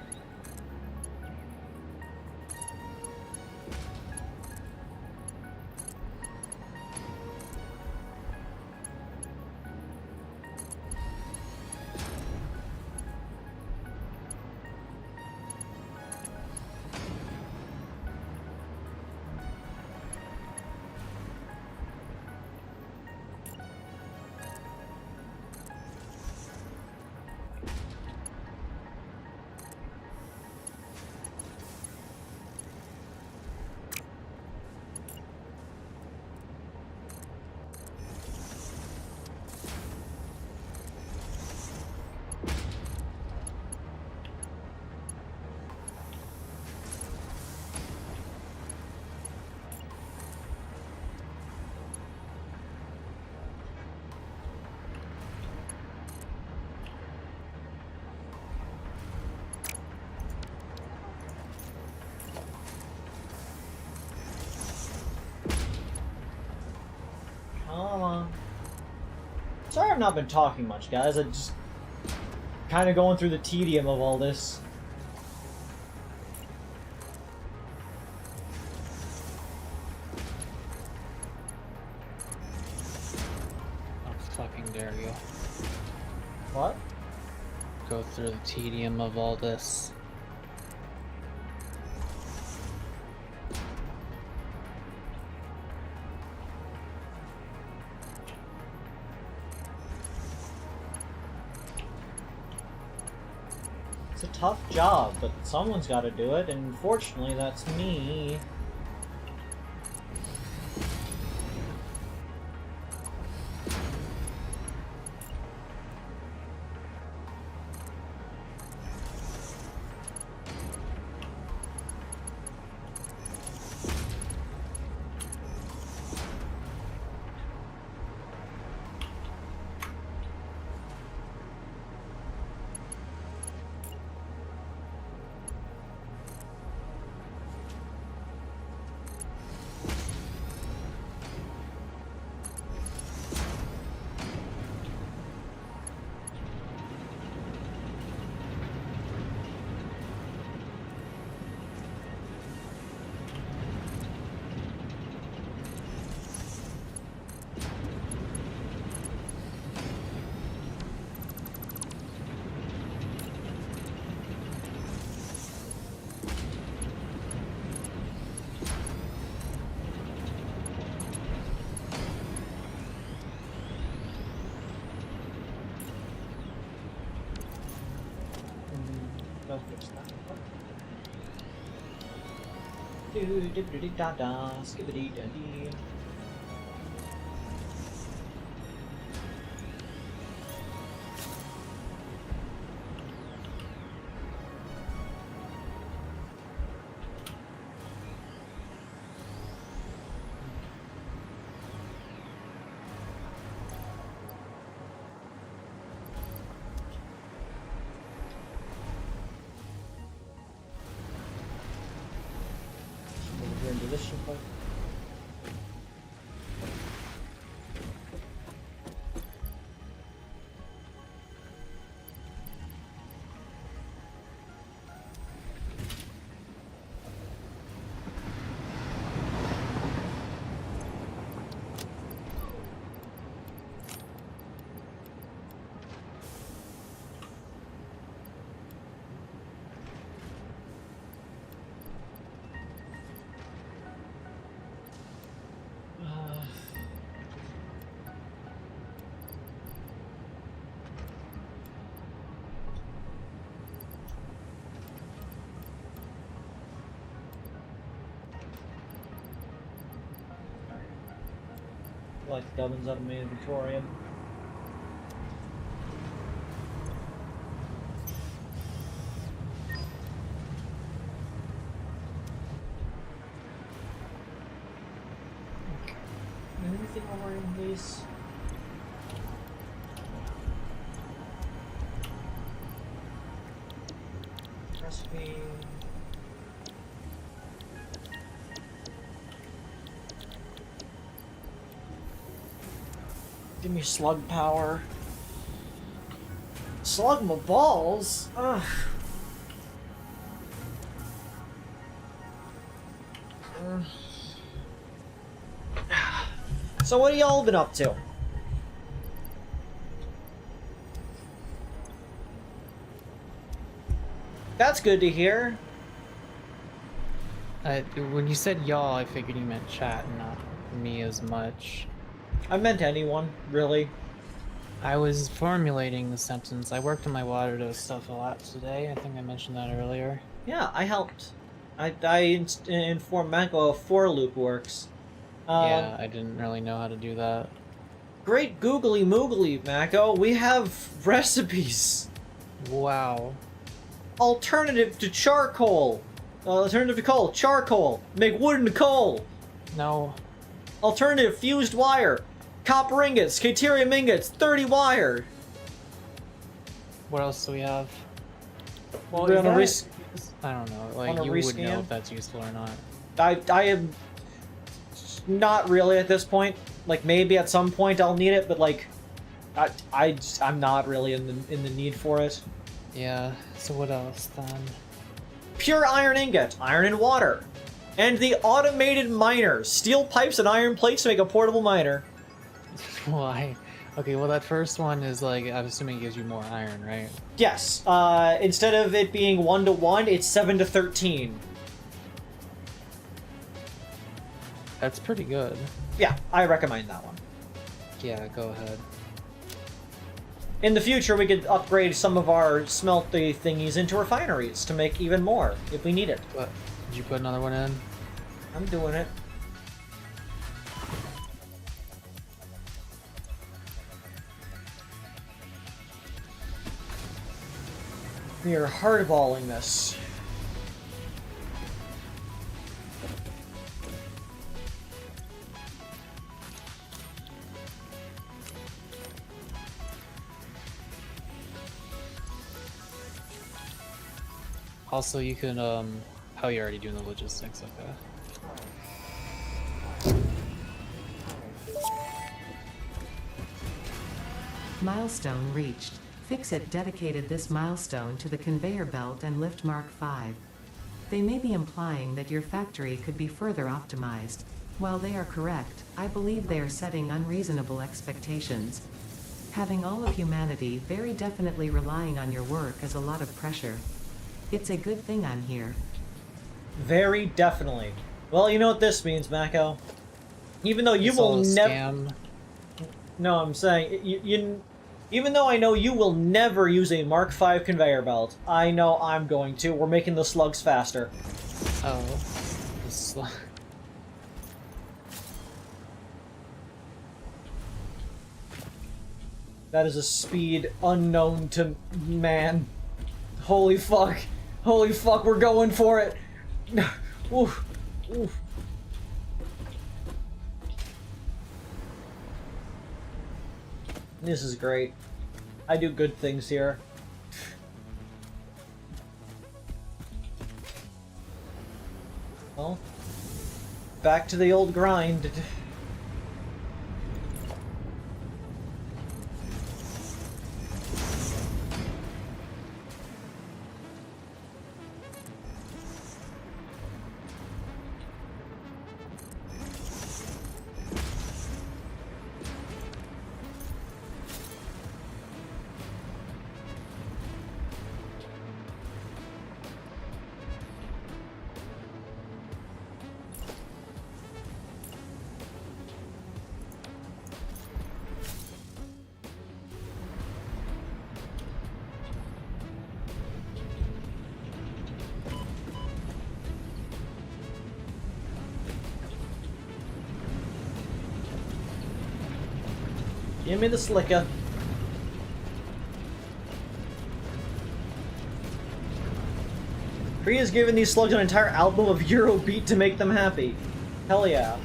Come on. Sorry I've not been talking much, guys. I just kind of going through the tedium of all this. How fucking dare you. What? Go through the tedium of all this. It's a tough job, but someone's got to do it, and fortunately that's me. Go fix that. Do-do-do-do-da-da, skibbity-da-dee. Into this real quick. Like gubbins up in my inventory. Anything over in these? Recipe. Give me slug power. Slug my balls? Ugh. So what have y'all been up to? That's good to hear. When you said y'all, I figured you meant chat, not me as much. I meant anyone, really. I was formulating the sentence. I worked on my water dose stuff a lot today. I think I mentioned that earlier. Yeah, I helped. I informed Mako how for loop works. Yeah, I didn't really know how to do that. Great googly moogly, Mako. We have recipes. Wow. Alternative to charcoal. Alternative to coal, charcoal. Make wood into coal. No. Alternative, fused wire. Copper ingots, Caterium ingots, 30 wire. What else do we have? Well, I don't know. Like, you would know if that's useful or not. I am not really at this point. Like, maybe at some point I'll need it, but like, I'm not really in the need for it. Yeah. So what else then? Pure iron ingot, iron and water, and the automated miner. Steel pipes and iron plates to make a portable miner. Why? Okay, well that first one is like, I'm assuming it gives you more iron, right? Yes. Instead of it being 1-to-1, it's 7-to-13. That's pretty good. Yeah, I recommend that one. Yeah, go ahead. In the future, we could upgrade some of our smelty thingies into refineries to make even more, if we need it. What? Did you put another one in? I'm doing it. We are hardballing this. Also, you can, oh, you're already doing the logistics, okay. Milestone reached. Fixit dedicated this milestone to the conveyor belt and lift Mark V. They may be implying that your factory could be further optimized. While they are correct, I believe they are setting unreasonable expectations. Having all of humanity very definitely relying on your work is a lot of pressure. It's a good thing I'm here. Very definitely. Well, you know what this means, Mako. Even though you will never... Scam. No, I'm saying, Even though I know you will never use a Mark V conveyor belt, I know I'm going to. We're making the slugs faster. Oh. The slug. That is a speed unknown to man. Holy fuck. Holy fuck, we're going for it. Oof. Oof. This is great. I do good things here. Well, back to the old grind. Give me the slicker. Korea's given these slugs an entire album of Eurobeat to make them happy. Hell yeah.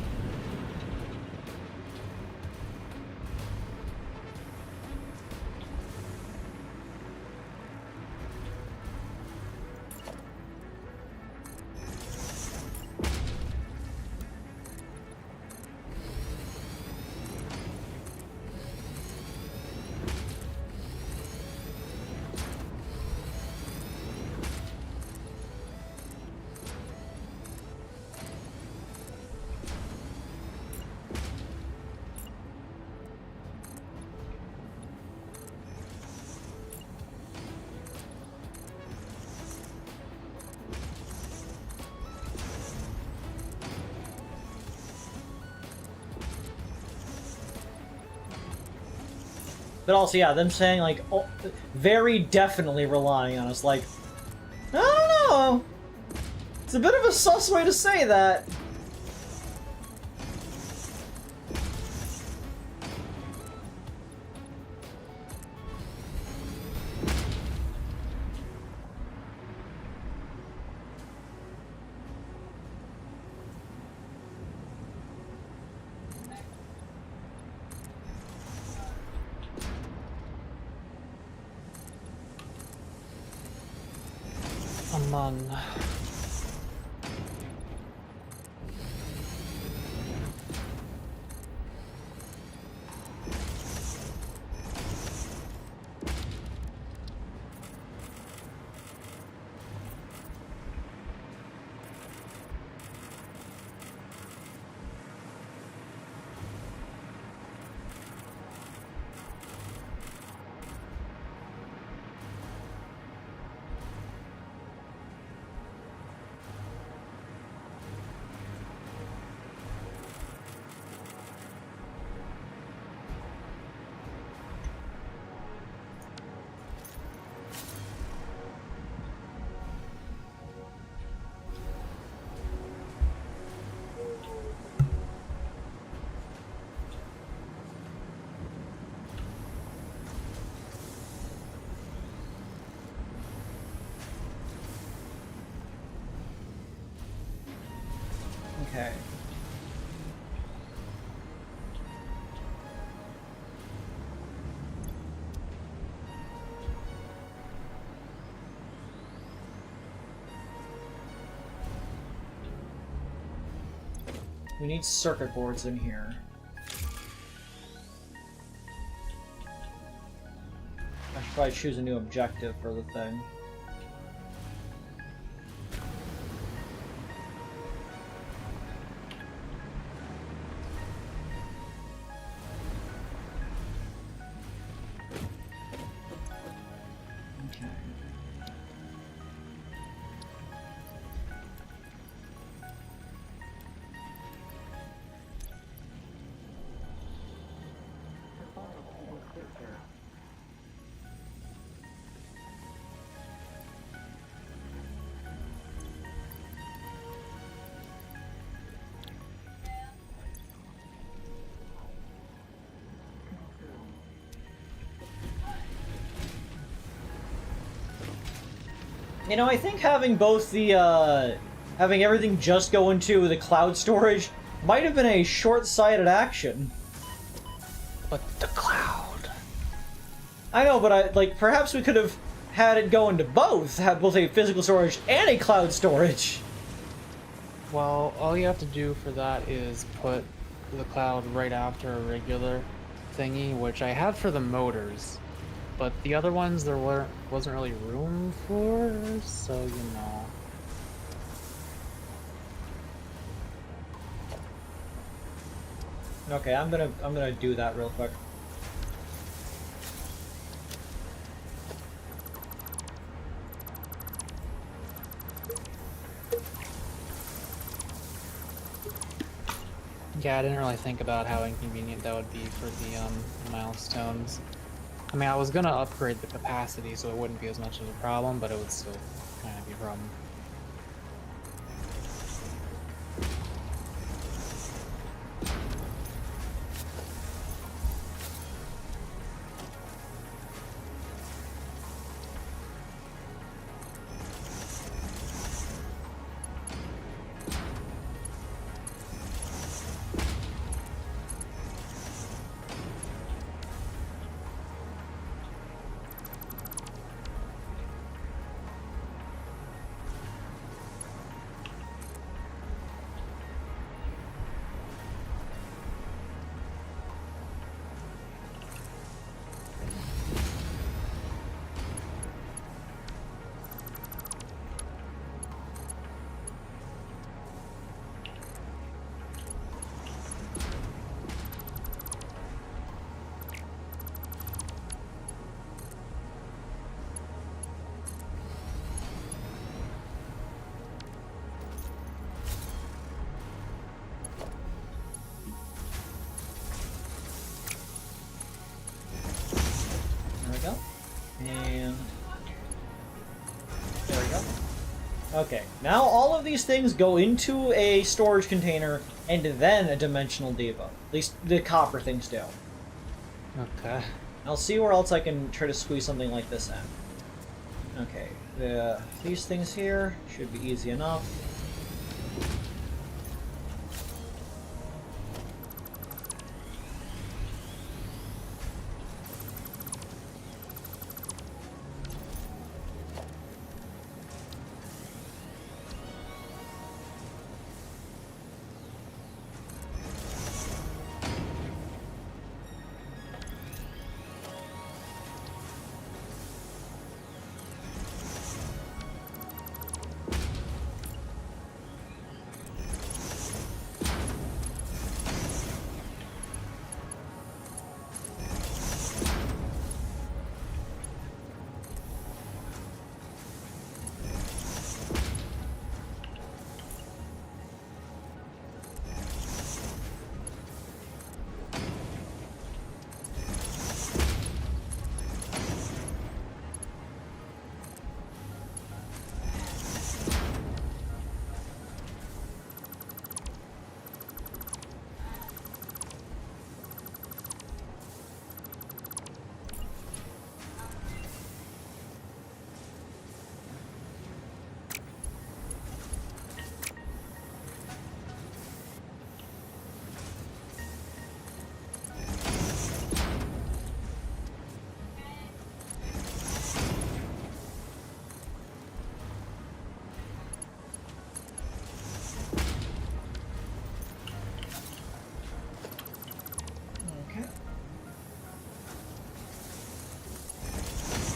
But also, yeah, them saying, like, oh, very definitely relying on us, like, I don't know. It's a bit of a sus way to say that. Aman. Okay. We need circuit boards in here. I should probably choose a new objective for the thing. You know, I think having both the, having everything just go into the cloud storage might have been a short-sighted action. But the cloud. I know, but perhaps we could have had it go into both, have both a physical storage and a cloud storage. Well, all you have to do for that is put the cloud right after a regular thingy, which I have for the motors. But the other ones there wasn't really room for, so you know. Okay, I'm gonna do that real quick. Yeah, I didn't really think about how inconvenient that would be for the milestones. I mean, I was gonna upgrade the capacity so it wouldn't be as much of a problem, but it would still kind of be a problem. There we go. And there we go. Okay, now all of these things go into a storage container and then a dimensional depot. At least the copper things do. Okay. I'll see where else I can try to squeeze something like this in. Okay, these things here should be easy enough.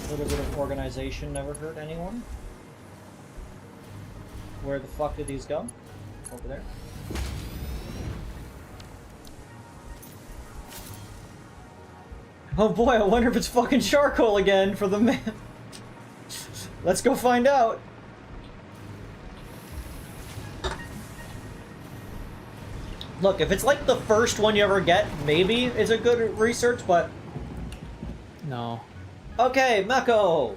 A little bit of organization never hurt anyone. Where the fuck did these go? Over there. Oh boy, I wonder if it's fucking charcoal again for the man. Let's go find out. Look, if it's like the first one you ever get, maybe it's a good research, but... No. Okay, Mako!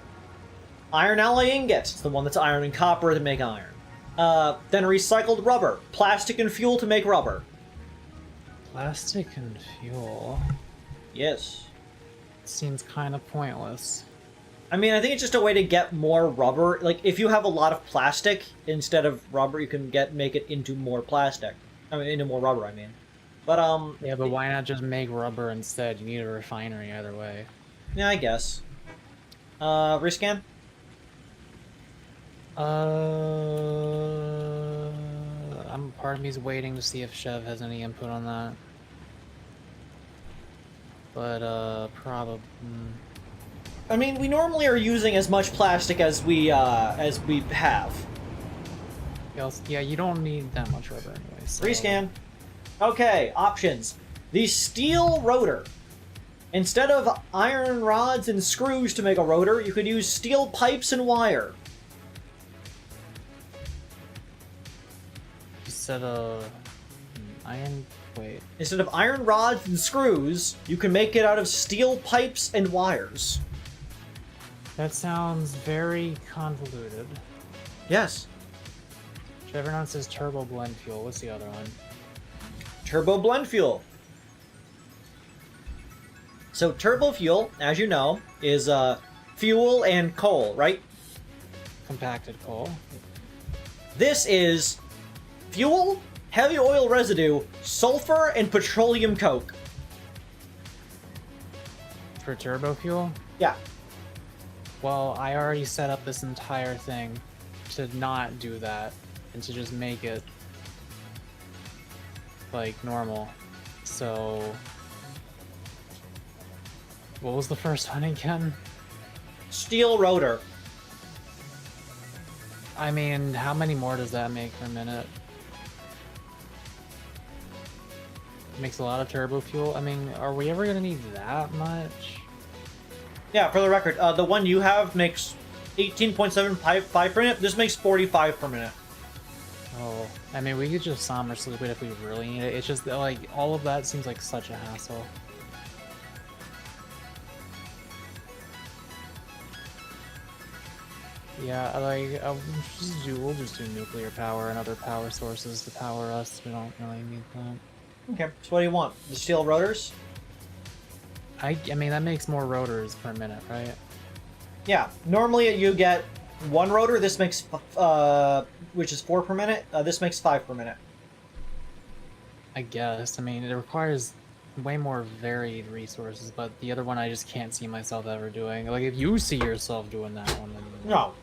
Iron alloy ingots. It's the one that's iron and copper to make iron. Then recycled rubber. Plastic and fuel to make rubber. Plastic and fuel. Yes. Seems kind of pointless. I mean, I think it's just a way to get more rubber. Like, if you have a lot of plastic instead of rubber, you can make it into more plastic. I mean, into more rubber, I mean. But, Yeah, but why not just make rubber instead? You need a refinery either way. Yeah, I guess. Rescan? Part of me's waiting to see if Chev has any input on that. But, probably... I mean, we normally are using as much plastic as we have. Yeah, you don't need that much rubber anyway, so... Rescan. Okay, options. The steel rotor. Instead of iron rods and screws to make a rotor, you could use steel pipes and wire. Instead of... iron... wait. Instead of iron rods and screws, you can make it out of steel pipes and wires. That sounds very convoluted. Yes. Trevor Nunn says turbo blend fuel. What's the other one? Turbo blend fuel. So turbo fuel, as you know, is fuel and coal, right? Compacted coal. This is fuel, heavy oil residue, sulfur, and petroleum coke. For turbo fuel? Yeah. Well, I already set up this entire thing to not do that and to just make it like normal. So what was the first one again? Steel rotor. I mean, how many more does that make per minute? It makes a lot of turbo fuel. I mean, are we ever gonna need that much? Yeah, for the record, the one you have makes 18.75 per minute. This makes 45 per minute. Oh, I mean, we could just somber sleep it if we really need it. It's just that, like, all of that seems like such a hassle. Yeah, like, we'll just do nuclear power and other power sources to power us. We don't really need that. Okay, so what do you want? The steel rotors? I mean, that makes more rotors per minute, right? Yeah, normally you get one rotor. This makes, which is 4 per minute. This makes 5 per minute. I guess. I mean, it requires way more varied resources, but the other one I just can't see myself ever doing. Like, if you see yourself doing that one, then... No.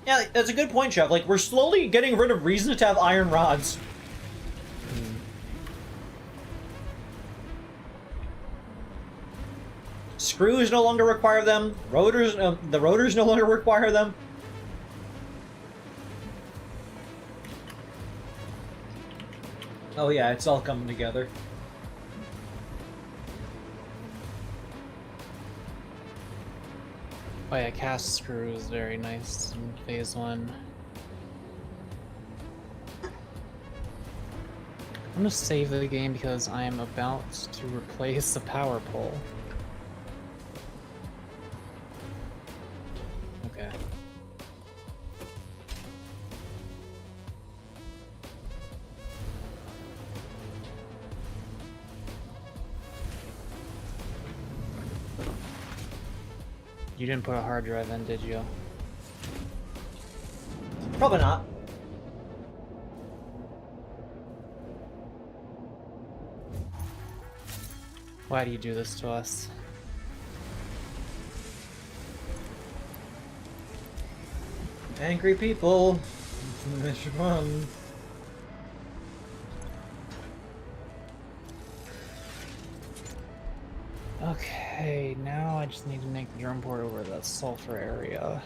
Yeah, that's a good point, Chef. Like, we're slowly getting rid of reasons to have iron rods. Screws no longer require them. Rotors, the rotors no longer require them. Oh yeah, it's all coming together. Oh yeah, cast screw is very nice in phase 1. I'm gonna save the game because I am about to replace the power pole. Okay. You didn't put a hard drive in, did you? Probably not. Why do you do this to us? Angry people. Which one? Okay, now I just need to make the drum port over that sulfur area.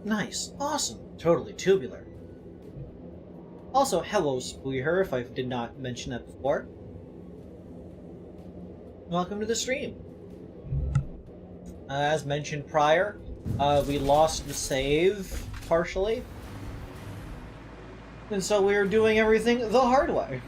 Nice. Awesome. Totally tubular. Also, hello, Spooyher, if I did not mention that before. Welcome to the stream. As mentioned prior, we lost the save, partially. And so we are doing everything the hard way.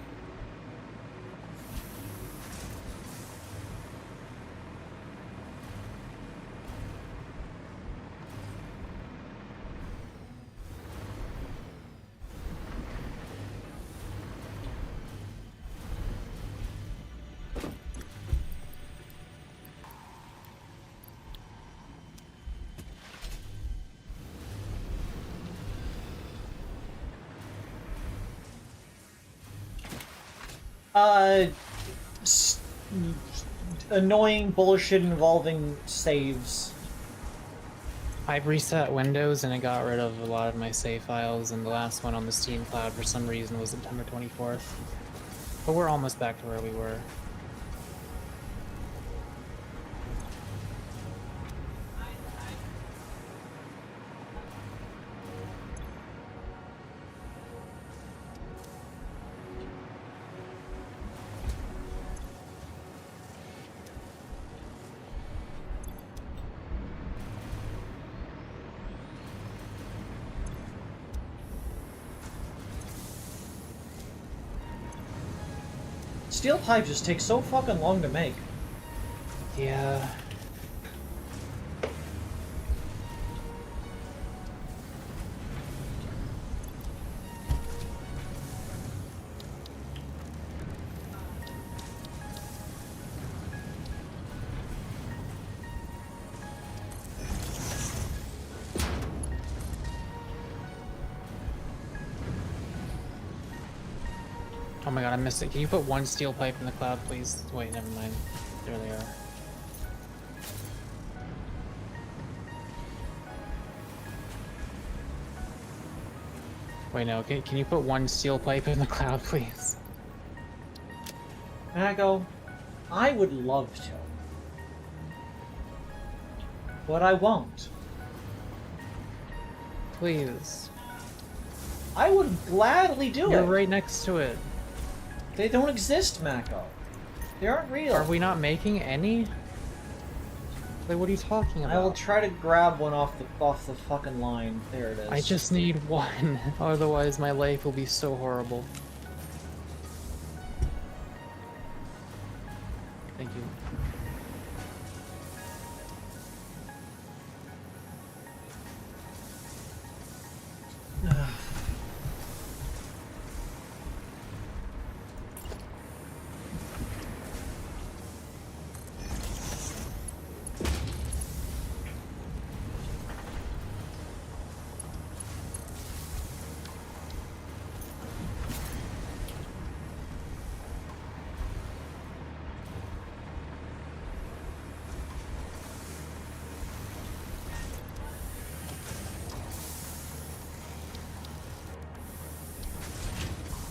Annoying bullshit involving saves. I reset Windows and it got rid of a lot of my save files, and the last one on the Steam cloud for some reason was September 24th. But we're almost back to where we were. Steel pipe just takes so fucking long to make. Yeah. Oh my god, I missed it. Can you put one steel pipe in the cloud, please? Wait, never mind. There they are. Wait, no. Can you put one steel pipe in the cloud, please? And I go, I would love to. But I won't. Please. I would gladly do You're it. right next to it. They don't exist, Mako. They aren't real. Are we not making any? Like, what are you talking about? I will try to grab one off the fucking line. There it is. I just need one. Otherwise, my life will be so horrible. Thank you.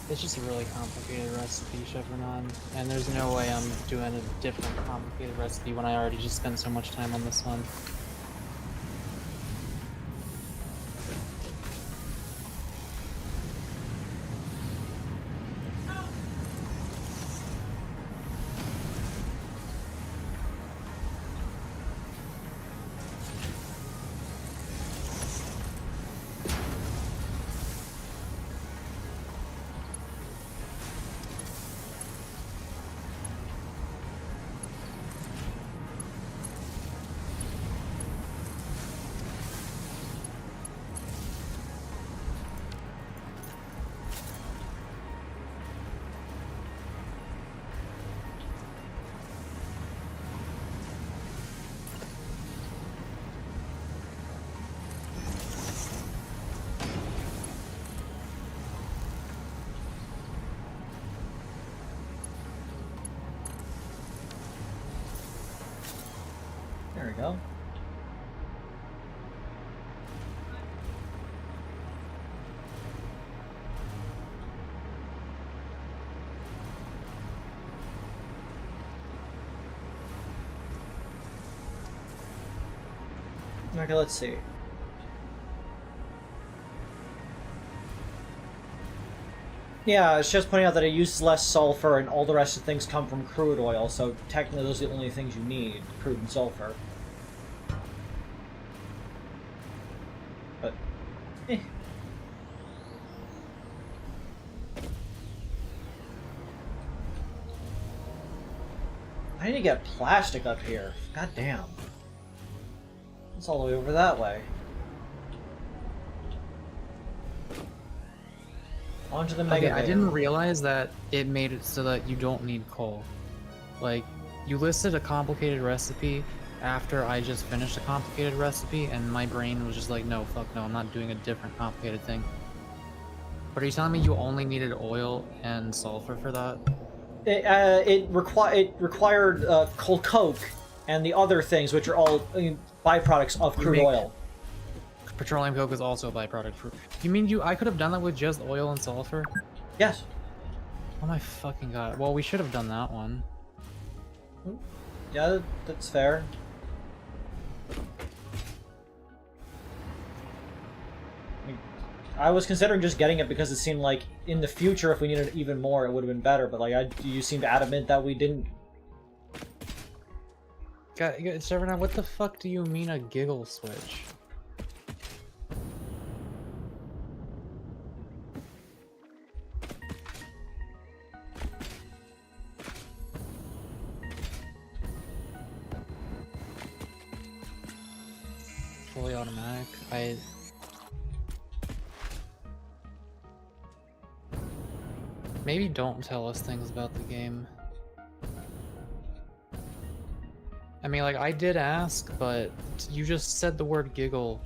It's just a really complicated recipe, Chevronon, and there's no way I'm doing a different complicated recipe when I already just spent so much time on this one. There we go. Okay, let's see. Yeah, it's just pointing out that it uses less sulfur and all the rest of things come from crude oil, so technically those are the only things you need, crude and sulfur. But, eh. I need to get plastic up here. God damn. It's all the way over that way. Onto the mega. Okay, I didn't realize that it made it so that you don't need coal. Like, you listed a complicated recipe after I just finished a complicated recipe, and my brain was just like, no, fuck no, I'm not doing a different complicated thing. But are you telling me you only needed oil and sulfur for that? It required coke and the other things, which are all byproducts of crude oil. Petroleum coke is also a byproduct. You mean I could have done that with just oil and sulfur? Yes. Oh my fucking god. Well, we should have done that one. Yeah, that's fair. I was considering just getting it because it seemed like in the future, if we needed even more, it would have been better. But like, you seemed adamant that we didn't. God, Severna, what the fuck do you mean a giggle switch? Fully automatic. Maybe don't tell us things about the game. I mean, like, I did ask, but you just said the word giggle.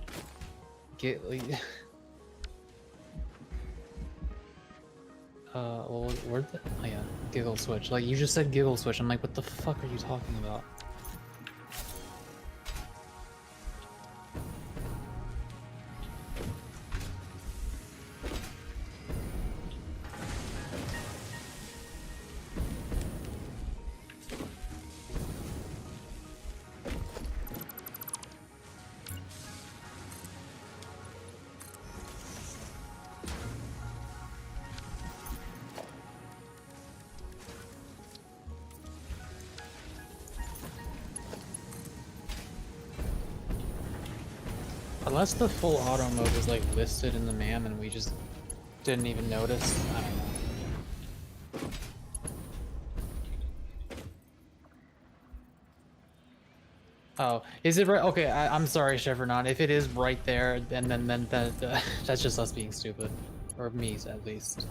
Well, where'd the... Oh yeah, giggle switch. Like, you just said giggle switch. I'm like, what the fuck are you talking about? Unless the full auto mode is like listed in the MAM and we just didn't even notice. I don't know. Oh, is it right? Okay, I'm sorry, Chevronon. If it is right there, then that's just us being stupid, or me at least.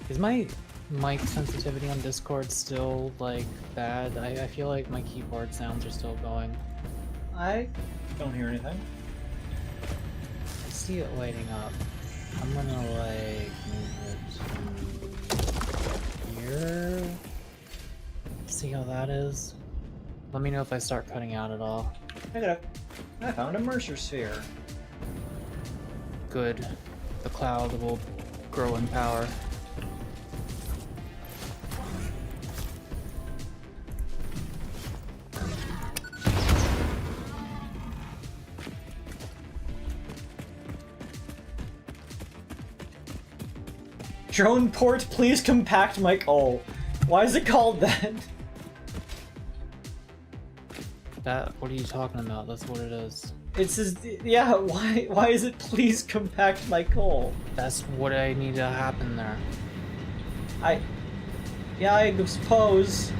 Is my mic sensitivity on Discord still, like, bad? I feel like my keyboard sounds are still going. I don't hear anything. I see it lighting up. I'm gonna like move it to here. See how that is? Let me know if I start cutting out at all. I found a Mercer sphere. Good. The cloud will grow in power. Drone port, please compact my coal. Why is it called that? What are you talking about? That's what it is. It says, yeah, why is it please compact my coal? That's what I need to happen there. Yeah, I suppose.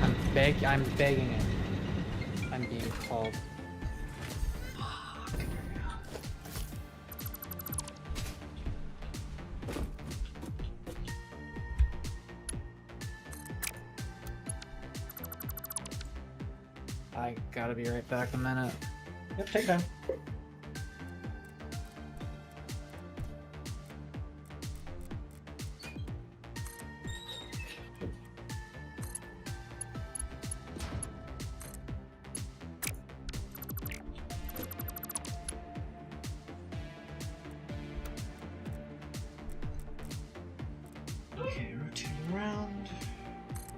I'm begging it. I'm being called. I gotta be right back a minute. Yep, take time. Okay, rotating around.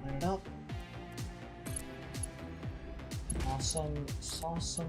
Line it up. Awesome, awesome.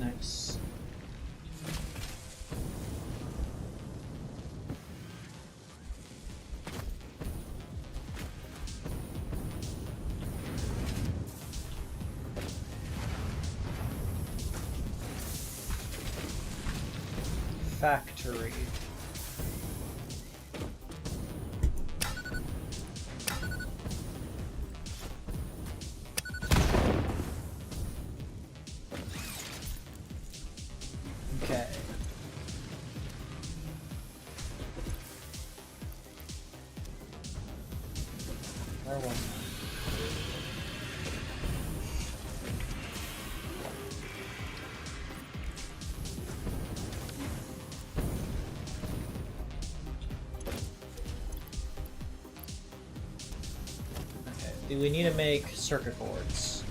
Nice. Factory. Okay. Where was I? Okay. Do we need to make circuit boards?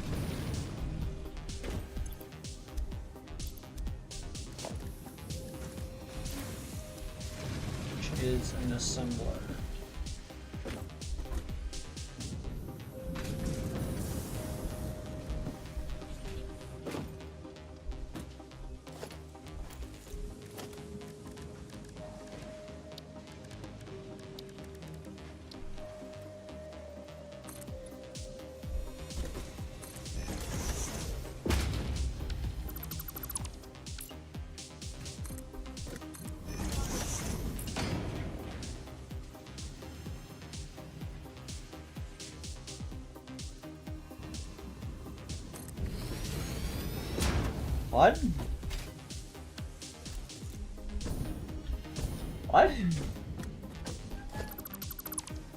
Which is an assembler. What? What?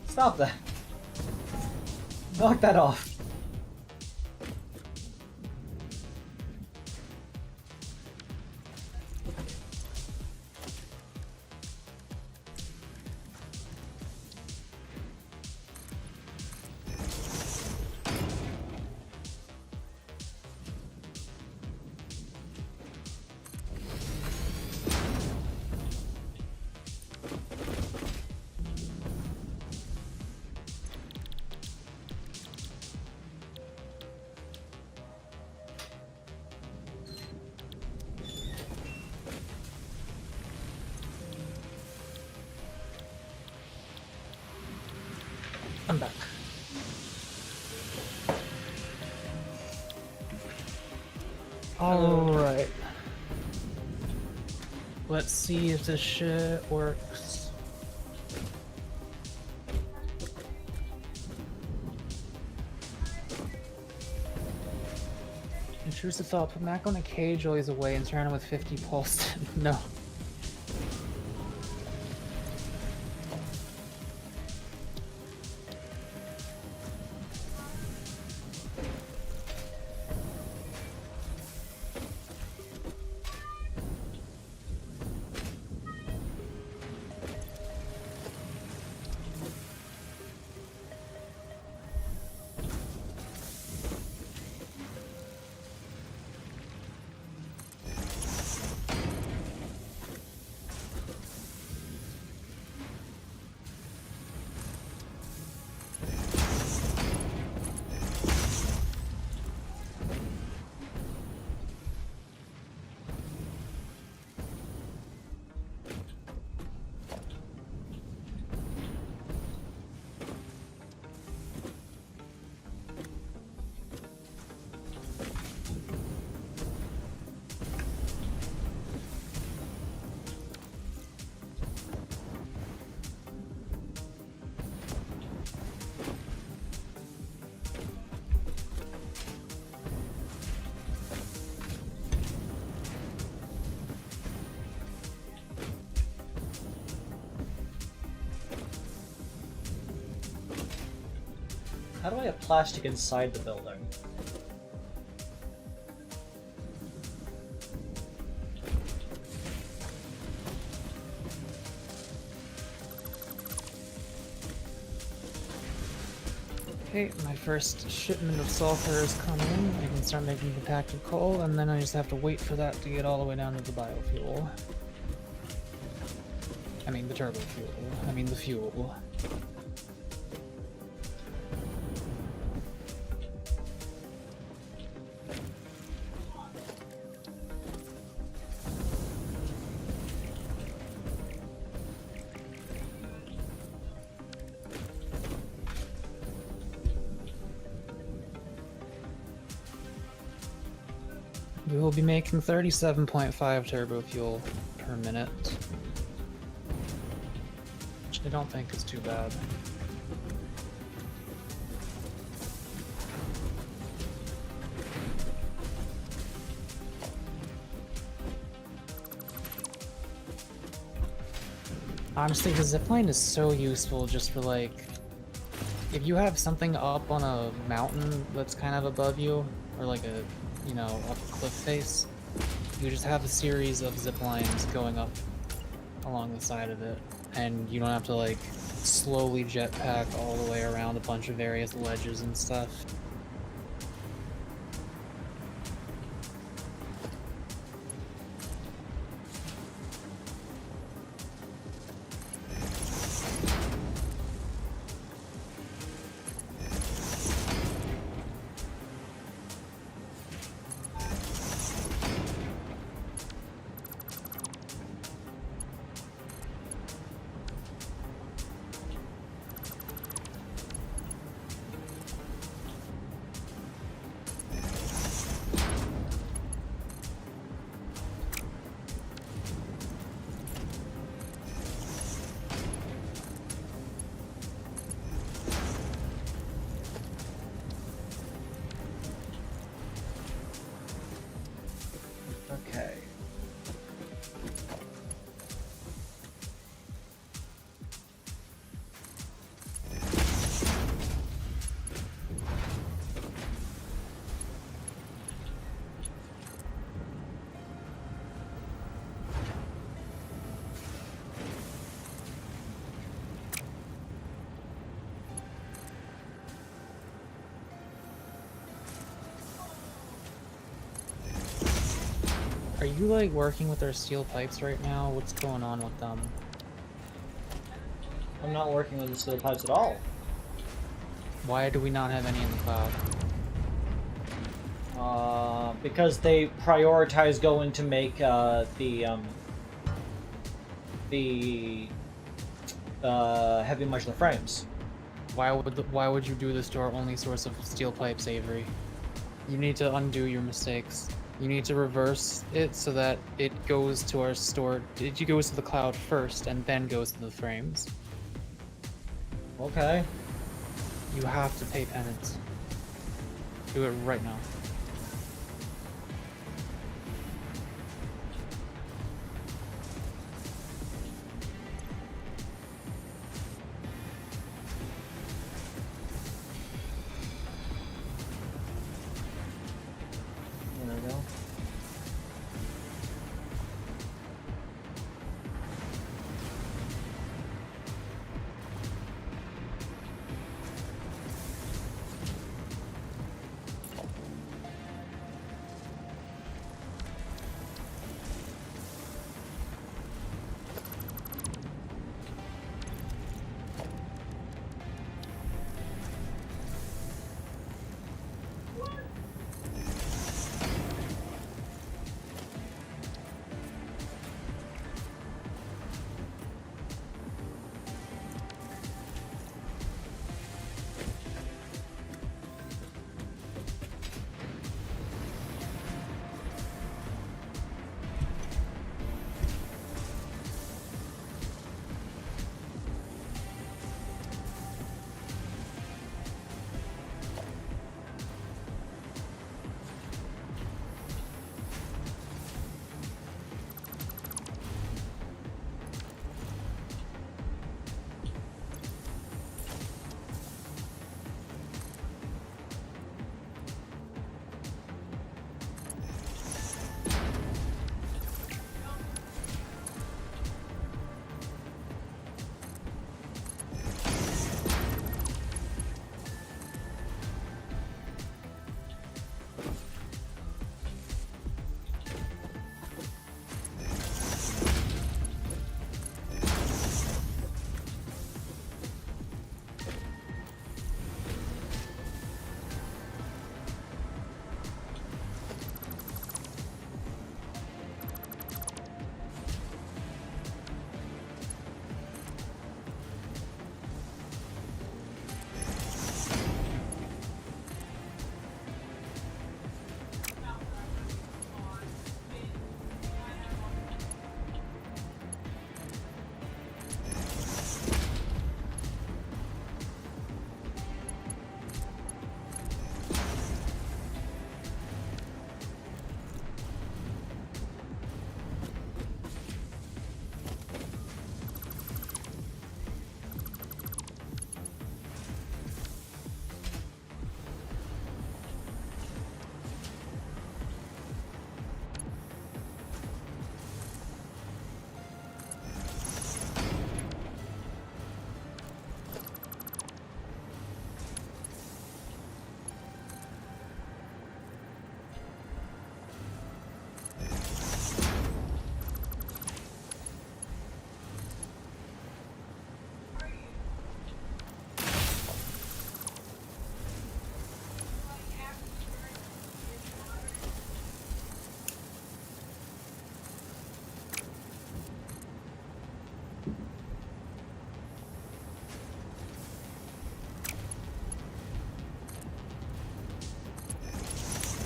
Stop that. Knock that off. Let's see if this shit works. Intrusive thought, put Mac on a cage while he's away and surround him with 50 pulse. No. How do I have plastic inside the building? Okay, my first shipment of sulfur is coming. I can start making compacted coal, and then I just have to wait for that to get all the way down to the biofuel. I mean the turbo fuel. I mean the fuel. We will be making 37.5 turbo fuel per minute, which I don't think is too bad. Honestly, the zipline is so useful just for like, if you have something up on a mountain that's kind of above you, or like a, you know, up a cliff face, you just have a series of zip lines going up along the side of it, and you don't have to like slowly jetpack all the way around a bunch of various ledges and stuff. Okay. Are you like working with our steel pipes right now? What's going on with them? I'm not working with the steel pipes at all. Why do we not have any in the cloud? Because they prioritize going to make the heavy modular frames. Why would you do this to our only source of steel pipes, Avery? You need to undo your mistakes. You need to reverse it so that it goes to our stored. It goes to the cloud first and then goes to the frames. Okay. You have to pay penance. Do it right now. There we go.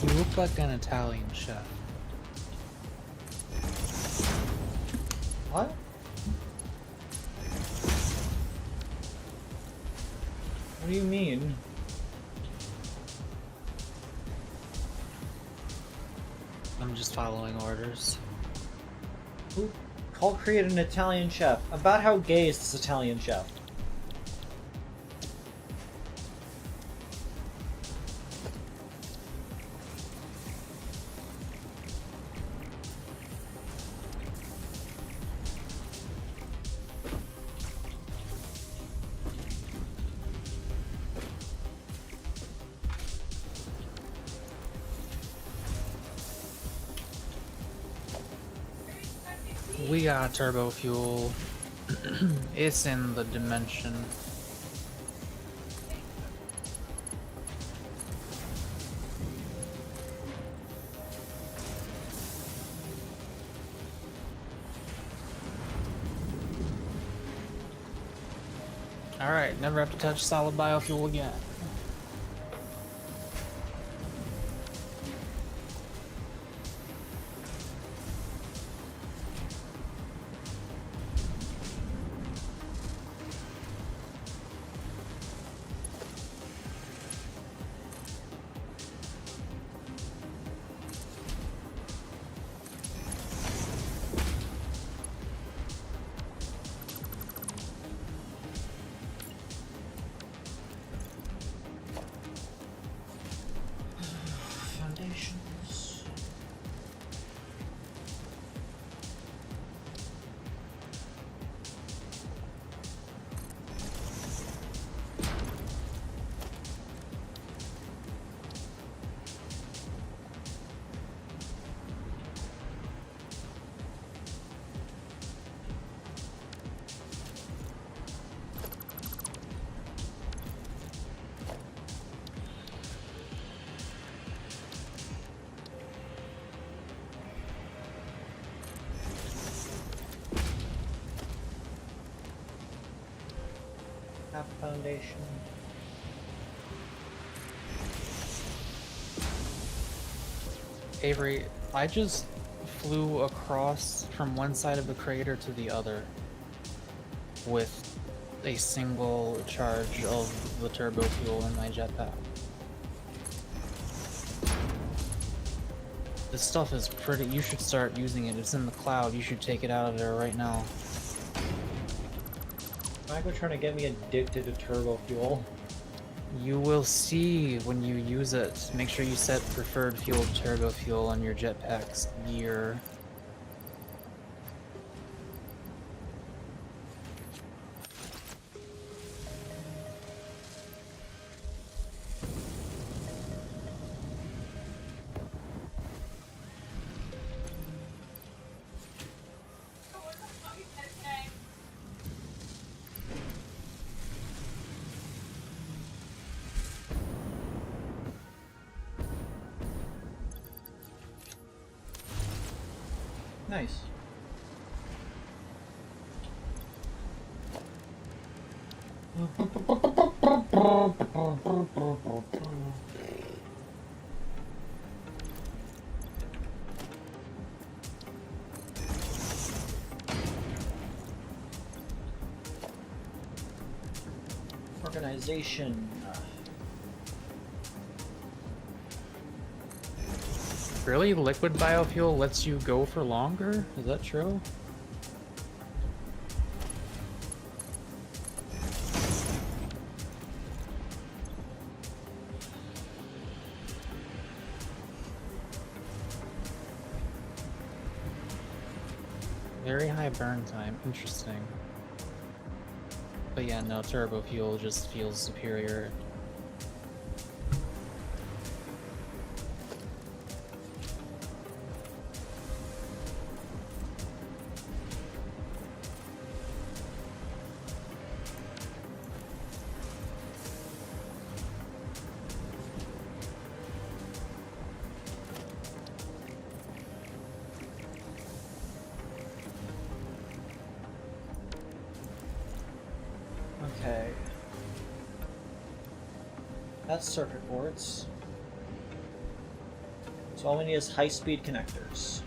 You look like an Italian chef. What? What do you mean? I'm just following orders. Call create an Italian chef. About how gay is this Italian chef? We got turbo fuel. It's in the dimension. Alright, never have to touch solid biofuel again. half foundation. Avery, I just flew across from one side of the crater to the other with a single charge of the turbo fuel in my jetpack. This stuff is pretty. You should start using it. It's in the cloud. You should take it out of there right now. Michael trying to get me addicted to turbo fuel. You will see when you use it. Make sure you set preferred fuel to turbo fuel on your jetpack's gear. Nice. Organization. Really? Liquid biofuel lets you go for longer? Is that true? Very high burn time. Interesting. But yeah, no, turbo fuel just feels superior. Okay. That's circuit boards. So all we need is high-speed connectors.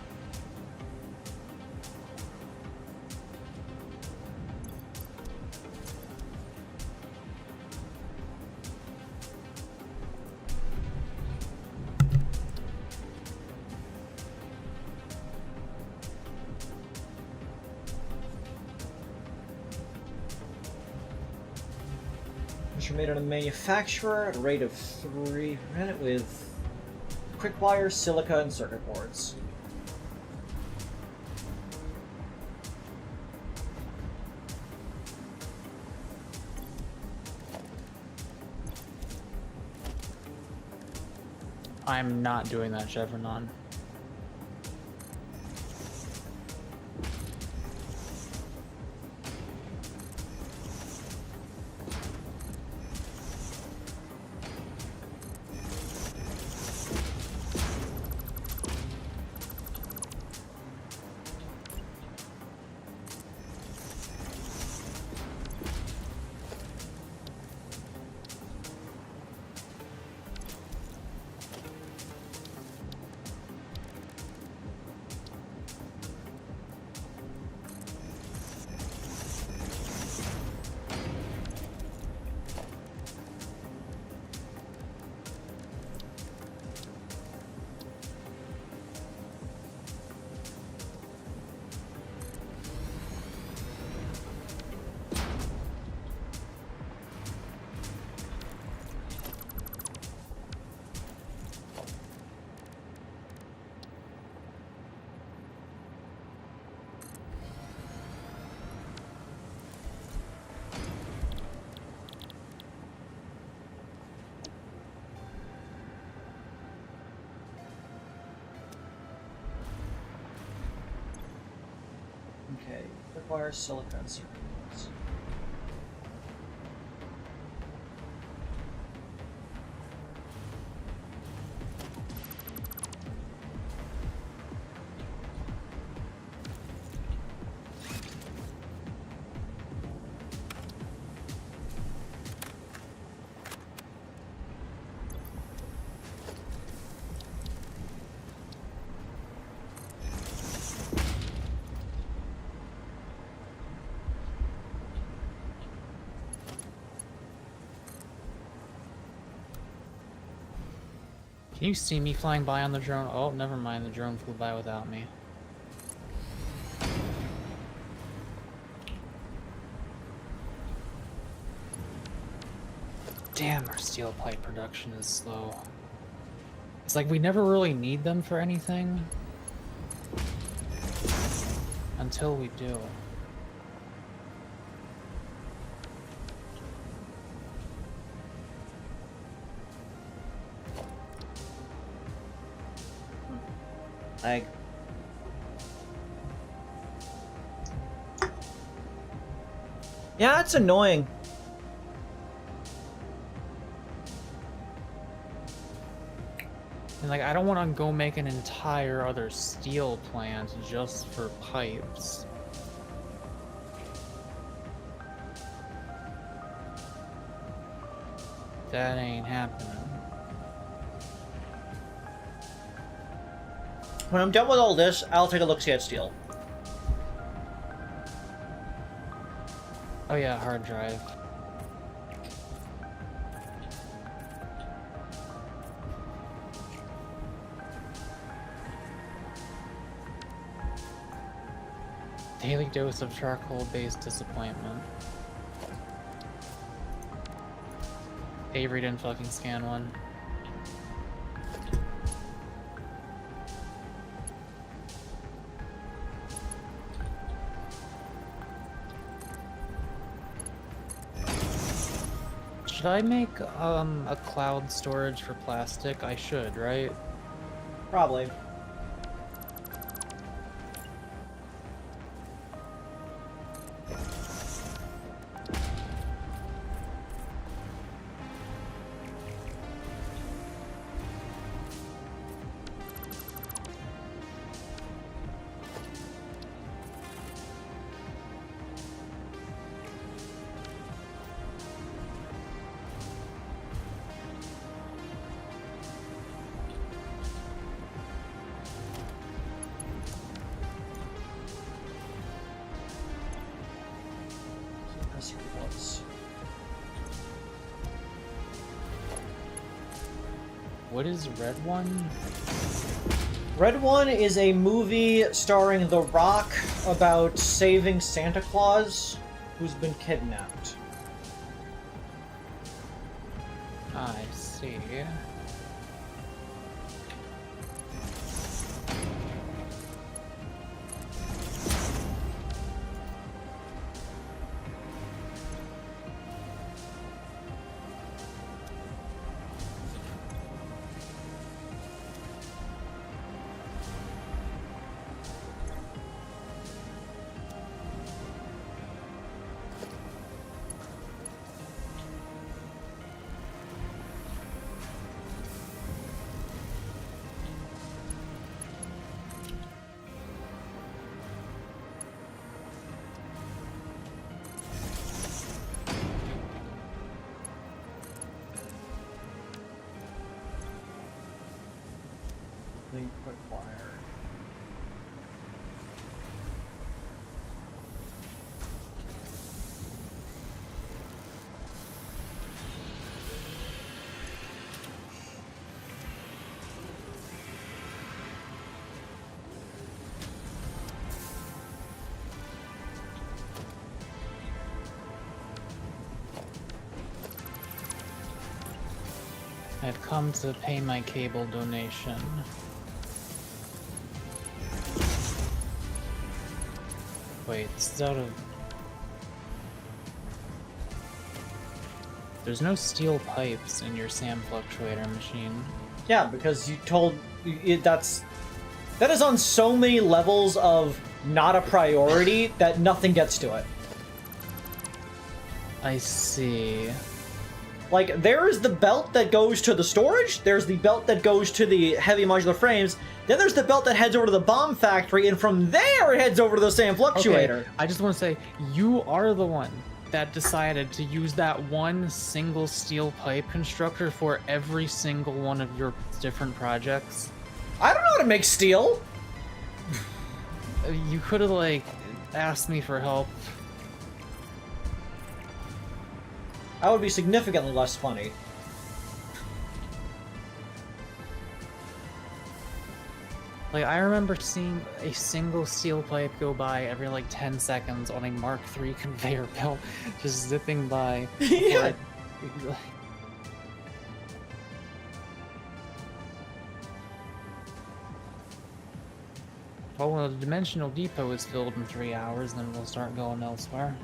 Which are made at a manufacturer at a rate of 3. Ran it with quick wire, silica, and circuit boards. I'm not doing that, Chevronon. Okay, requires silica and circuit boards. Can you see me flying by on the drone? Oh, never mind. The drone flew by without me. Damn, our steel pipe production is slow. It's like we never really need them for anything. Until we do. Like, yeah, it's annoying. And like, I don't want to go make an entire other steel plant just for pipes. That ain't happening. When I'm done with all this, I'll take a look-see at steel. Oh yeah, hard drive. Daily dose of charcoal-based disappointment. Avery didn't fucking scan one. Should I make a cloud storage for plastic? I should, right? Probably. What is Red One? Red One is a movie starring The Rock about saving Santa Claus, who's been kidnapped. I see. Link required. I've come to pay my cable donation. Wait, this is out of... There's no steel pipes in your sand fluctuator machine. Yeah, because you told it that is on so many levels of not a priority that nothing gets to it. I see. Like, there's the belt that goes to the storage, there's the belt that goes to the heavy modular frames, then there's the belt that heads over to the bomb factory, and from there it heads over to the sand fluctuator. Okay, I just want to say, you are the one that decided to use that one single steel pipe constructor for every single one of your different projects. I don't know how to make steel! You could have, like, asked me for help. That would be significantly less funny. Like, I remember seeing a single steel pipe go by every like 10 seconds on a Mark III conveyor belt, just zipping by. Yeah. Oh, well, the dimensional depot is filled in 3 hours, then we'll start going elsewhere.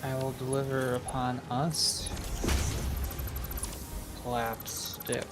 I will deliver upon us. Collapse stick.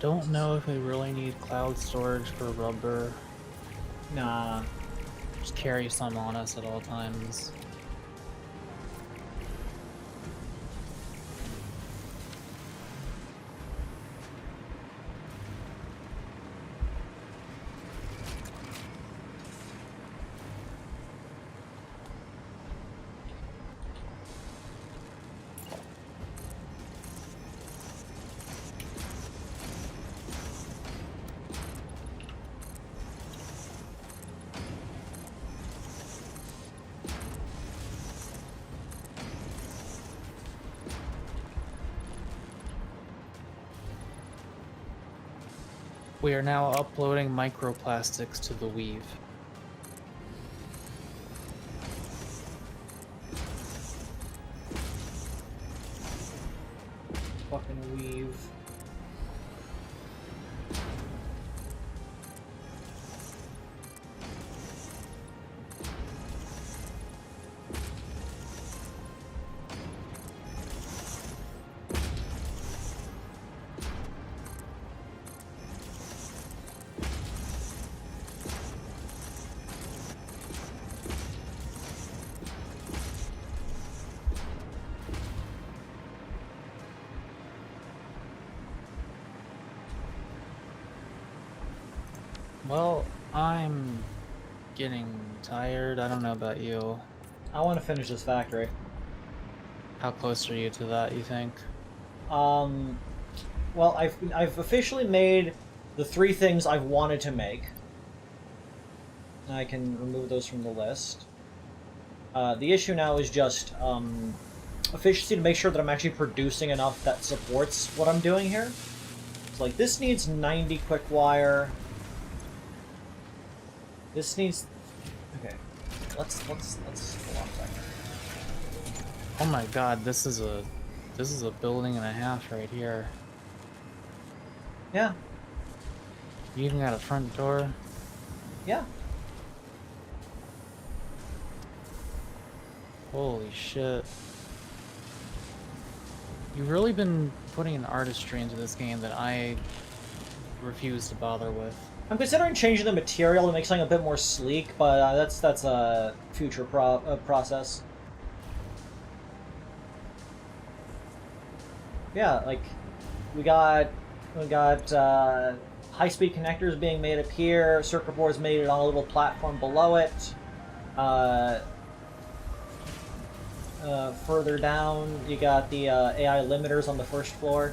Don't know if we really need cloud storage for rubber. Nah. Just carry some on us at all times. We are now uploading microplastics to the weave. Fucking weave. Well, I'm getting tired. I don't know about you. I want to finish this factory. How close are you to that, you think? Well, I've officially made the 3 things I've wanted to make. I can remove those from the list. The issue now is just efficiency, to make sure that I'm actually producing enough that supports what I'm doing here. So, like, this needs 90 quick wire. This needs... Okay. Let's hold on a second. Oh my god, this is a building and a half right here. Yeah. You even got a front door? Yeah. Holy shit. You've really been putting an artistry into this game that I refuse to bother with. I'm considering changing the material to make something a bit more sleek, but that's a future process. Yeah, like we got high-speed connectors being made up here. Circuit boards made on a little platform below it. Further down, you got the AI limiters on the first floor.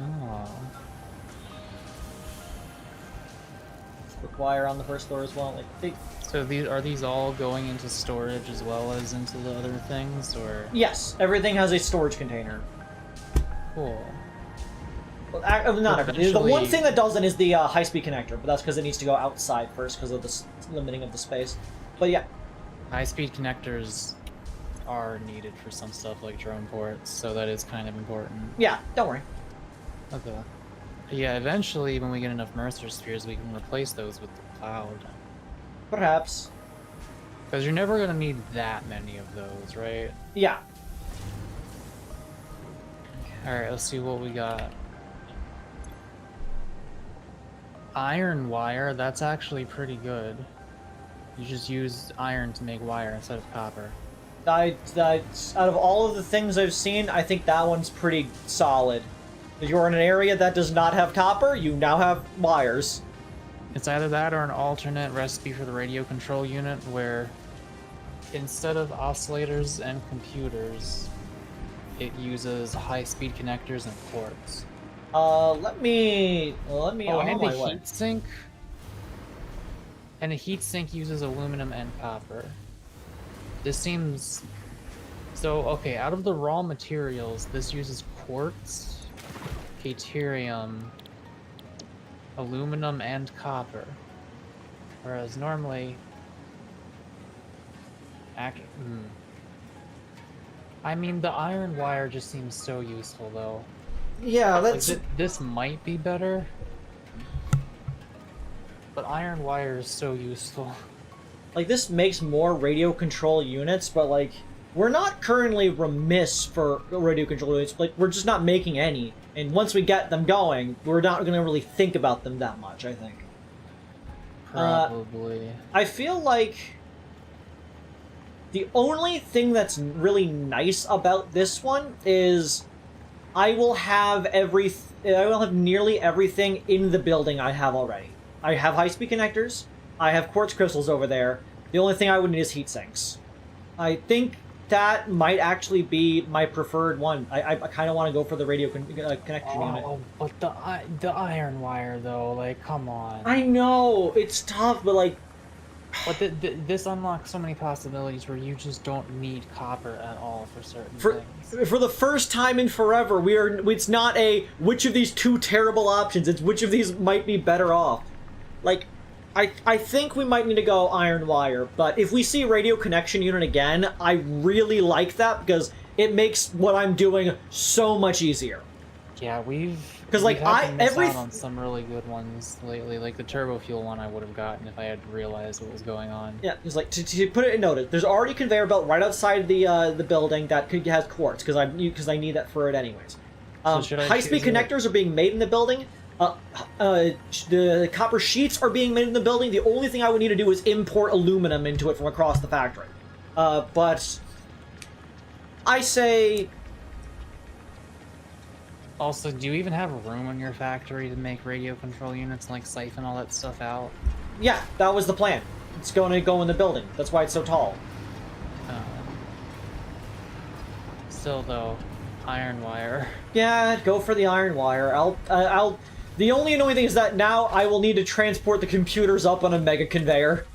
Oh. Quick wire on the first floor as well. Like So are these all going into storage as well as into the other things, or? yes, everything has a storage container. Cool. Well, not everything. The one thing that doesn't is the high-speed connector, but that's because it needs to go outside first because of the limiting of the space. But yeah. High-speed connectors are needed for some stuff like drone ports, so that is kind of important. Yeah, don't worry. Okay. Yeah, eventually when we get enough Mercer spheres, we can replace those with the cloud. Perhaps. Because you're never going to need that many of those, right? Yeah. Alright, let's see what we got. Iron wire, that's actually pretty good. You just use iron to make wire instead of copper. Out of all of the things I've seen, I think that one's pretty solid. If you're in an area that does not have copper, you now have wires. It's either that or an alternate recipe for the radio control unit where instead of oscillators and computers, it uses high-speed connectors and quartz. Let me Oh, on and my a way. heat sink. And a heat sink uses aluminum and copper. This seems... So, okay, out of the raw materials, this uses quartz, deuterium, aluminum, and copper. Whereas normally... I mean, the iron wire just seems so useful, though. Yeah, Like, that's... this might be better. But iron wire is so useful. Like, this makes more radio control units, but, like, we're not currently remiss for radio control units. Like, we're just not making any. And once we get them going, we're not going to really think about them that much, I think. Probably. I feel like the only thing that's really nice about this one is I will have nearly everything in the building I have already. I have high-speed connectors. I have quartz crystals over there. The only thing I would need is heat sinks. I think that might actually be my preferred one. I kind of want to go for the radio connection unit. But the iron wire though, like, come on. I know it's tough, but like, But this unlocks so many possibilities where you just don't need copper at all for certain things. for the first time in forever, it's not a which of these two terrible options. It's which of these might be better off. Like, I think we might need to go iron wire, but if we see radio connection unit again, I really like that because it makes what I'm doing so much easier. Yeah, we've like, had to miss out on some really good ones lately. Like the turbo fuel one, I would have gotten if I had realized what was going on. Yeah, it's like to put it in notice. There's already a conveyor belt right outside the building that has quartz because I need that for it anyways. High-speed connectors are being made in the building. The copper sheets are being made in the building. The only thing I would need to do is import aluminum into it from across the factory. But I say Also, do you even have room in your factory to make radio control units, like siphon all that stuff out? Yeah, that was the plan. It's going to go in the building. That's why it's so tall. Still, though, iron wire. Yeah, go for the iron wire. I'll. The only annoying thing is that now I will need to transport the computers up on a mega conveyor.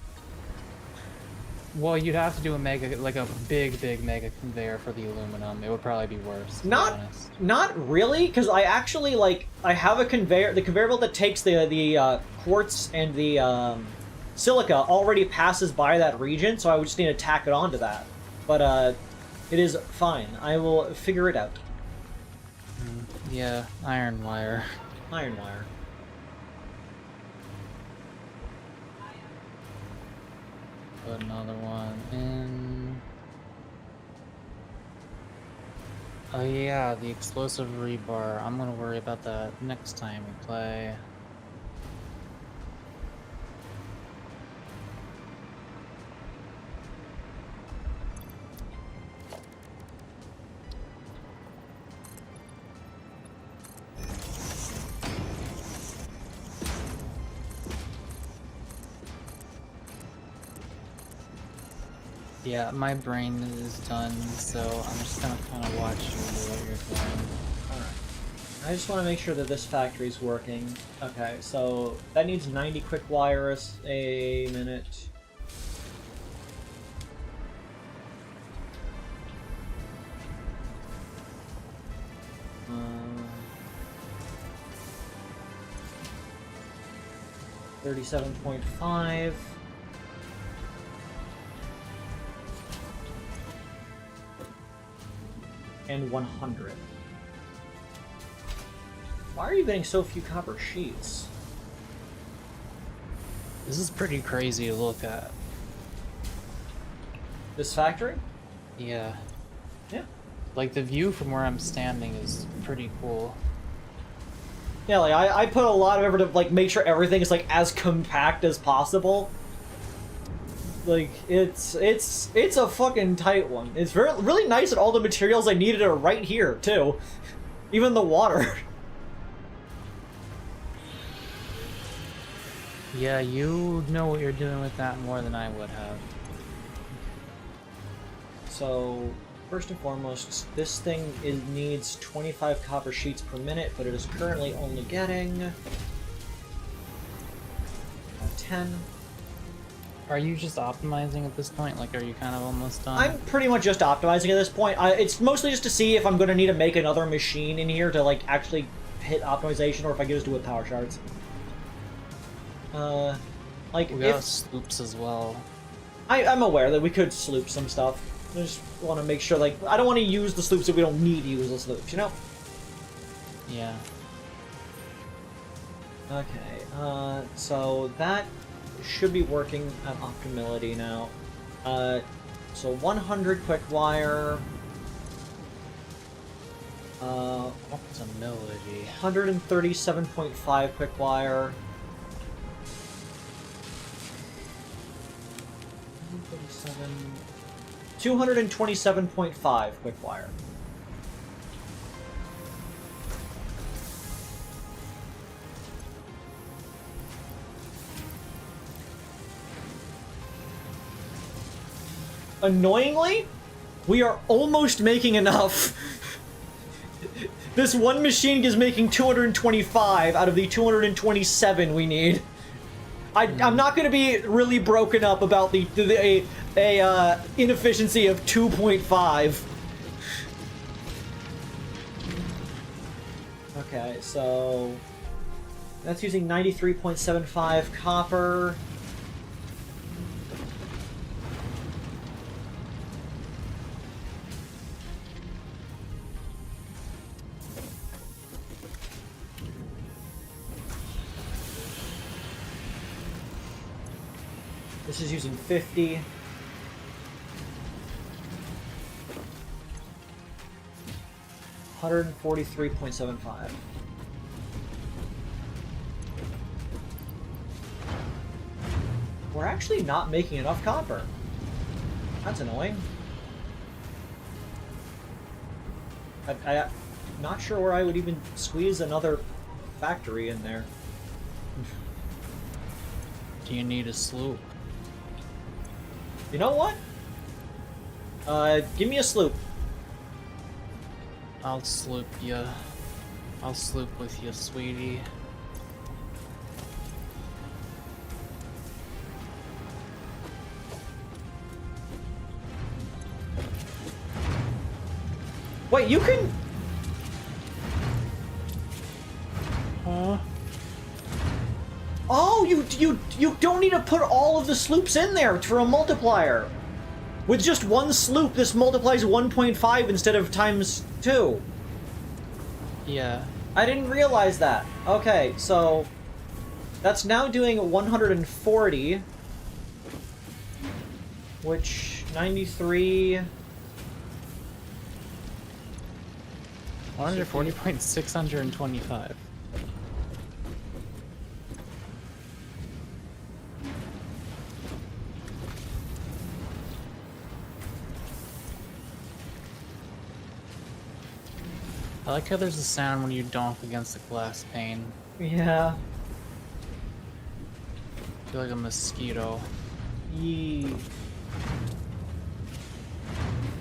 Well, you'd have to do a big mega conveyor for the aluminum. It would probably be worse, to be honest. Not really, because I actually, I have a conveyor, the conveyor belt that takes the quartz and the silica already passes by that region, so I would just need to tack it onto that. But, it is fine. I will figure it out. Yeah, iron wire. Iron wire. Put another one in. Oh yeah, the explosive rebar. I'm gonna worry about that next time we play. Yeah, my brain is done, so I'm just gonna kind of watch you do what you're doing. Alright. I just want to make sure that this factory's working. Okay, so that needs 90 quick wires a minute. Um, 37.5. And 100. Why are you getting so few copper sheets? This is pretty crazy to look at. This factory? Yeah. Yeah. Like, the view from where I'm standing is pretty cool. Yeah, like, I put a lot of effort to, like, make sure everything is, like, as compact as possible. Like, it's a fucking tight one. It's really nice that all the materials I needed are right here, too. Even the water. Yeah, you know what you're doing with that more than I would have. So, first and foremost, this thing needs 25 copper sheets per minute, but it is currently only getting 10. Are you just optimizing at this point? Like, are you kind of almost done? I'm pretty much just optimizing at this point. It's mostly just to see if I'm going to need to make another machine in here to, like, actually hit optimization, or if I can just do it with power shards. Like, we got sloops as well. I'm aware that we could sloop some stuff. I just want to make sure, like, I don't want to use the sloops if we don't need to use the sloops, you know? Yeah. Okay, so that should be working at optimality now. So 100 quick wire. What's a melody? 137.5 quick wire. 227.5 quick wire. Annoyingly, we are almost making enough. This one machine is making 225 out of the 227 we need. I'm not going to be really broken up about the inefficiency of 2.5. Okay, so that's using 93.75 copper. This is using 50. $143.75. We're actually not making enough copper. That's annoying. not sure where I would even squeeze another factory in there. Do you need a sloop? You know what? Give me a sloop. I'll sloop ya. I'll sloop with you, sweetie. Wait, you can... Huh? Oh, you don't need to put all of the sloops in there for a multiplier. With just one sloop, this multiplies 1.5 instead of times 2. Yeah. I didn't realize that. Okay, so that's now doing 140, which 93. 140.625. I like how there's a sound when you donk against a glass pane. Yeah. I feel like a mosquito. Yee.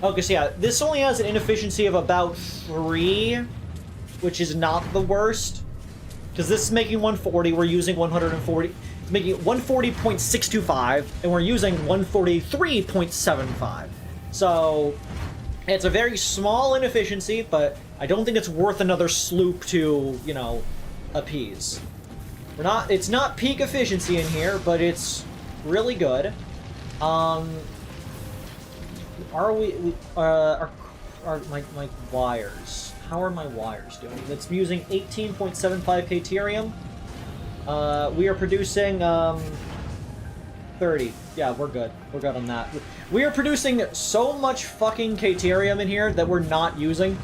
Okay, so yeah, this only has an inefficiency of about 3, which is not the worst. Because this is making 140, we're using 140. It's making 140.625, and we're using 143.75. So, it's a very small inefficiency, but I don't think it's worth another sloop to, you know, appease. It's not peak efficiency in here, but it's really good. Are my wires? How are my wires doing? It's using 18.75 Caterium. We are producing 30. Yeah, we're good. We're good on that. We are producing so much fucking Caterium in here that we're not using.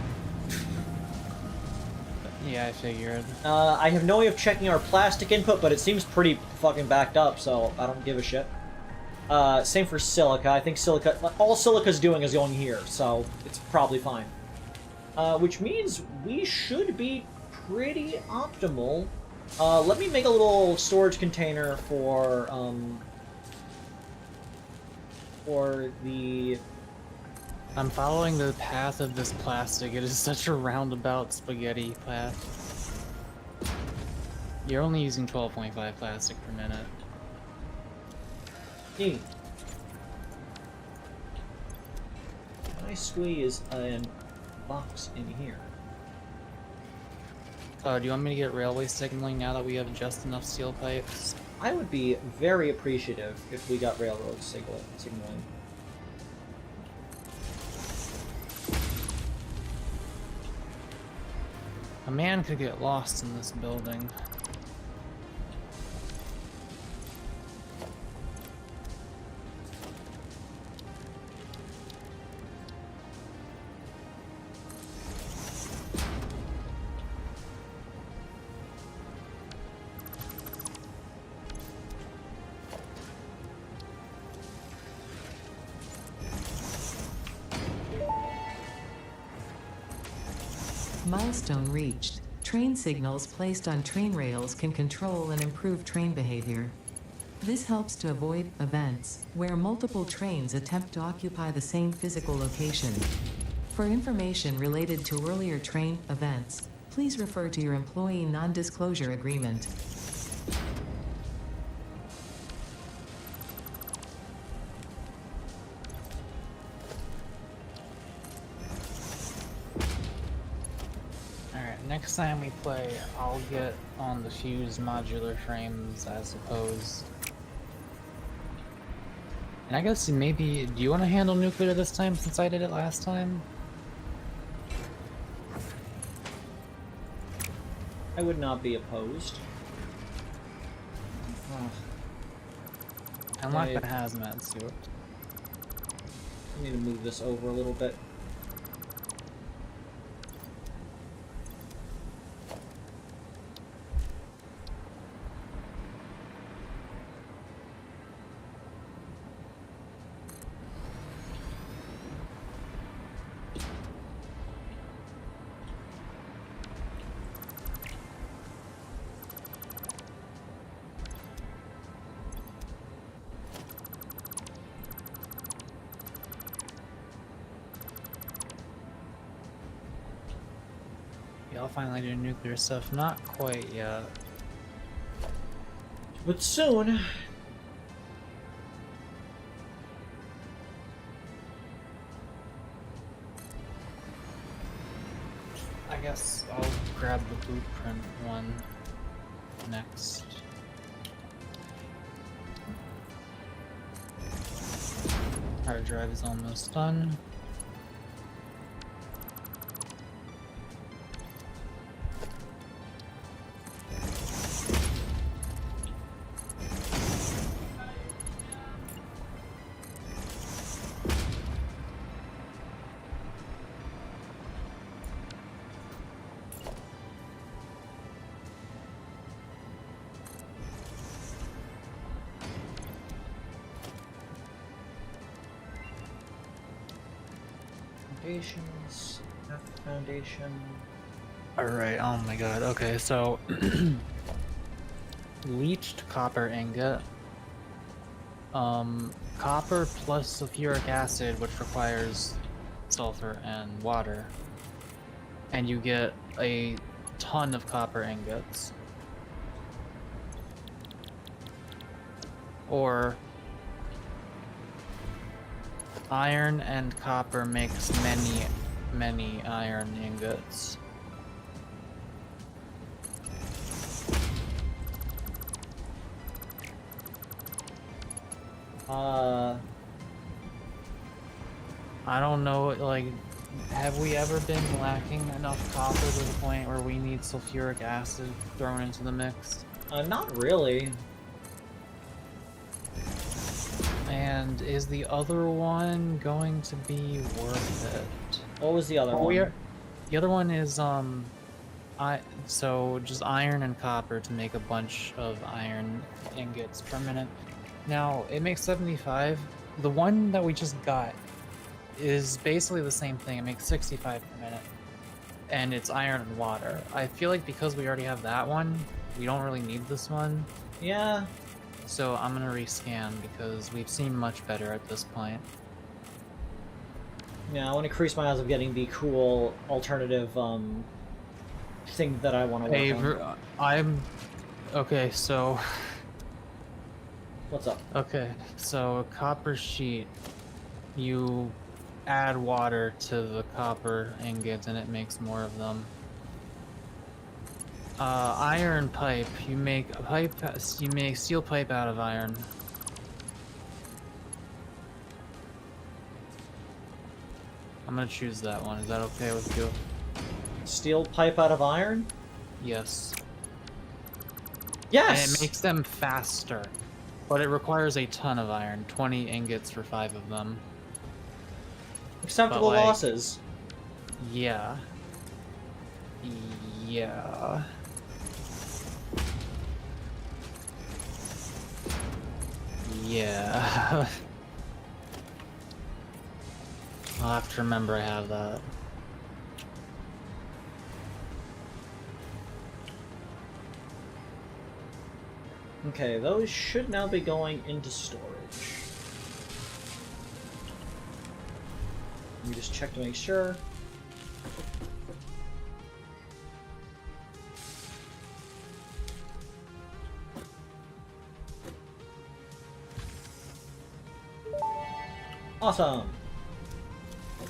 Yeah, I figured. I have no way of checking our plastic input, but it seems pretty fucking backed up, so I don't give a shit. Same for silica. I think silica... All silica's doing is going here, so it's probably fine. Which means we should be pretty optimal. Let me make a little storage container for the... I'm following the path of this plastic. It is such a roundabout spaghetti path. You're only using 12.5 plastic per minute. Can I squeeze a box in here? Do you want me to get railway signaling now that we have just enough steel pipes? I would be very appreciative if we got railroad signaling. A man could get lost in this building. Milestone reached. Train signals placed on train rails can control and improve train behavior. This helps to avoid events where multiple trains attempt to occupy the same physical location. For information related to earlier train events, please refer to your employee non-disclosure agreement. Next time we play, I'll get on the fused modular frames, I suppose. And I guess maybe, do you want to handle nuclear this time since I did it last time? I would not be opposed. Unlock the hazmat suit. I need to move this over a little bit. I'll finally do nuclear stuff. Not quite yet. But soon. I guess I'll grab the blueprint one next. Hard drive is almost done. Foundations. Foundation. Alright, oh my god, okay, so leached copper ingot. Copper plus sulfuric acid, which requires sulfur and water. And you get a ton of copper ingots. Or iron and copper makes many iron ingots. I don't know, like, have we ever been lacking enough copper to the point where we need sulfuric acid thrown into the mix? Not really. And is the other one going to be worth it? What was the other one? The other one is so just iron and copper to make a bunch of iron ingots per minute. Now it makes 75. The one that we just got is basically the same thing. It makes 65 per minute, and it's iron and water. I feel like because we already have that one, we don't really need this one. Yeah. So I'm gonna rescan because we've seen much better at this point. Yeah, I want to increase my odds of getting the cool alternative thing that I want to work on. I'm okay. So What's up? okay, so a copper sheet. You add water to the copper ingots, and it makes more of them. Iron pipe. You make a pipe. You make steel pipe out of iron. I'm gonna choose that one. Is that okay with you? Steel pipe out of iron? Yes. Yes! And it makes them faster, but it requires a ton of iron. 20 ingots for 5 of them. Acceptable But, like, losses. Yeah. Yeah. Yeah. I'll have to remember I have that. Okay, those should now be going into storage. Let me just check to make sure. Awesome!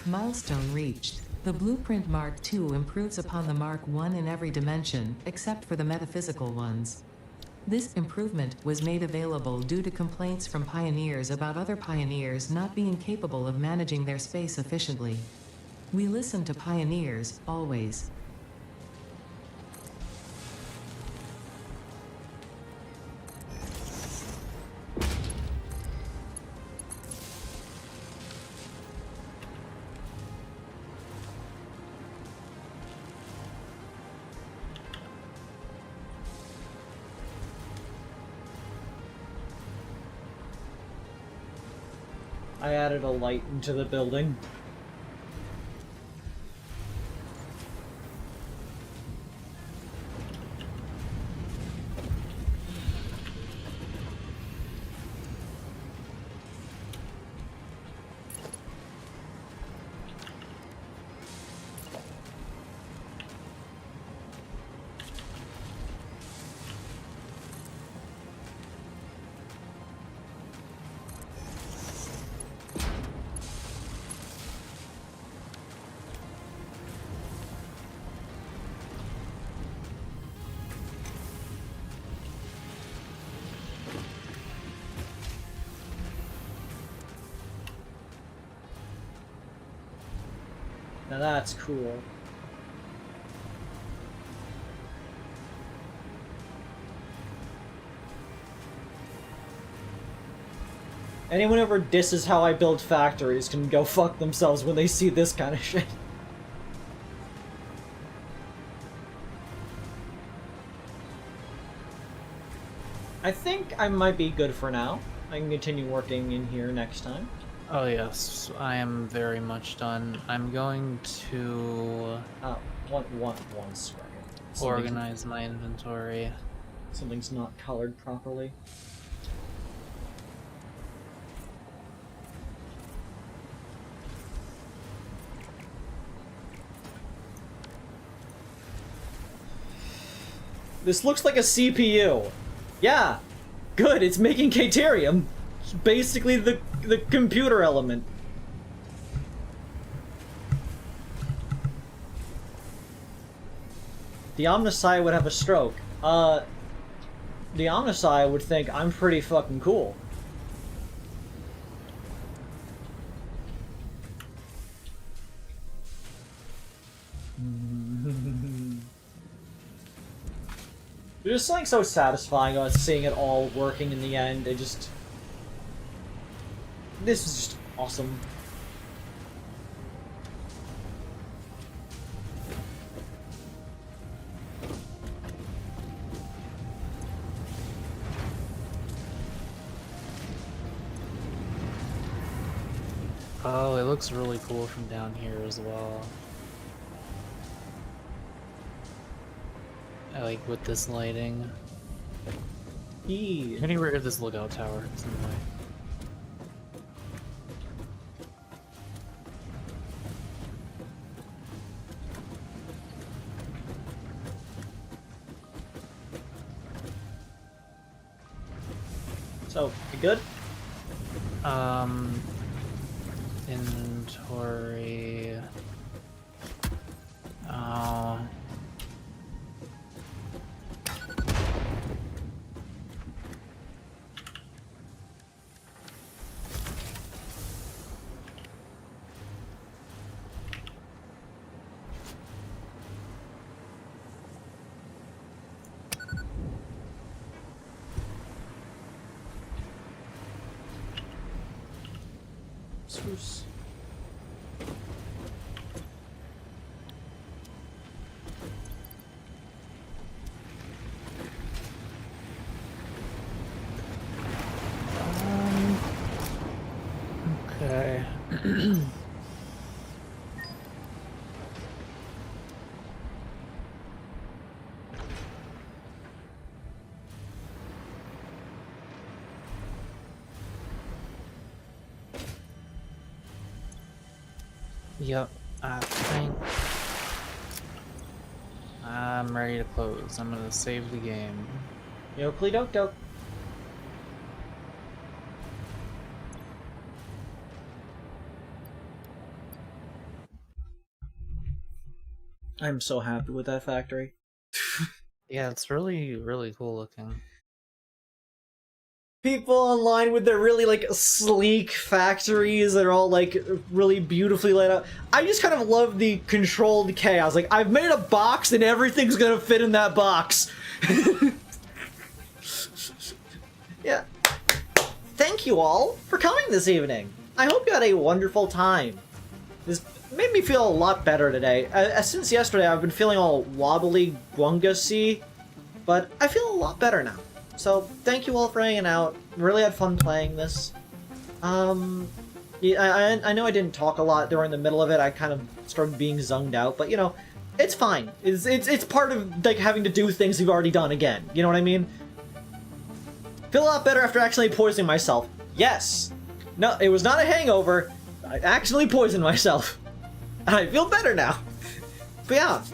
Milestone reached. The Blueprint Mark II improves upon the Mark I in every dimension, except for the metaphysical ones. This improvement was made available due to complaints from pioneers about other pioneers not being capable of managing their space efficiently. We listen to pioneers, always. I added a light into the building. Now that's cool. Anyone ever disses how I build factories can go fuck themselves when they see this kind of shit. I think I might be good for now. I can continue working in here next time. Oh yes, I am very much done. I'm going to One second. organize my inventory. Something's not colored properly. This looks like a CPU. Yeah, good, it's making Caterium. It's basically the computer element. The Omnisci would have a stroke. The Omnisci would think I'm pretty fucking cool. There's just something so satisfying about seeing it all working in the end. It just... This is just awesome. Oh, it looks really cool from down here as well. I like with this lighting. Yeah. Getting rid of this lookout tower. It's in the way. So, you good? Inventory. Oh. Spruce. Okay. Yep, I think I'm ready to close. I'm gonna save the game. Yokley doke doke. I'm so happy with that factory. Yeah, it's really, really cool looking. People online with their really like sleek factories that are all like really beautifully laid out. I just kind of love the controlled chaos. Like, I've made a box and everything's gonna fit in that box. Yeah. Thank you all for coming this evening. I hope you had a wonderful time. This made me feel a lot better today. Since yesterday, I've been feeling all wobbly, gwungusy, but I feel a lot better now. So, thank you all for hanging out. Really had fun playing this. Yeah, I know I didn't talk a lot during the middle of it. I kind of started being zoned out, but you know, it's fine. It's part of like having to do things you've already done again. You know what I mean? Feel a lot better after actually poisoning myself. Yes. No, it was not a hangover. I actually poisoned myself. And I feel better now. But yeah,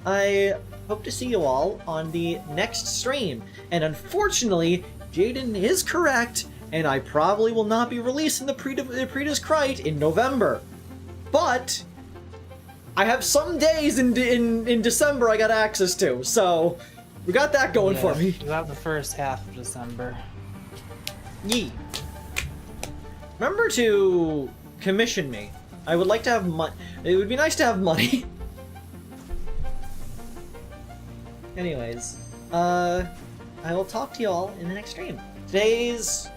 I hope to see you all on the next stream. And unfortunately, Jaden is correct, and I probably will not be releasing the Preda's Krite in November. But I have some days in December I got access to, so we got that going for me. You have the first half of December. Yee. Remember to commission me I would like to have money. It would be nice to have money. Anyways, I will talk to you all in the next stream. Today's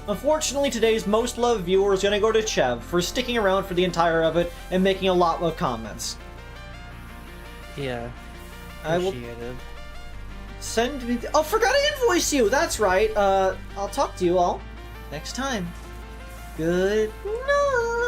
unfortunately, today's most loved viewer is gonna go to Chev for sticking around for the entire of it and making a lot of comments. Yeah. I will Appreciated. send me. Oh, forgot to invoice you. That's right. I'll talk to you all next time. Good night.